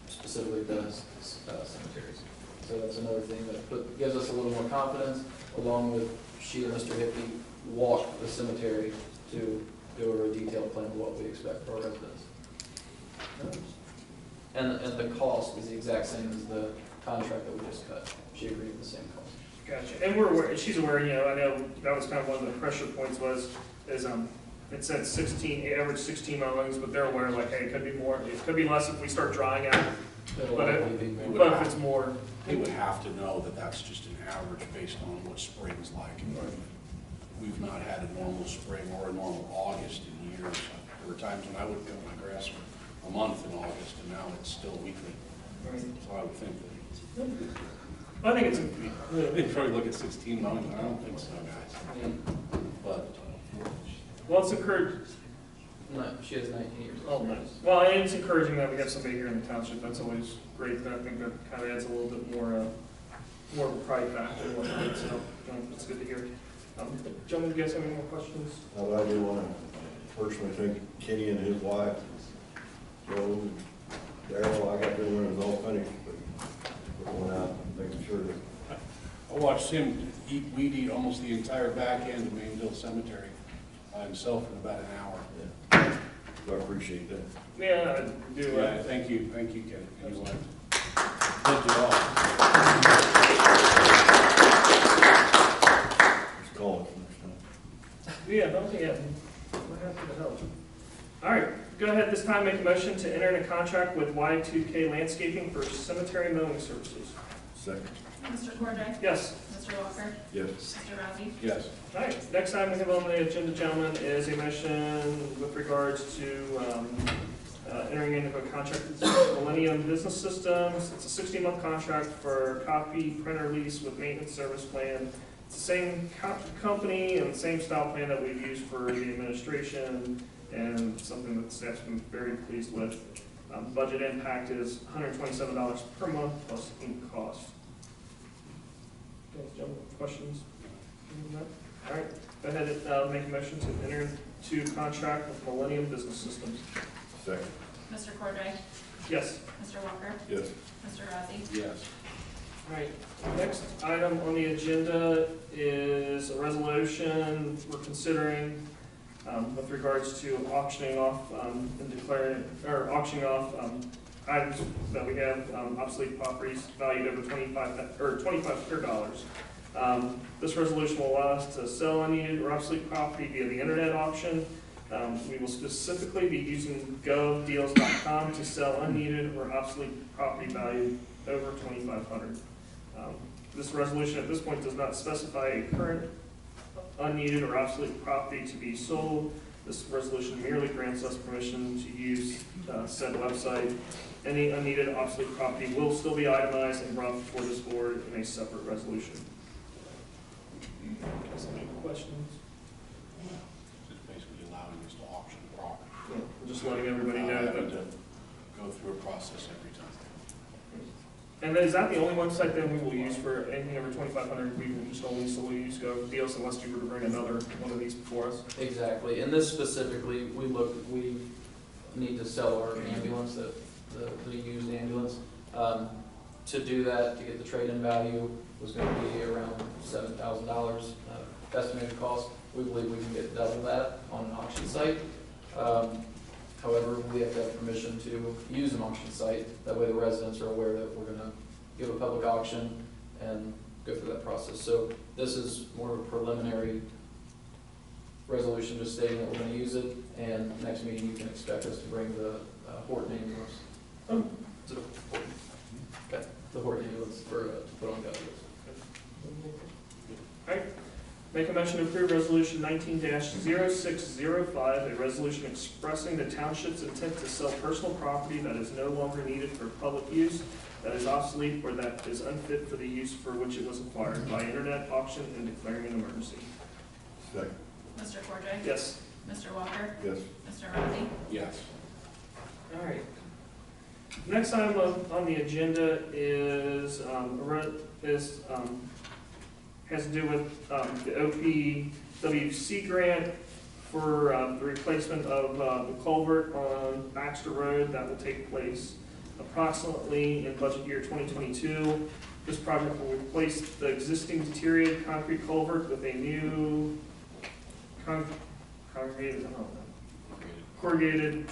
specifically does cemeteries. So that's another thing that gives us a little more confidence, along with she and Mr. Hickey walk the cemetery to do a detailed plan of what we expect for our residents. And the cost is the exact same as the contract that we just cut. She agreed with the same cost. Gotcha. And we're aware, she's aware, I know that was kind of one of the pressure points it said 16, average 16 mowings, but they're aware, like, hey, it could be more, it could be less if we start drying out. But if it's more. They would have to know that that's just an average based on what spring's like. We've not had a normal spring or a normal August in years. There were times when I would cut my grass for a month in August, and now it's still weekly. So I would think that I think it's, They'd probably look at 16 months, I don't think so, guys. But, well, it's encouraged. No, she has 19 years. Oh, nice. Well, and it's encouraging that we have somebody here in the township. That's always great. And I think that kind of adds a little bit more of a pride factor and whatnot. So it's good to hear. Gentlemen, do you guys have any more questions? I do want to personally thank Kenny and his wife, Joe, and Daryl. I got there when it was all finished, but going out and making sure that I watched him weed eat almost the entire back end of Mainville Cemetery by himself in about an hour. Yeah. So I appreciate that. Yeah, I do. Yeah, thank you, Kenny. And your wife. Thank you all. Just call it next time. Yeah, no, yeah. We're happy to help. All right, go ahead this time, make a motion to enter in a contract with Y2K Landscaping for cemetery mowing services. Second. Mr. Cordray? Yes. Mr. Walker? Yes. Mr. Rossi? Yes. All right, next item we have on the agenda, gentlemen, is a motion with regards to entering into a contract with Millennium Business Systems. It's a 60-month contract for copy printer lease with maintenance service plan. It's the same company and same style plan that we've used for the administration, and something that staff's been very pleased with. Budget impact is $127 per month plus ink cost. Okay, gentlemen, questions? All right, go ahead and make a motion to enter into contract with Millennium Business Systems. Second. Mr. Cordray? Yes. Mr. Walker? Yes. Mr. Rossi? Yes. All right, next item on the agenda is a resolution we're considering with regards to auctioning off and declaring, or auctioning off items that we have, obsolete properties valued over $25. This resolution will allow us to sell unneeded or obsolete property via the internet auction. We will specifically be using govdeals.com to sell unneeded or obsolete property valued over $2,500. This resolution at this point does not specify a current unneeded or obsolete property to be sold. This resolution merely grants us permission to use said website. Any unneeded or obsolete property will still be itemized and brought before this board in a separate resolution. Any questions? Just basically allowing us to auction property. Yeah, just letting everybody know that. Having to go through a process every time. And then is that the only website then we will use for anything over 2,500? We will just only solely use GovDeals unless you were to bring another one of these before us? Exactly, and this specifically, we need to sell our ambulance, the used ambulance. To do that, to get the trade-in value, was going to be around $7,000 estimated cost. We believe we can get double that on an auction site. However, we have to have permission to use an auction site. That way the residents are aware that we're going to give a public auction and go through that process. So this is more of a preliminary resolution just stating that we're going to use it, and next meeting you can expect us to bring the Horton ambulance. Is it a Horton? Okay, the Horton ambulance for to put on GovDeals. All right. Make a motion to approve resolution 19-0605, a resolution expressing the township's intent to sell personal property that is no longer needed for public use, that is obsolete, or that is unfit for the use for which it was acquired by internet auction and declaring an emergency. Second. Mr. Cordray? Yes. Mr. Walker? Yes. Mr. Rossi? Yes. All right. Next item on the agenda is has to do with the OPWC grant for the replacement of the culvert on Baxter Road. That will take place approximately in budget year 2022. This project will replace the existing deteriorated concrete culvert with a new corrugated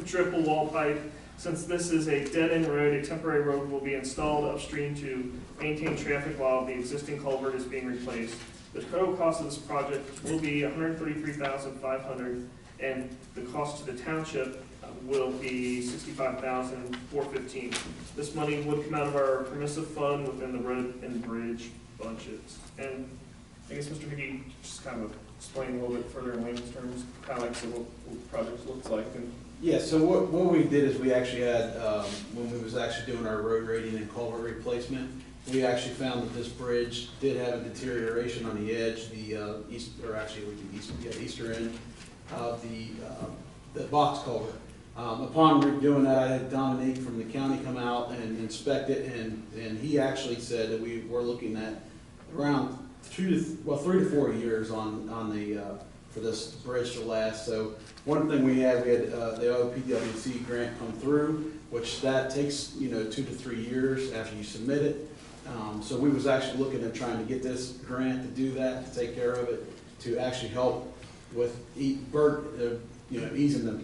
triple wall pipe. Since this is a dead-end road, a temporary road will be installed upstream to maintain traffic while the existing culvert is being replaced. The total cost of this project will be $133,500, and the cost to the township will be $65,415. This money would come out of our permissive fund within the road and bridge budgets. And I guess Mr. Hickey just kind of explain a little bit further in layman's terms, kind of like what the project looks like and Yeah, so what we did is we actually had, when we was actually doing our road rating and culvert replacement, we actually found that this bridge did have a deterioration on the edge, the east, or actually the eastern end of the box culvert. Upon redoing that, I had Dominique from the county come out and inspect it, and he actually said that we were looking at around 3 to 4 years on the for this bridge to last. So one thing we had the OPWC grant come through, which that takes 2 to 3 years after you submit it. So we was actually looking at trying to get this grant to do that, to take care of it, to actually help with easing the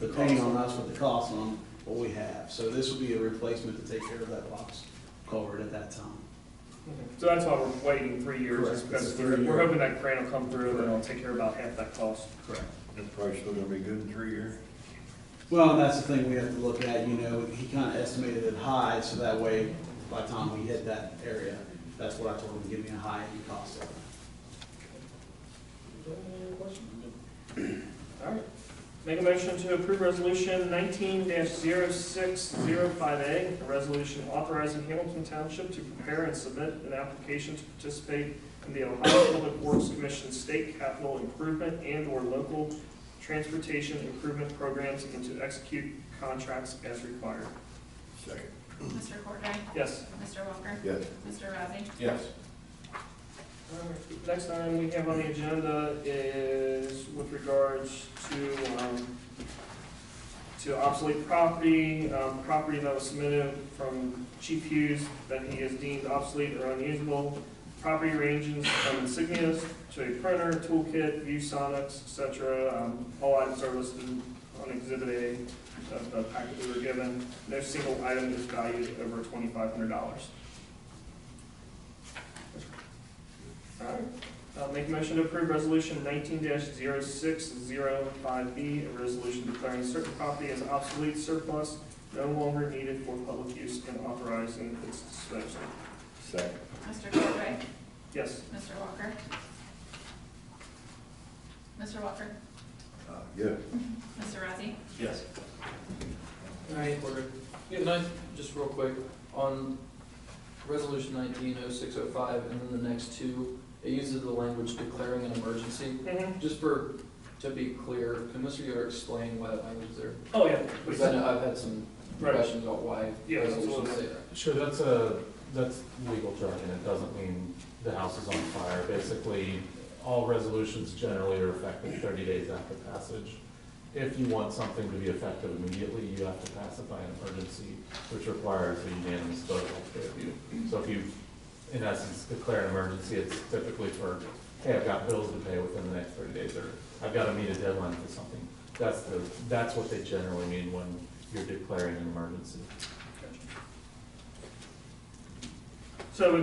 pain on us with the cost on what we have. So this will be a replacement to take care of that box culvert at that time. So that's why we're waiting 3 years, Correct. is because It's we're 3 years. hoping that grant will come through and it'll take care of about half that cost. Correct. The price still gonna be good in 3 years? Well, and that's the thing we have to look at, he kind of estimated it high, so that way, by the time we hit that area, that's what I told him, to give me a high cost of it. All right. Make a motion to approve resolution 19-0605A, a resolution authorizing Hamilton Township to prepare and submit an application to participate in the Ohio Public Works Commission State Capital Improvement and/or local transportation improvement programs and to execute contracts as required. Second. Mr. Cordray? Yes. Mr. Walker? Yes. Mr. Razzie? Yes. All right. Next item we have on the agenda is with regards to obsolete property, property that was submitted from Chief Hughes that he has deemed obsolete or unusable. Property ranges from insignias to a printer, toolkit, ViewSonics, etc. All items are listed on Exhibit A of the packet we were given. No single item is valued over $2,500. All right. I'll make a motion to approve resolution 19-0605B, a resolution declaring certain property as obsolete, surplus, no longer needed for public use, and authorizing its disposal. Second. Mr. Cordray? Yes. Mr. Walker? Mr. Walker? Yes. Mr. Razzie? Yes. All right, yeah, can I, just real quick, on resolution 19-0605 and then the next two, it uses the language declaring an emergency. Just to be clear, can Mr. Yoder explain why that language is there? Oh, yeah. Because I know I've had some questions about why resolutions say that. Sure, that's legal jargon. It doesn't mean the house is on fire. Basically, all resolutions generally are effective 30 days after passage. If you want something to be effective immediately, you have to pass it by an emergency, which requires a unanimous vote of all three of you. So if you, in essence, declare an emergency, it's typically for, hey, I've got bills to pay within the next 30 days, or I've got to meet a deadline for something. That's what they generally mean when you're declaring an emergency. So,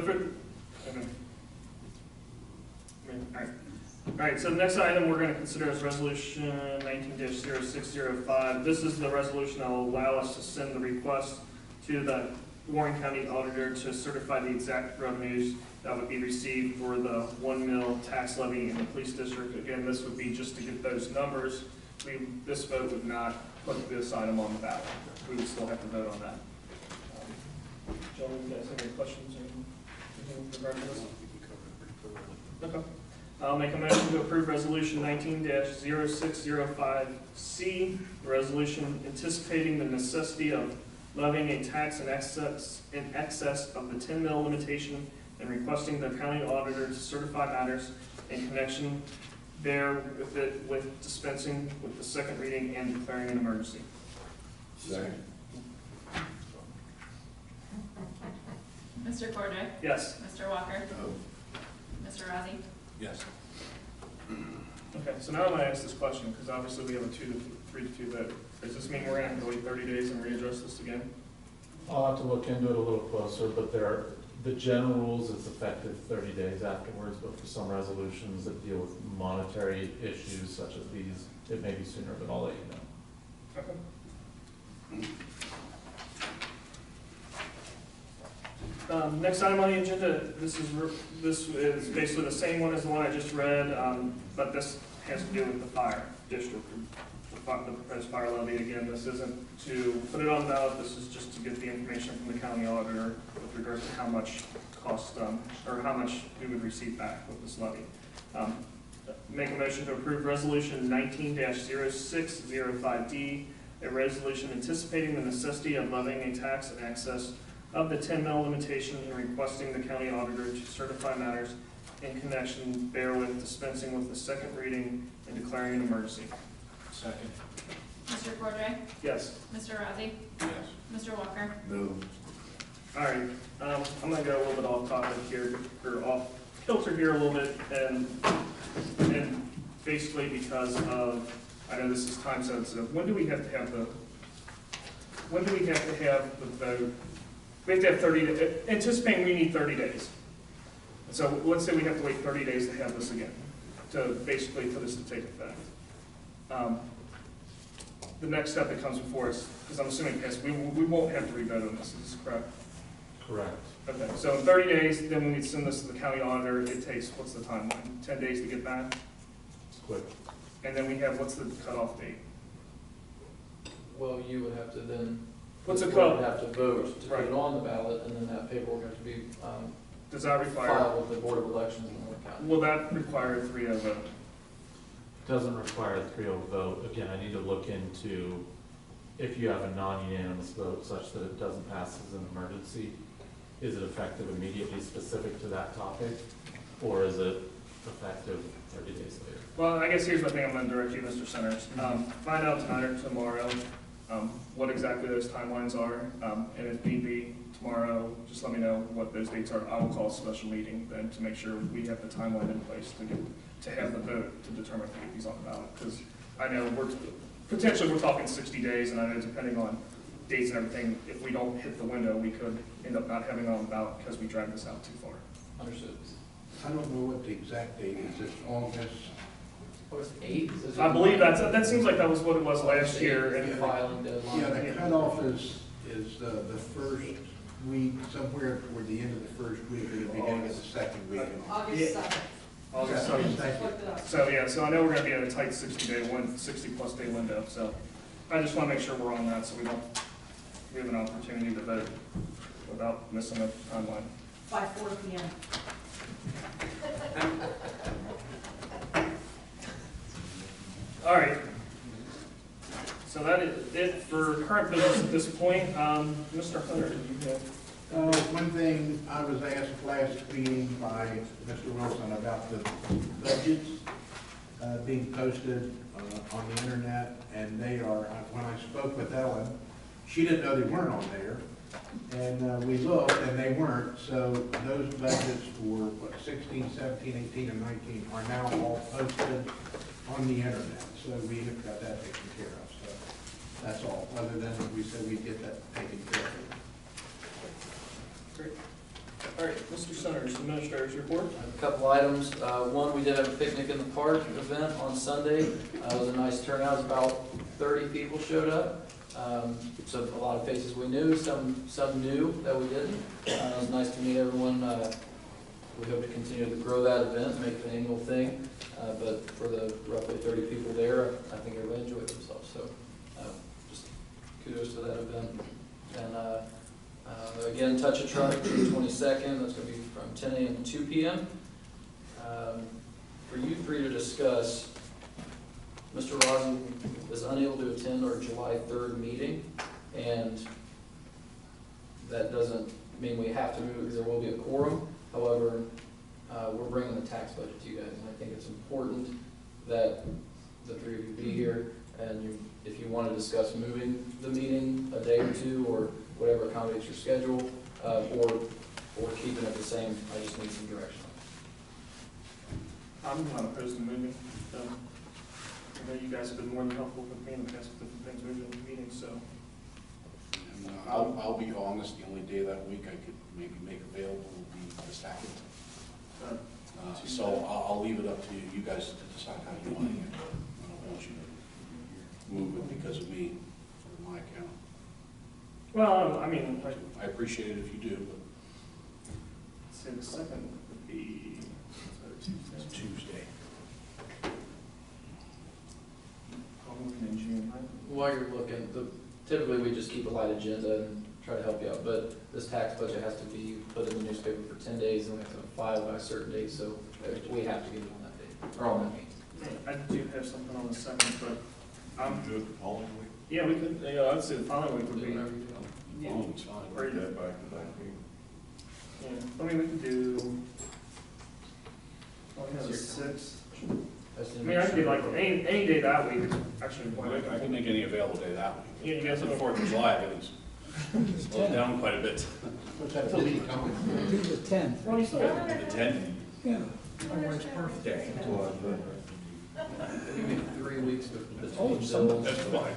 all right, so the next item we're going to consider is resolution 19-0605. This is the resolution that will allow us to send the request to the Warren County Auditor to certify the exact revenues that would be received for the 1 mil tax levy in the police district. Again, this would be just to get those numbers. This vote would not put this item on the ballot. We would still have to vote on that. Gentlemen, you guys have any questions or anything with regard to this? Okay. I'll make a motion to approve resolution 19-0605C, a resolution anticipating the necessity of levying a tax in excess of the 10 mil limitation and requesting the county auditor to certify matters in connection with dispensing with the second reading and declaring an emergency. Second. Mr. Cordray? Yes. Mr. Walker? No. Mr. Razzie? Yes. Okay, so now I'm gonna ask this question, because obviously we have a 3 to 2 vote. Does this mean we're gonna have to wait 30 days and readdress this again? I'll have to look into it a little closer, but the general rules is effective 30 days afterwards, but for some resolutions that deal with monetary issues such as these, it may be sooner, but I'll let you know. Okay. Next item on the agenda, this is basically the same one as the one I just read, but this has to do with the fire district the proposed fire levy. Again, this isn't to put it on the ballot, this is just to get the information from the county auditor with regards to how much cost, or how much we would receive back with this levy. Make a motion to approve resolution 19-0605D, a resolution anticipating the necessity of levying a tax in excess of the 10 mil limitation and requesting the county auditor to certify matters in connection therewith, dispensing with the second reading and declaring an emergency. Second. Mr. Cordray? Yes. Mr. Razzie? Yes. Mr. Walker? No. All right, I'm gonna go a little bit off topic here, or off kilter here a little bit, and basically because of, I know this is time sensitive, when do we have to have the vote? We have to have 30, anticipating we need 30 days. So let's say we have to wait 30 days to have this again, to basically for this to take effect. The next step that comes before us, because I'm assuming, yes, we won't have to re-vote on this, is this correct? Correct. Okay, so in 30 days, then we need to send this to the county auditor. It takes, what's the timeline? 10 days to get back? It's quick. And then we have, what's the cutoff date? Well, you would have to then. What's the board cutoff? would have to vote to put Right. it on the ballot, and then that paperwork would have to be, Does that require, filed with the Board of Elections in Warren County. will that require a 3-0 vote? Doesn't require a 3-0 vote. Again, I need to look into if you have a non-unanimous vote such that it doesn't pass as an emergency. Is it effective immediately specific to that topic, or is it effective 30 days later? Well, I guess here's the thing I'm going to direct you, Mr. Centers. Find out tonight or tomorrow what exactly those timelines are, and if need be, tomorrow, just let me know what those dates are. I will call a special meeting then to make sure we have the timeline in place to have the vote to determine if we get these on the ballot. Because I know we're talking 60 days, and I know depending on dates and everything, if we don't hit the window, we could end up not having it on the ballot because we dragged this out too far. Understood. I don't know what the exact date is. It's August. August 8th? I believe that seems like that was what it was last year. And Filing deadline. Yeah, the cutoff is the first week, somewhere toward the end of the first week or the beginning of the second week. August 7th. August Thank 7th. you. Looked it up. So yeah, so I know we're going to be in a tight 60+ day window. So I just want to make sure we're on that so we have an opportunity to vote without missing a timeline. By 4 p.m. All right. So that is it for current business at this point. Mr. Hunter, do you have? One thing, I was asked last meeting by Mr. Wilson about the budgets being posted on the internet, and they are, when I spoke with Ellen, she didn't know they weren't on there, and we looked, and they weren't, so those budgets for, 16, 17, 18, and 19 are now all posted on the internet, so we have got that taken care of, so that's all, other than we said we'd get that taken care of. Great. All right, Mr. Centers, Administrator's report. I have a couple items. One, we did have a picnic in the park event on Sunday. It was a nice turnout. It was about 30 people showed up. So a lot of faces we knew, some new that we didn't. It was nice to meet everyone. We hope to continue to grow that event, make it an annual thing. But for the roughly 30 people there, I think everybody enjoyed themselves. So just kudos to that event. And again, Touch a Truck, June 22nd. That's going to be from 10 a.m. to 2 p.m. For you three to discuss, Mr. Rosen is unable to attend our July 3rd meeting, and that doesn't mean we have to move it because there will be a quorum. However, we're bringing the tax budget to you guys, and I think it's important that the three of you be here, and if you want to discuss moving the meeting a day or two, or whatever accommodates your schedule, or keeping it the same, I just need some direction. I'm not opposed to moving. I know you guys have been more than helpful with me in the past with different things moving the meetings, so. And I'll be honest, the only day that week I could maybe make available would be the second. So I'll leave it up to you guys to decide how you want it. I don't want you to move it because of me for my account. Well, I mean, I appreciate it if you do, but say the second would be it's Tuesday. I'll move it in June. while you're looking, typically we just keep a light agenda and try to help you out, but this tax budget has to be put in the newspaper for 10 days, and we have to file by a certain date, so we have to get it on that date, or on that meeting. I do have something on the second, but, Do it the following week? yeah, we could, I would say the following week would be. Whatever you do. Yeah. Following's fine. Or you- That back to back meeting. Yeah, I mean, we could do, we have the sixth. I mean, I could do like any day that week, actually. I can make any available day that week. Yeah, you guys The have 4th of July, it's slowed down quite a bit. It's a week. Do the 10th. Well, you still have. The 10th? Yeah. My wife's birthday. Give me 3 weeks between bills. That's fine.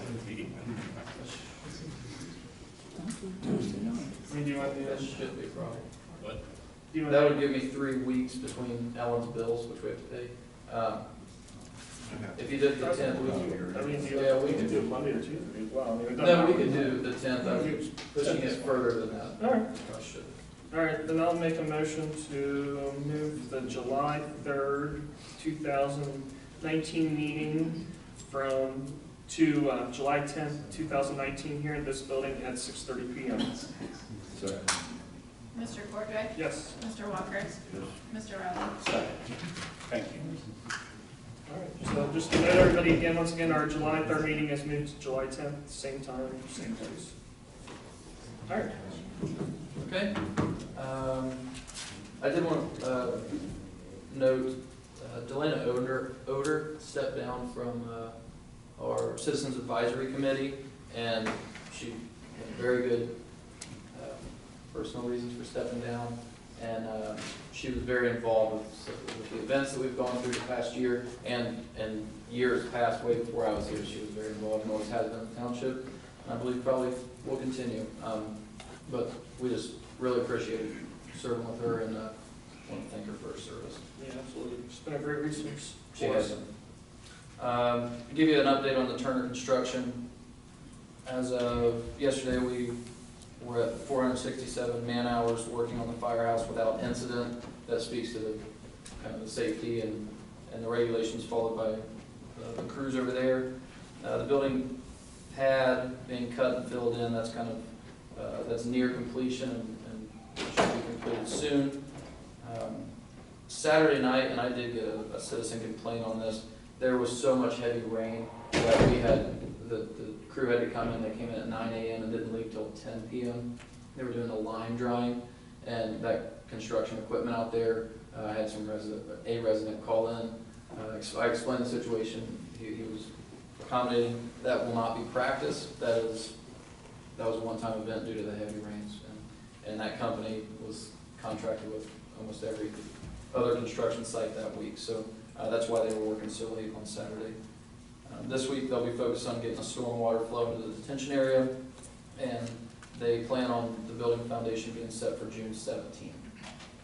I mean, do you want to do That this? shouldn't be a problem. What? Do you want That to? would give me 3 weeks between Ellen's bills, which we have to pay. If you did the 10th, I mean, yeah, we could could do Monday or Tuesday as well. I mean, it doesn't No, we matter. could do the 10th, I was pushing it further than that. All right. I should. All right, then I'll make a motion to move the July 3rd, 2019 meeting to July 10th, 2019 here in this building at 6:30 PM. Second. Mr. Cordray? Yes. Mr. Walker? Mr. Riley? Second. Thank you. All right, so just to note everybody again, once again, our July 3rd meeting is moved to July 10th, same time, same place. All right. Okay. I did want to note, Delana Oder stepped down from our Citizens Advisory Committee, and she had very good personal reasons for stepping down, and she was very involved with the events that we've gone through the past year, and years past, way before I was here, she was very involved and always has been in the township, and I believe probably will continue. But we just really appreciate serving with her, and want to thank her for her service. Yeah, absolutely. It's been a great resource. She has been. To give you an update on the Turner construction, as of yesterday, we were at 467 man-hours working on the firehouse without incident. That speaks to the kind of the safety and the regulations followed by the crews over there. The building pad being cut and filled in, that's kind of, that's near completion and should be completed soon. Saturday night, and I did get a citizen complaint on this, there was so much heavy rain that we had, the crew had to come in, they came in at 9 a.m. and didn't leave till 10 p.m. They were doing the line drying, and that construction equipment out there, I had a resident call in. I explained the situation, he was accommodating. That will not be practiced, that was a one-time event due to the heavy rains, and that company was contracted with almost every other construction site that week, so that's why they were working so late on Saturday. This week they'll be focused on getting the stormwater flow into the detention area, and they plan on the building foundation being set for June 17th,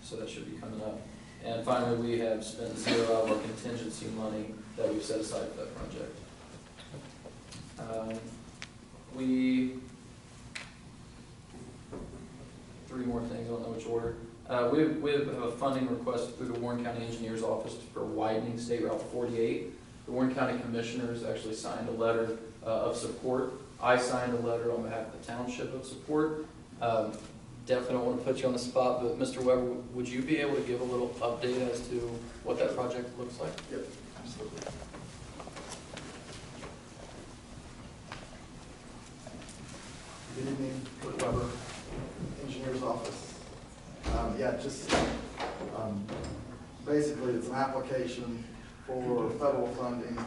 so that should be coming up. And finally, we have spent zero of our contingency money that we've set aside for that project. Three more things, I don't know which order. We have a funding request through the Warren County Engineer's Office for widening State Route 48. The Warren County Commissioners actually signed a letter of support. I signed a letter on behalf of the Township of support. Definitely don't want to put you on the spot, but Mr. Weber, would you be able to give a little update as to what that project looks like? Yep, absolutely. Good evening, Kurt Weber, Engineer's Office. Basically it's an application for federal funding,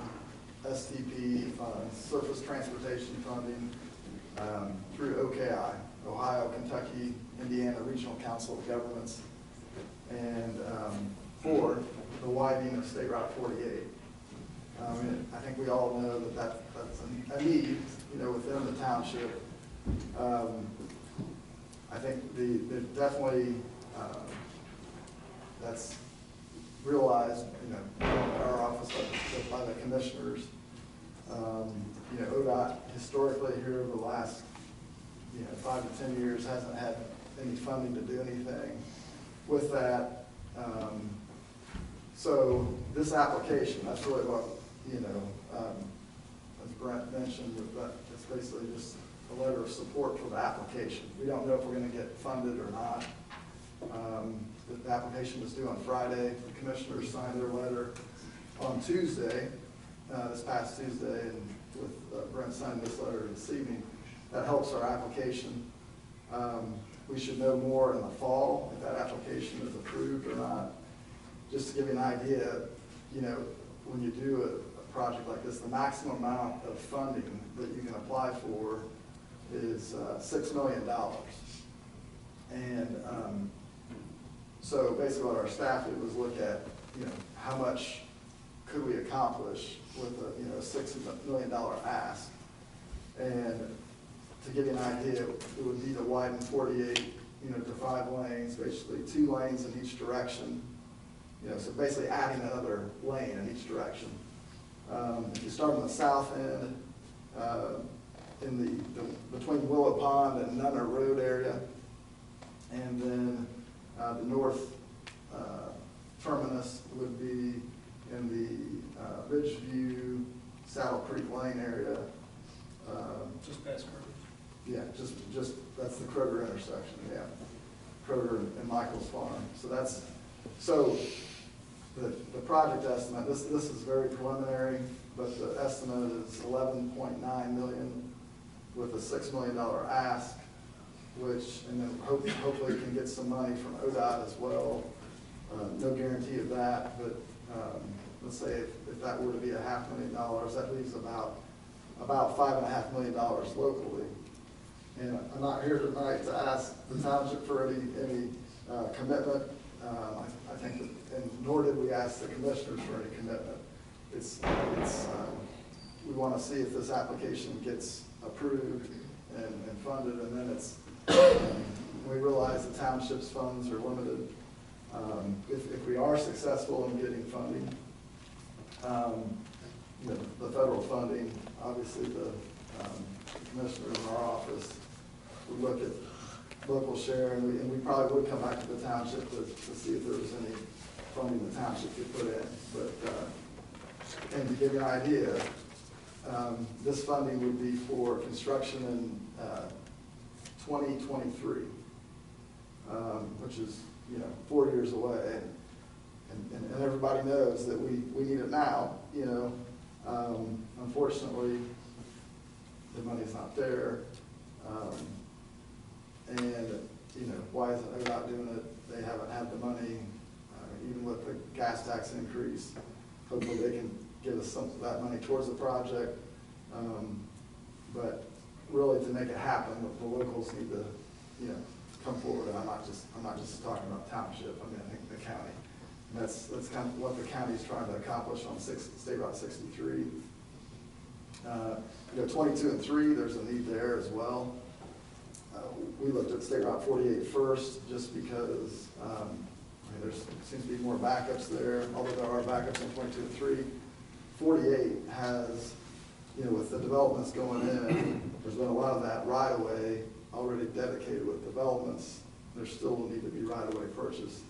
STP funds, surface transportation funding, through OKI, Ohio, Kentucky, Indiana Regional Council of Governments, and for the widening of State Route 48. I think we all know that that's a need, within the township. I think the definitely that's realized, at our office by the commissioners. ODOT historically here over the last 5 to 10 years hasn't had any funding to do anything with that. So this application, that's really what as Brent mentioned, that it's basically just a letter of support for the application. We don't know if we're gonna get funded or not. The application was due on Friday. The commissioners signed their letter on Tuesday, this past Tuesday, and with Brent signed this letter this evening. That helps our application. We should know more in the fall if that application is approved or not. Just to give you an idea, you know, when you do a project like this, the maximum amount of funding that you can apply for is $6 million. And so basically what our staff did was look at, you know, how much could we accomplish with a, you know, $6 million ask. And to give you an idea, it would be to widen 48, you know, to 5 lanes, basically 2 lanes in each direction. You know, so basically adding another lane in each direction. If you start on the south end, in the between Willow Pond and Nunner Road area, and then the north terminus would be in the Ridgeview, Saddle Creek Lane area. Just past Kroger. Yeah, just that's the Kroger intersection. Yeah, Kroger and Michael's Farm. So that's the project estimate. This is very preliminary, but the estimate is $11.9 million with a $6 million ask, which, and then hopefully can get some money from ODOT as well. No guarantee of that, but let's say if that were to be $500,000, that leaves about $5.5 million locally. And I'm not here tonight to ask the township for any commitment. I think, and nor did we ask the commissioners for any commitment. We want to see if this application gets approved and funded, and then we realize the township's funds are limited. If we are successful in getting funding, you know, the federal funding, obviously the commissioners in our office would look at local share, and we probably would come back to the township to see if there was any funding the township could put in. But, and to give you an idea, this funding would be for construction in 2023, which is, you know, 4 years away. And everybody knows that we need it now, you know. Unfortunately, the money's not there. And, you know, why isn't ODOT doing it? They haven't had the money, even with the gas tax increase. Hopefully they can give us some of that money towards the project. But really, to make it happen, the locals need to, you know, come forward. And I'm not just talking about township. I mean, I think the county. And that's kind of what the county's trying to accomplish on State Route 63. You know, 22 and 3, there's a need there as well. We looked at State Route 48 first, just because I mean, there seems to be more backups there, although there are backups on 22 and 3. 48 has, you know, with the developments going in, there's been a lot of that right-of-way already dedicated with developments. There still will need to be right-of-way purchased.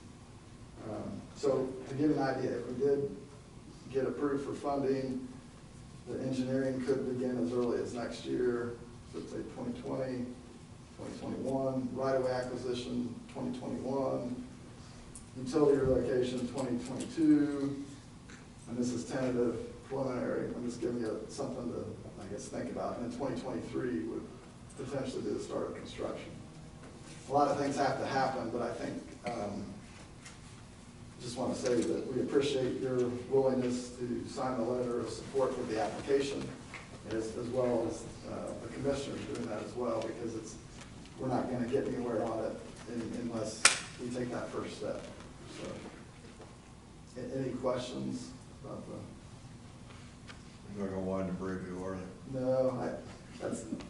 So to give you an idea, if we did get approved for funding, the engineering could begin as early as next year, so say 2020, 2021, right-of-way acquisition 2021, utility relocation 2022, and this is tentative, preliminary. I'm just giving you something to, I guess, think about. And then 2023 would potentially be the start of construction. A lot of things have to happen, but I think just want to say that we appreciate your willingness to sign the letter of support for the application, as well as the commissioners doing that as well, because we're not going to get anywhere on it unless we take that first step. So, any questions about the? You're not gonna widen the bridge, are they? No,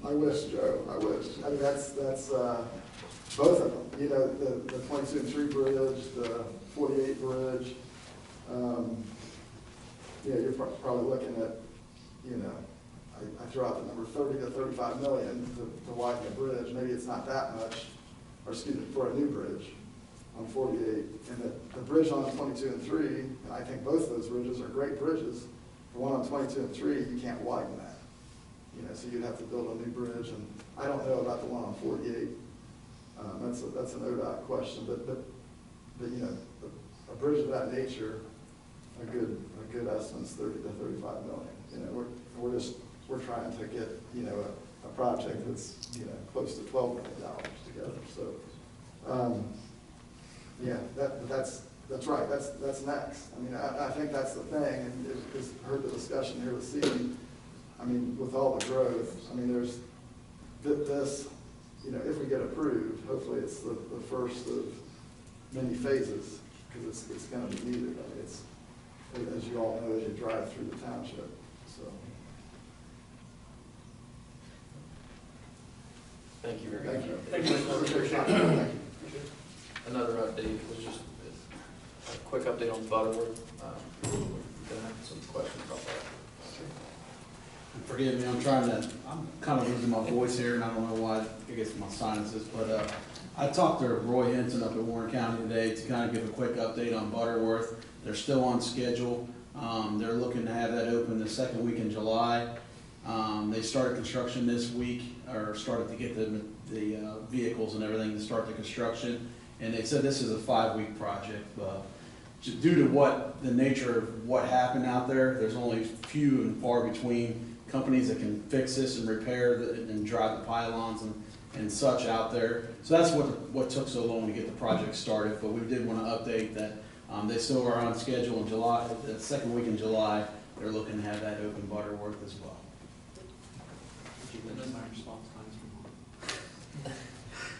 I wish, Joe. I wish. I mean, that's both of them. You know, the 22 and 3 bridge, the 48 bridge. Yeah, you're probably looking at, you know, I threw out the number 30 to 35 million to widen the bridge. Maybe it's not that much, or excuse me, for a new bridge on 48. And the bridge on 22 and 3, and I think both those bridges are great bridges. The one on 22 and 3, you can't widen that. you know, so you'd have to build a new bridge, and I don't know about the one on 48. That's an ODOT question, but you know, a bridge of that nature, a good estimate's 30 to 35 million. You know, we're trying to get, you know, a project that's, you know, close to $12 million together. So, yeah, that's right. That's next. I mean, I think that's the thing, and it's heard the discussion here this evening. I mean, with all the growth, I mean, there's this, you know, if we get approved, hopefully it's the first of many phases, because it's going to be needed. I mean, it's, as you all know, as you drive through the township, so. Thank you very much. Thank you. Thank you. Another update was just a quick update on Butterworth. Gonna have some questions about that. Forgive me, I'm kind of losing my voice here, and I don't know why, I guess my sinuses, but I talked to Roy Henson up in Warren County today to kind of give a quick update on Butterworth. They're still on schedule. They're looking to have that open the second week in July. They started construction this week, or started to get the vehicles and everything to start the construction, and they said this is a 5-week project. Due to what the nature of what happened out there, there's only few and far between companies that can fix this and repair and drive the pylons and such out there. So that's what took so long to get the project started. But we did want to update that they still are on schedule in July, the second week in July. They're looking to have that open Butterworth as well.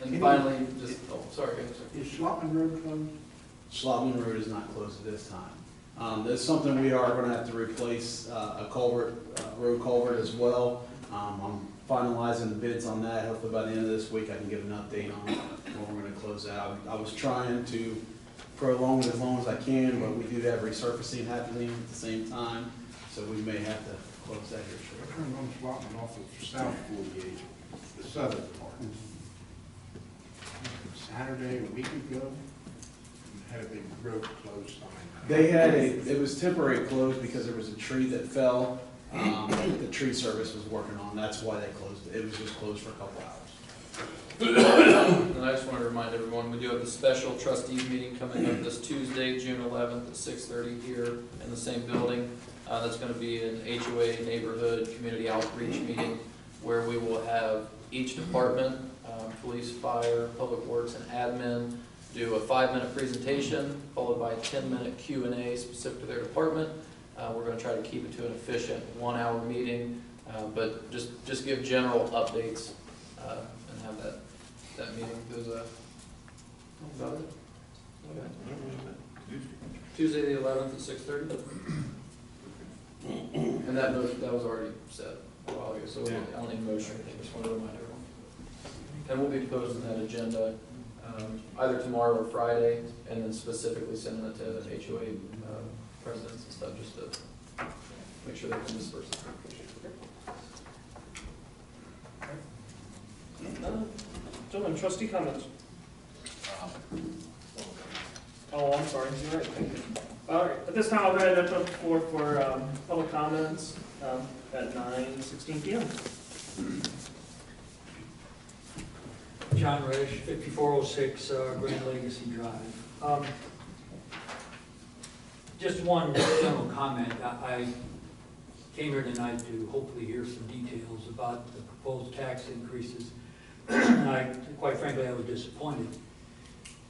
And finally, just, sorry. Is Schlotman Road closed? Schlotman Road is not closed at this time. That's something we are going to have to replace a culvert, road culvert as well. I'm finalizing the bids on that. Hopefully by the end of this week I can give an update on when we're going to close out. I was trying to prolong it as long as I can, but we do have resurfacing happening at the same time, so we may have to close that here shortly. I turned on Schlotman off of South 48, the southern part. Saturday, a week ago, had a big road closed sign. They had it was temporary closed because there was a tree that fell, that the tree service was working on. That's why they closed it. It was just closed for a couple hours. And I just want to remind everyone, we do have the special trustees meeting coming up this Tuesday, June 11th at 6:30 here in the same building. That's going to be an HOA neighborhood community outreach meeting where we will have each department, police, fire, public works, and admin, do a 5-minute presentation followed by a 10-minute Q&A specific to their department. We're going to try to keep it to an efficient 1-hour meeting, but just give general updates and have that meeting. There's about it. Okay. Tuesday the 11th at 6:30. And that was already said a while ago, so I don't need a motion. I just want to remind everyone. And we'll be posting that agenda either tomorrow or Friday, and then specifically sending it to HOA presidents and stuff, just to make sure they can disperse it. Gentlemen, trustee comments? Oh, I'm sorry, you're right, thank you. All right, at this time, I'll go ahead and open up the floor for public comments at 9:16 p.m. John Rish, 5406 Grand Legacy Drive. Just one general comment. I came here tonight to hopefully hear some details about the proposed tax increases. And quite frankly, I was disappointed.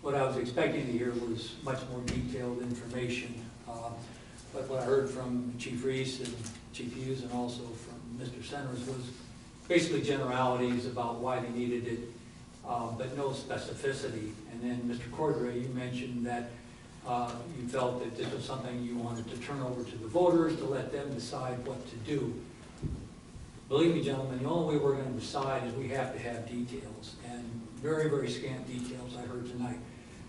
What I was expecting to hear was much more detailed information. But what I heard from Chief Reese and Chief Hughes and also from Mr. Centers was basically generalities about why they needed it, but no specificity. And then Mr. Cordray, you mentioned that you felt that this was something you wanted to turn over to the voters to let them decide what to do. Believe me, gentlemen, the only way we're going to decide is we have to have details, and very, very scant details I heard tonight.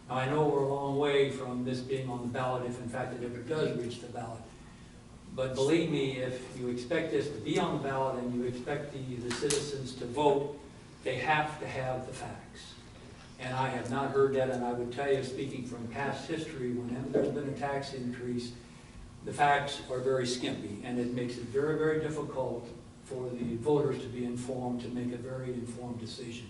Now, I know we're a long way from this being on the ballot, if in fact it ever does reach the ballot. But believe me, if you expect this to be on the ballot and you expect the citizens to vote, they have to have the facts. And I have not heard that, and I would tell you, speaking from past history, whenever there's been a tax increase, the facts are very skimpy, and it makes it very, very difficult for the voters to be informed, to make a very informed decision.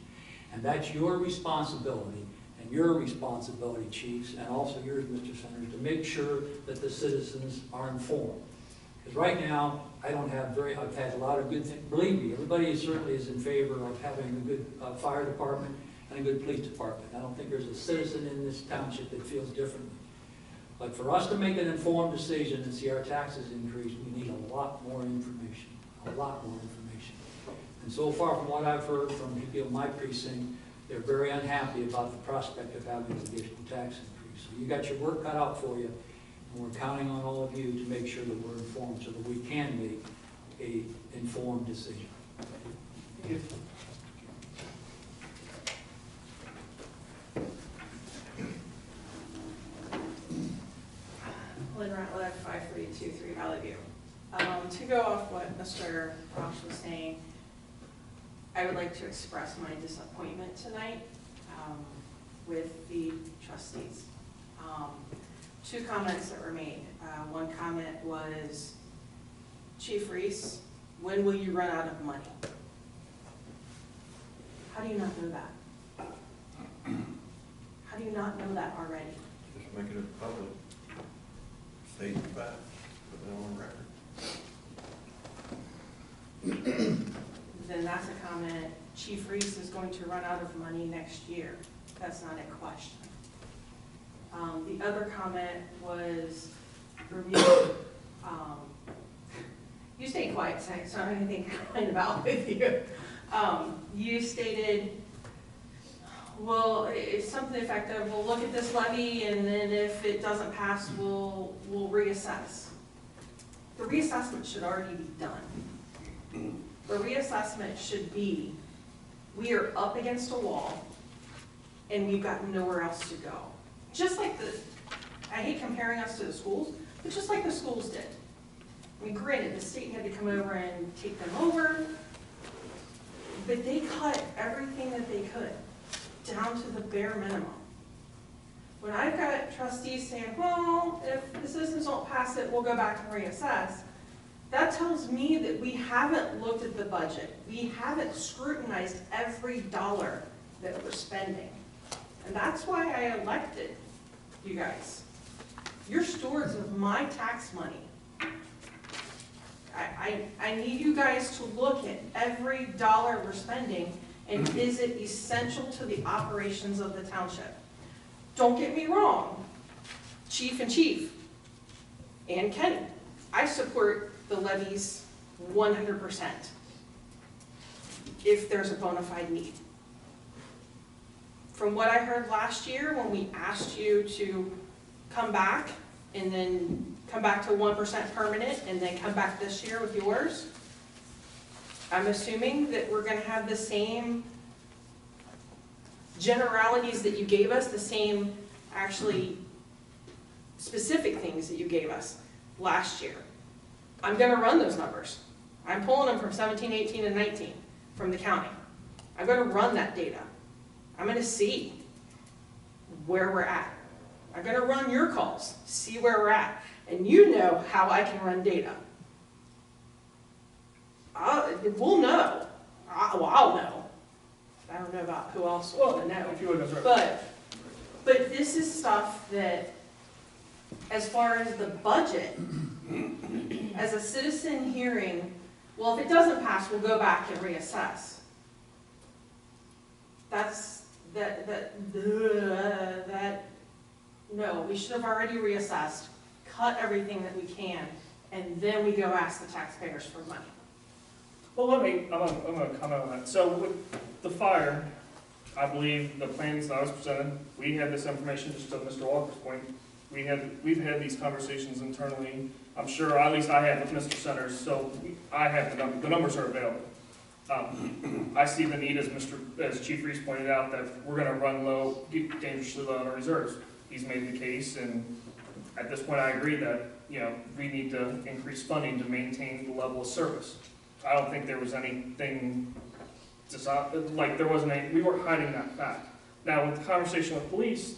And that's your responsibility, and your responsibility, chiefs, and also yours, Mr. Senator, to make sure that the citizens are informed. Because right now, I've had a lot of good things. Believe me, everybody certainly is in favor of having a good fire department and a good police department. I don't think there's a citizen in this township that feels differently. But for us to make an informed decision and see our taxes increase, we need a lot more information, a lot more information. And so far, from what I've heard from people in my precinct, they're very unhappy about the prospect of having an additional tax increase. So you got your work cut out for you, and we're counting on all of you to make sure that we're informed so that we can make an informed decision. Thank you. Lynn Ratliff, 5323 Valley View. To go off what Mr. Ross was saying, I would like to express my disappointment tonight with the trustees. Two comments that were made. One comment was, Chief Reese, when will you run out of money? How do you not know that? How do you not know that already? Just make it public. State the fact, put it on record. Then that's a comment, Chief Reese is going to run out of money next year. That's not a question. The other comment was, you stayed quiet, so I don't have anything to complain about with you. You stated, well, it's something effective, we'll look at this levy, and then if it doesn't pass, we'll reassess. The reassessment should already be done. The reassessment should be, we are up against a wall, and we've got nowhere else to go. Just like I hate comparing us to the schools, but just like the schools did. I mean, granted, the state had to come over and take them over, but they cut everything that they could, down to the bare minimum. When I've got trustees saying, well, if the citizens don't pass it, we'll go back and reassess, that tells me that we haven't looked at the budget. We haven't scrutinized every dollar that we're spending. And that's why I elected you guys. You're stewards of my tax money. I need you guys to look at every dollar we're spending, and is it essential to the operations of the township? Don't get me wrong, Chief and Kenny, I support the levies 100% if there's a bona fide need. From what I heard last year when we asked you to come back and then come back to 1% permanent and then come back this year with yours, I'm assuming that we're going to have the same generalities that you gave us, the same actually specific things that you gave us last year. I'm going to run those numbers. I'm pulling them from 17, 18, and 19 from the county. I'm going to run that data. I'm going to see where we're at. I'm going to run your calls, see where we're at. And you know how I can run data. We'll know. I'll know. I don't know about who else will know. If you would, that's right. But this is stuff that, as far as the budget, as a citizen hearing, well, if it doesn't pass, we'll go back and reassess. No, we should have already reassessed, cut everything that we can, and then we go ask the taxpayers for money. Well, I'm going to comment on that. So with the fire, I believe the plans that I was presented, we had this information, just to Mr. Walker's point, we've had these conversations internally. I'm sure, at least I have with Mr. Centers, so I have the numbers. The numbers are available. I see the need, as Chief Reese pointed out, that we're going to run low, dangerously low on our reserves. He's made the case, and at this point, I agree that we need to increase funding to maintain the level of service. I don't think there was anything like there wasn't any. We weren't hiding that fact. Now, with the conversation with police,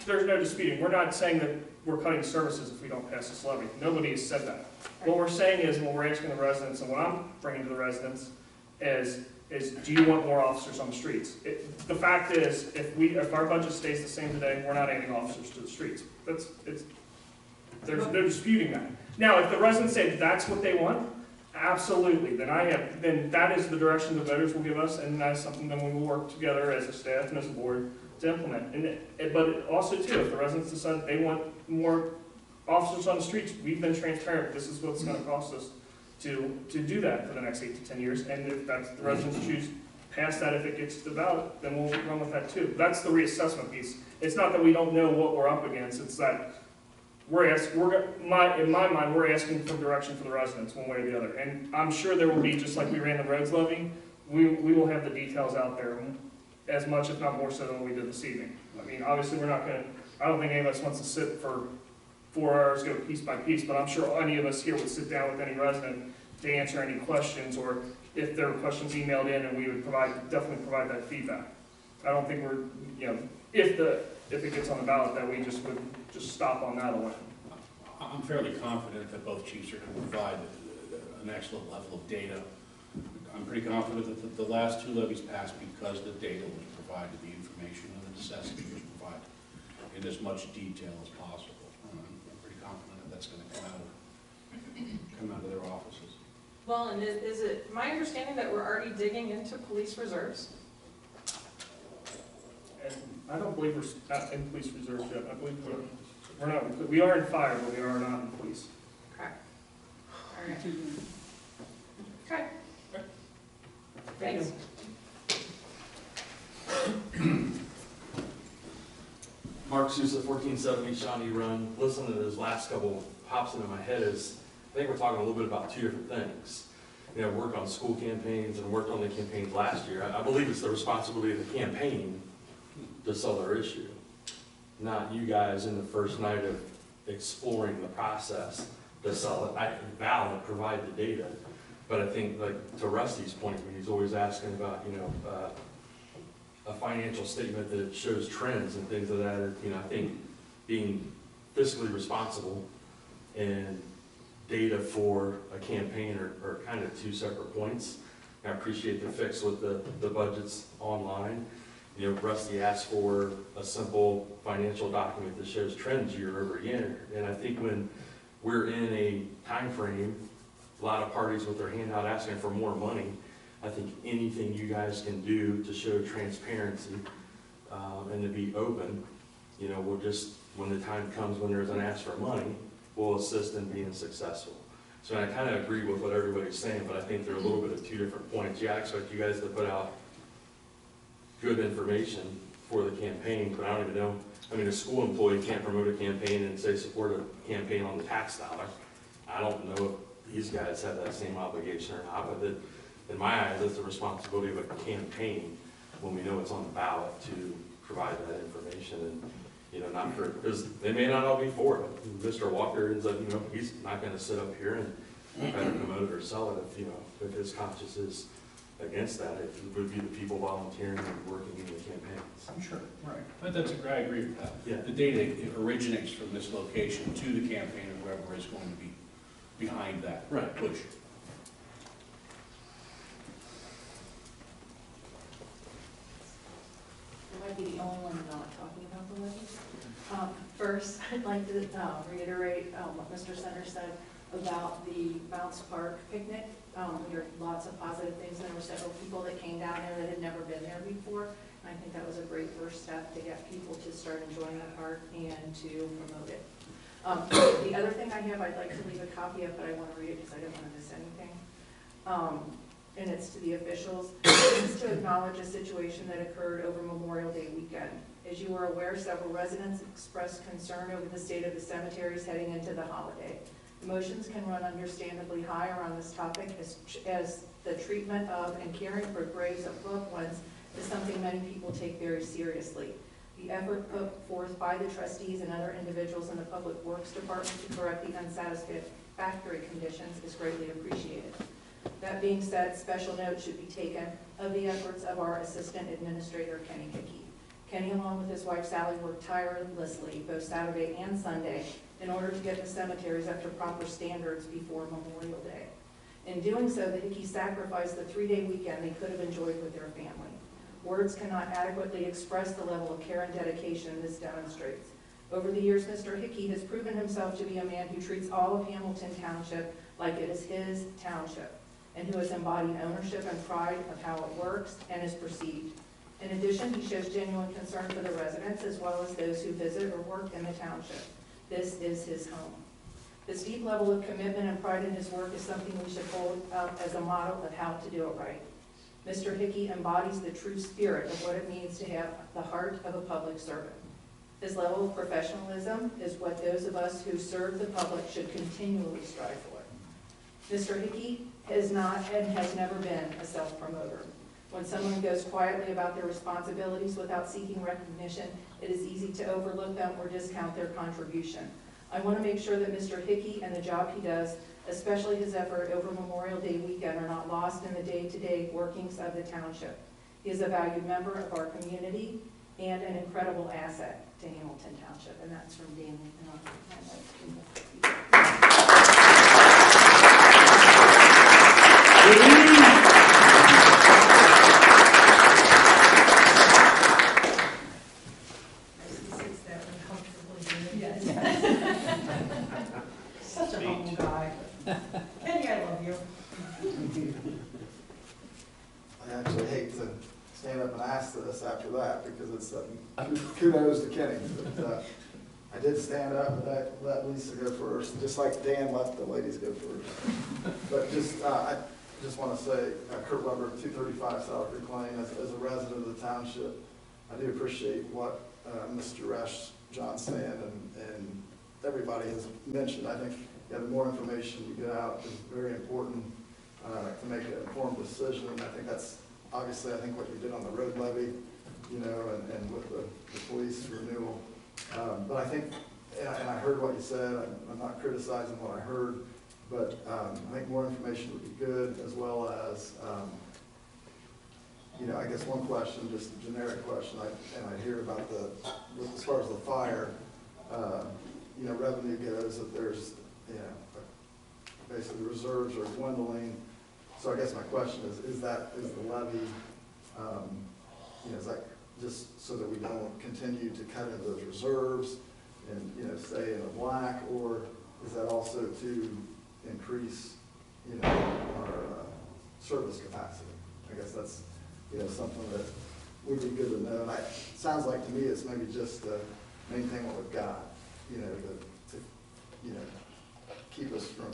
there's no disputing. We're not saying that we're cutting services if we don't pass this levy. Nobody has said that. What we're saying is, and what we're asking the residents, and what I'm bringing to the residents is do you want more officers on the streets? The fact is, if our budget stays the same today, we're not adding officers to the streets. There's no disputing that. Now, if the residents say that's what they want, absolutely, then that is the direction the voters will give us, and that's something that we will work together as a staff and as a board to implement. But also too, if the residents decide they want more officers on the streets, we've been transparent. This is what it's going to cost us to do that for the next 8 to 10 years. And if that's the residents choose past that, if it gets to the ballot, then we'll run with that too. That's the reassessment piece. It's not that we don't know what we're up against. It's that in my mind, we're asking for direction for the residents one way or the other. And I'm sure there will be, just like we ran the roads levy, we will have the details out there as much, if not more so than we did this evening. I mean, obviously we're not going to, I don't think any of us wants to sit for 4 hours, go piece by piece, but I'm sure any of us here would sit down with any resident to answer any questions, or if there were questions emailed in, and we would definitely provide that feedback. I don't think we're, if it gets on the ballot, that we just would just stop on that alone. I'm fairly confident that both chiefs are going to provide an excellent level of data. I'm pretty confident that the last 2 levies passed because the data was provided, the information and the necessity was provided in as much detail as possible. I'm pretty confident that that's going to come out of their offices. Well, and is it my understanding that we're already digging into police reserves? And I don't believe we're in police reserves yet. I believe we're not. We are in fire, but we are not in police. Okay. All right. Okay. Thanks. Mark Sousa, 1470 Shawnee Run. Listening to those last couple pops into my head is, I think we're talking a little bit about 2 different things. Worked on school campaigns and worked on the campaigns last year. I believe it's the responsibility of the campaign to sell their issue, not you guys in the first night of exploring the process to sell it. I can valid provide the data, but I think, like to Rusty's point, when he's always asking about, a financial statement that shows trends and things of that, I think being fiscally responsible and data for a campaign are kind of 2 separate points. I appreciate the fix with the budgets online. Rusty asked for a simple financial document that shows trends year over year. And I think when we're in a time frame, a lot of parties with their hand out asking for more money, I think anything you guys can do to show transparency and to be open, we'll just, when the time comes when there's an ask for money, we'll assist in being successful. So I kind of agree with what everybody's saying, but I think they're a little bit of 2 different points. Yeah, I expect you guys to put out good information for the campaign, but I don't even know. I mean, a school employee can't promote a campaign and say support a campaign on the tax dollar. I don't know if these guys have that same obligation or not, but in my eyes, it's the responsibility of a campaign when we know it's on the ballot to provide that information and, not for, because they may not all be for it. Mr. Walker ends up, he's not going to sit up here and try to promote it or sell it if his conscience is against that. It would be the people volunteering and working in the campaigns. I'm sure, right. But I agree with that. Yeah. The data originates from this location to the campaign and whoever is going to be behind that push. I might be the only one not talking about the levy. First, I'd like to reiterate what Mr. Center said about the Bounce Park picnic. We heard lots of positive things. There were several people that came down there that had never been there before. And I think that was a great first step to get people to start enjoying the park and to promote it. The other thing I have, I'd like to leave a copy of, but I want to read it because I don't want to miss anything. And it's to the officials. This is to acknowledge a situation that occurred over Memorial Day weekend. As you are aware, several residents expressed concern over the state of the cemeteries heading into the holiday. Emotions can run understandably high around this topic as the treatment of and caring for graves of loved ones is something many people take very seriously. The effort put forth by the trustees and other individuals in the Public Works Department to correct the unsatisfactory conditions is greatly appreciated. That being said, special note should be taken of the efforts of our Assistant Administrator, Kenny Hickey. Kenny, along with his wife Sally, worked tirelessly both Saturday and Sunday in order to get the cemeteries up to proper standards before Memorial Day. In doing so, the Hickeys sacrificed the 3-day weekend they could have enjoyed with their family. Words cannot adequately express the level of care and dedication this demonstrates. Over the years, Mr. Hickey has proven himself to be a man who treats all of Hamilton Township like it is his township, and who has embodied ownership and pride of how it works and is perceived. In addition, he shows genuine concern for the residents as well as those who visit or work in the township. This is his home. This deep level of commitment and pride in his work is something we should hold up as a model of how to do it right. Mr. Hickey embodies the true spirit of what it means to have the heart of a public servant. His level of professionalism is what those of us who serve the public should continually strive for. Mr. Hickey is not and has never been a self-promoter. When someone goes quietly about their responsibilities without seeking recognition, it is easy to overlook them or discount their contribution. I want to make sure that Mr. Hickey and the job he does, especially his effort over Memorial Day weekend, are not lost in the day-to-day workings of the township. He is a valued member of our community and an incredible asset to Hamilton Township, and that's from Danny. Such a humble guy. Kenny, I love you. I actually hate to stand up and ask this after that, because it's kudos to Kenny. But I did stand up and let Lisa go first, just like Dan let the ladies go first. But I just want to say, Kurt Weber, 235 South Creek Lane, as a resident of the township, I do appreciate what Mr. Resch, John Sand, and everybody has mentioned. I think the more information you get out is very important to make an informed decision. I think that's obviously, I think what you did on the road levy, you know, and with the police renewal. But I think, and I heard what you said, I'm not criticizing what I heard, but I think more information would be good, as well as, you know, I guess one question, just a generic question, I hear about as far as the fire, you know, revenue goes, that there's, you know, basically reserves are dwindling. So I guess my question is the levy, you know, is that just so that we don't continue to cut into those reserves and, you know, stay in the black, or is that also to increase, you know, our service capacity? I guess that's, you know, something that would be good to know. And it sounds like to me it's maybe just to maintain what we've got, you know, to you know, keep us from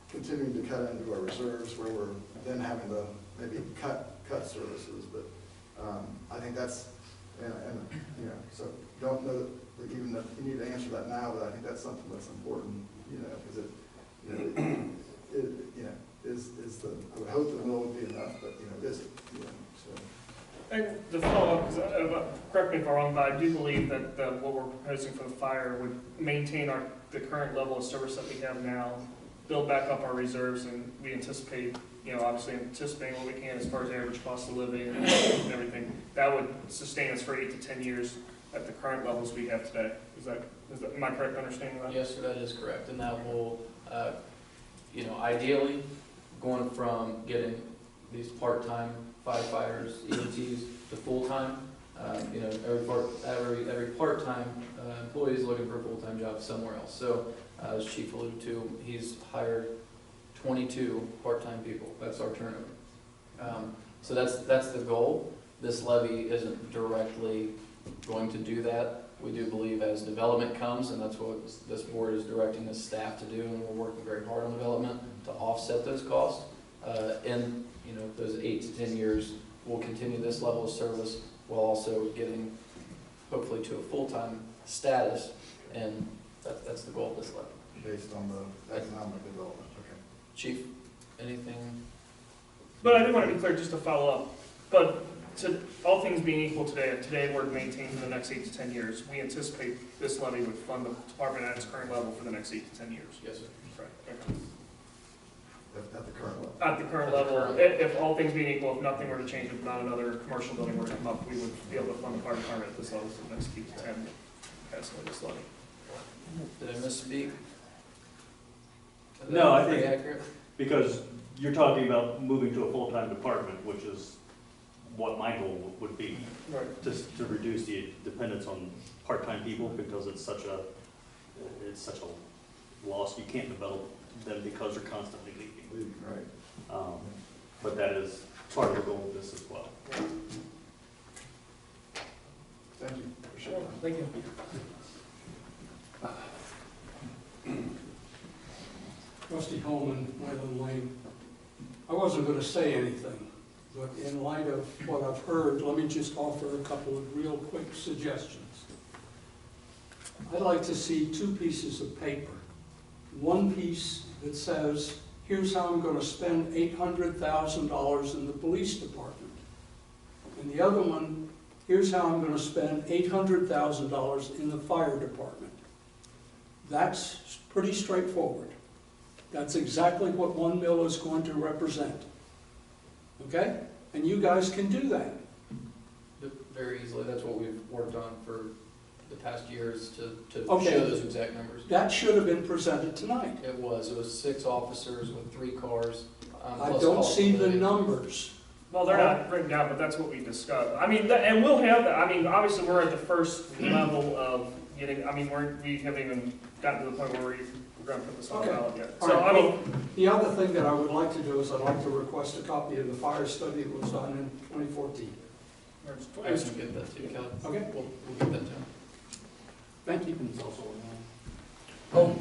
continuing to cut into our reserves, where we're then having to maybe cut services. But I think that's, and you know, so don't know that even that you need to answer that now, but I think that's something that's important, you know, because it, you know, is the, I would hope the mill would be enough, but, you know, is it, you know, so. And to follow up, because correct me if I'm wrong, but I do believe that what we're proposing for the fire would maintain the current level of service that we have now, build back up our reserves, and we anticipate, you know, obviously anticipating what we can as far as average cost of living and everything. That would sustain us for 8 to 10 years at the current levels we have today. Is that am I correct in understanding that? Yes, sir, that is correct, and that will, you know, ideally, going from getting these part-time firefighters, EMTs, to full-time, you know, every part-time employee is looking for a full-time job somewhere else. So, as Chief alluded to, he's hired 22 part-time people. That's our turnover. So that's the goal. This levy isn't directly going to do that. We do believe as development comes, and that's what this board is directing this staff to do, and we're working very hard on development to offset those costs. And you know, those 8 to 10 years, we'll continue this level of service while also getting, hopefully, to a full-time status, and that's the goal of this levy. Based on the economic development, okay. Chief, anything? But I do want to be clear, just to follow up, but to all things being equal today we're maintained for the next 8 to 10 years. We anticipate this levy would fund the department at its current level for the next 8 to 10 years. Yes, sir. Right. Okay. At the current level. At the current level, if all things being equal, if nothing were to change, if not another commercial building were to come up, we would be able to fund the fire department at this level for the next 10 passing this levy. Did I misspeak? No, I Pretty think, accurate? because you're talking about moving to a full-time department, which is what my goal would be. Right. Just to reduce the dependence on part-time people, because it's such a loss. You can't develop them because they're constantly leaving. Right. But that is part of the goal of this as well. Thank you. Appreciate it. Thank you. Trustee Holman, Wayland Lane. I wasn't going to say anything, but in light of what I've heard, let me just offer a couple of real quick suggestions. I'd like to see 2 pieces of paper. One piece that says, here's how I'm going to spend $800,000 in the police department. And the other one, here's how I'm going to spend $800,000 in the fire department. That's pretty straightforward. That's exactly what 1 mil is going to represent. Okay? And you guys can do that. Very easily. That's what we've worked on for the past years to Okay. show those exact numbers. That should have been presented tonight. It was 6 officers with 3 cars. I plus don't calls see per the day. numbers. Well, they're not written down, but that's what we discussed. I mean, and we'll have that. I mean, obviously, we're at the first level of getting, I mean, we haven't even gotten to the point where we're going to put this on the ballot yet. All So, right, I mean, well, the other thing that I would like to do is I'd like to request a copy of the fire study that was done in 2014. I can get that to you, Kelly. Okay. We'll get that to him. Thank you. It's also online. Oh,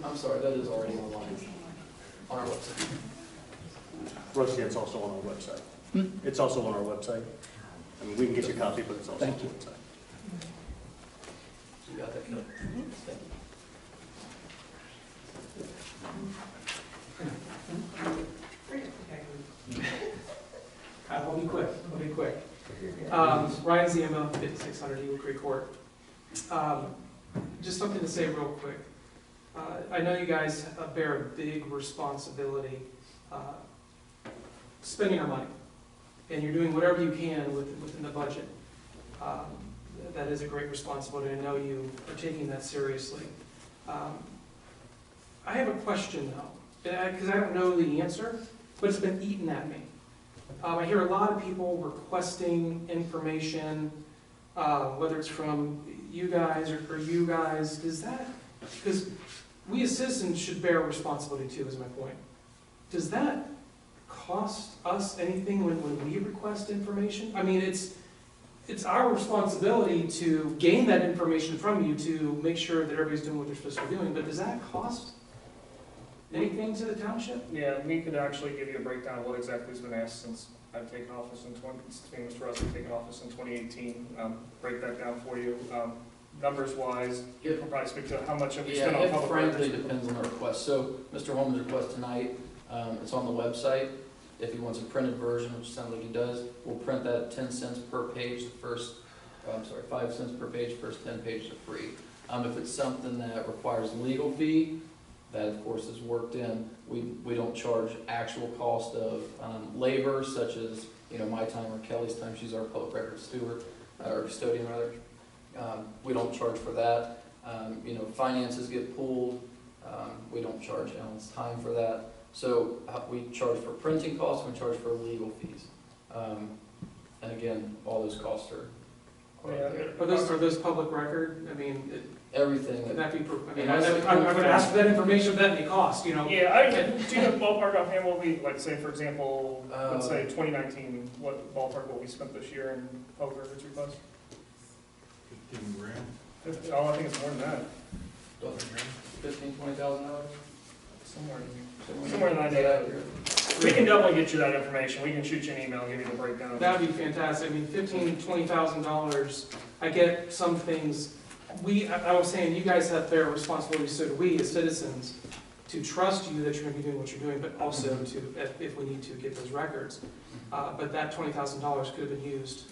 I'm sorry, that is already online on our website. Rusty, it's also on our website. It's also on our website. I mean, we can get you a copy, but it's also on the website. You got that, Kelly? Thank you. I'll be quick, Ryan Ziema, 5600 Eagle Creek Court. Just something to say real quick. I know you guys bear a big responsibility spending our money, and you're doing whatever you can within the budget. That is a great responsibility. I know you are taking that seriously. I have a question though, because I don't know the answer, but it's been eaten at me. I hear a lot of people requesting information, whether it's from you guys or you guys. Because we as citizens should bear responsibility too, is my point. Does that cost us anything when we request information? I mean, it's our responsibility to gain that information from you to make sure that everybody's doing what they're supposed to be doing, but does that cost anything to the township? yeah, we could actually give you a breakdown of what exactly has been asked since I've taken office since Mr. Russ has taken office in 2018. Break that down for you. Numbers wise, you can probably speak to how much have we spent on It public frankly records. depends on the request. So Mr. Holman's request tonight, it's on the website. If he wants a printed version, which sounds like he does, we'll print that at 10 cents per page. The first, 5 cents per page, first 10 pages are free. If it's something that requires legal fee, that of course is worked in. We don't charge actual cost of labor, such as my time or Kelly's time. She's our public record steward, or custodian rather. We don't charge for that. Finances get pulled. We don't charge Alan's time for that. So we charge for printing costs, we charge for legal fees. And again, all those costs are there. Are those public record? I mean, everything. Can that be? I'm going to ask for that information. What that may cost, Yeah, do you have ballpark offhand what we, like, say for example, let's say 2019, what ballpark what we spent this year in public records requests? 15 grand. Oh, I think it's more than that. $15,000, $20,000. Somewhere in that area. We can definitely get you that information. We can shoot you an email and give you the breakdown. That'd be fantastic. I mean, $15,000, $20,000. I get some things. I was saying, you guys have their responsibility. So do we as citizens to trust you that you're going to be doing what you're doing, but also to, if we need to, get those records. But that $20,000 could have been used.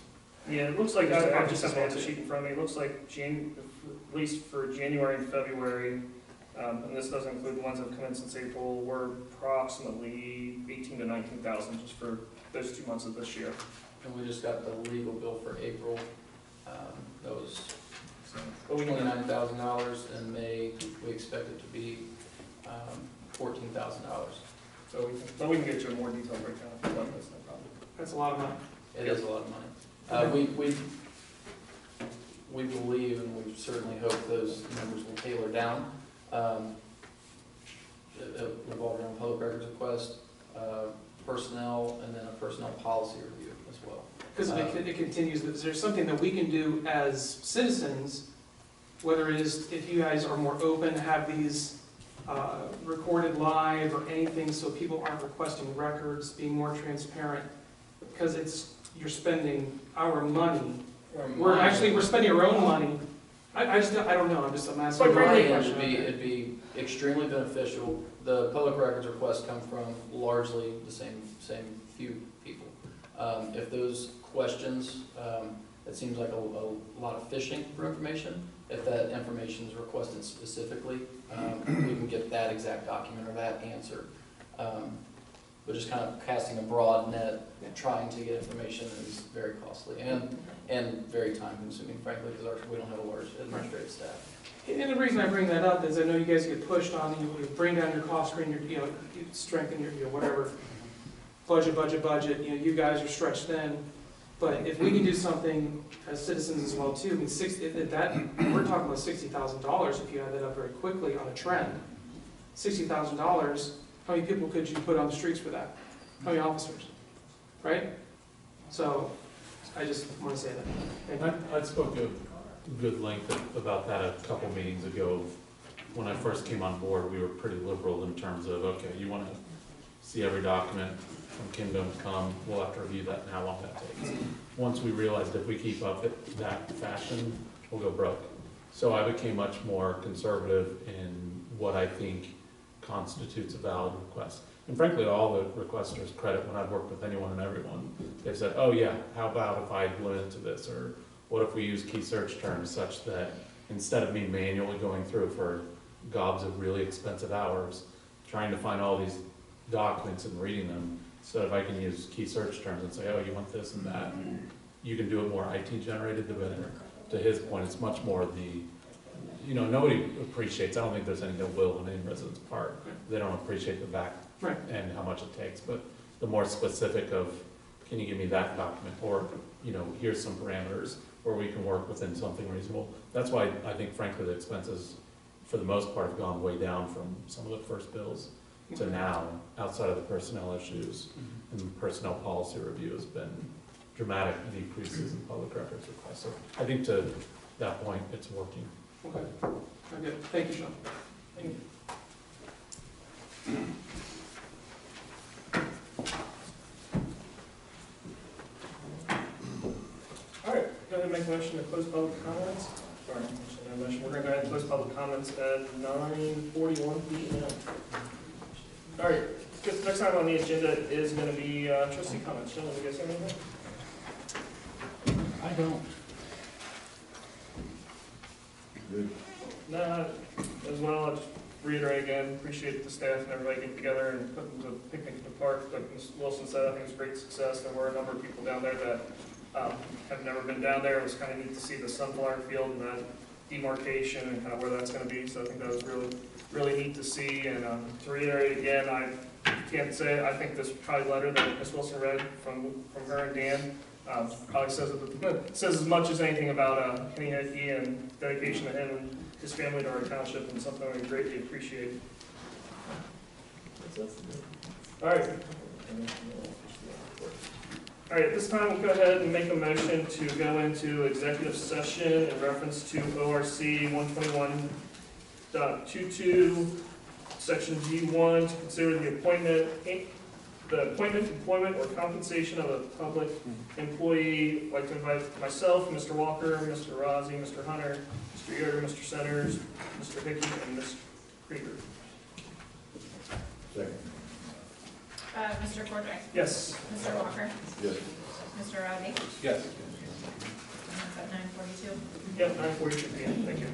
Yeah, it looks like I just have the sheet in front of me. It looks like at least for January and February, And this doesn't include the ones that have come in since April. We're approximately 18 to 19,000 just for those 2 months of this year. And we just got the legal bill for April, that was But we can, $29,000. In May, we expect it to be $14,000. but we can get you a more detailed breakdown if you want this, no problem. That's a lot of money. It is a lot of money. We believe, and we certainly hope those numbers will tailor down. It revolves around public records request, personnel, and then a personnel policy review as well. Because it continues, is there something that we can do as citizens, whether it is, if you guys are more open, have these recorded live or anything so people aren't requesting records, being more transparent? Because you're spending our money. We're spending our own money. I don't know, I'm asking. Quite frankly, it'd be extremely beneficial. The public records requests come from largely the same few people. If those questions, it seems like a lot of fishing for information. If that information is requested specifically, we can get that exact document or that answer. But just kind of casting a broad net, trying to get information is very costly and very time consuming, frankly, because we don't have a large administrative staff. And the reason I bring that up is I know you guys get pushed on, you bring down your cost screen, you strengthen your, whatever, budget, you guys are stretched thin. But if we can do something as citizens as well too, I mean, we're talking about $60,000 if you add that up very quickly on a trend. $60,000, how many people could you put on the streets for that? How many officers, right? So, I just want to say that. I spoke a good length about that a couple meetings ago. When I first came on board, we were pretty liberal in terms of, okay, you want to see every document from Kingdom Come, we'll have to review that and how long that takes. Once we realized if we keep up that fashion, we'll go broke. So I became much more conservative in what I think constitutes a valid request. And frankly, all the requesters credit when I've worked with anyone and everyone, they've said, oh yeah, how about if I limit it to this? Or what if we use key search terms such that instead of me manually going through for gobs of really expensive hours, trying to find all these documents and reading them, so if I can use key search terms and say, oh, you want this and that, you can do it more IT generated. To his point, it's much more nobody appreciates, I don't think there's any ill will on any resident's part. They don't appreciate the back and how much it takes, but the more specific of, can you give me that document? Or, here's some parameters where we can work within something reasonable. That's why I think frankly the expenses, for the most part, have gone way down from some of the first bills to now, outside of the personnel issues. And the personnel policy review has been dramatic decreases in public records requests. So I think to that point, it's working. Okay, very good. Thank you, Sean. Thank you. All right, go ahead and make a motion to close public comments. Sorry, no motion. We're going to go ahead and close public comments at 9:41 p.m. All right, next item on the agenda is going to be trustee comments. Gentlemen, you guys have anything? I don't. Good. No, as well, I'll just reiterate again, appreciate the staff and everybody getting together and putting the picnic in the park. Like Ms. Wilson said, I think it was a great success. There were a number of people down there that have never been down there. It was kind of neat to see the sunflower field and that demarcation and kind of where that's going to be. So I think that was really, really neat to see. And to reiterate again, I can't say, I think this probably letter that Ms. Wilson read from her and Dan probably says as much as anything about Kenny Hickey and dedication to him and his family to our township, and something we greatly appreciate. All right. All right, at this time, we'll go ahead and make a motion to go into executive session in reference to ORC 121.22, Section G1, to consider the appointment, employment, or compensation of a public employee. I'd like to invite myself, Mr. Walker, Mr. Rossi, Mr. Hunter, Mr. Yoder, Mr. Centers, Mr. Hickey, and Ms. Krieger. Second. Mr. Cordray? Yes. Mr. Walker? Yes. Mr. Rowdy? Yes. At 9:42. Yep, 9:42 p.m. Thank you.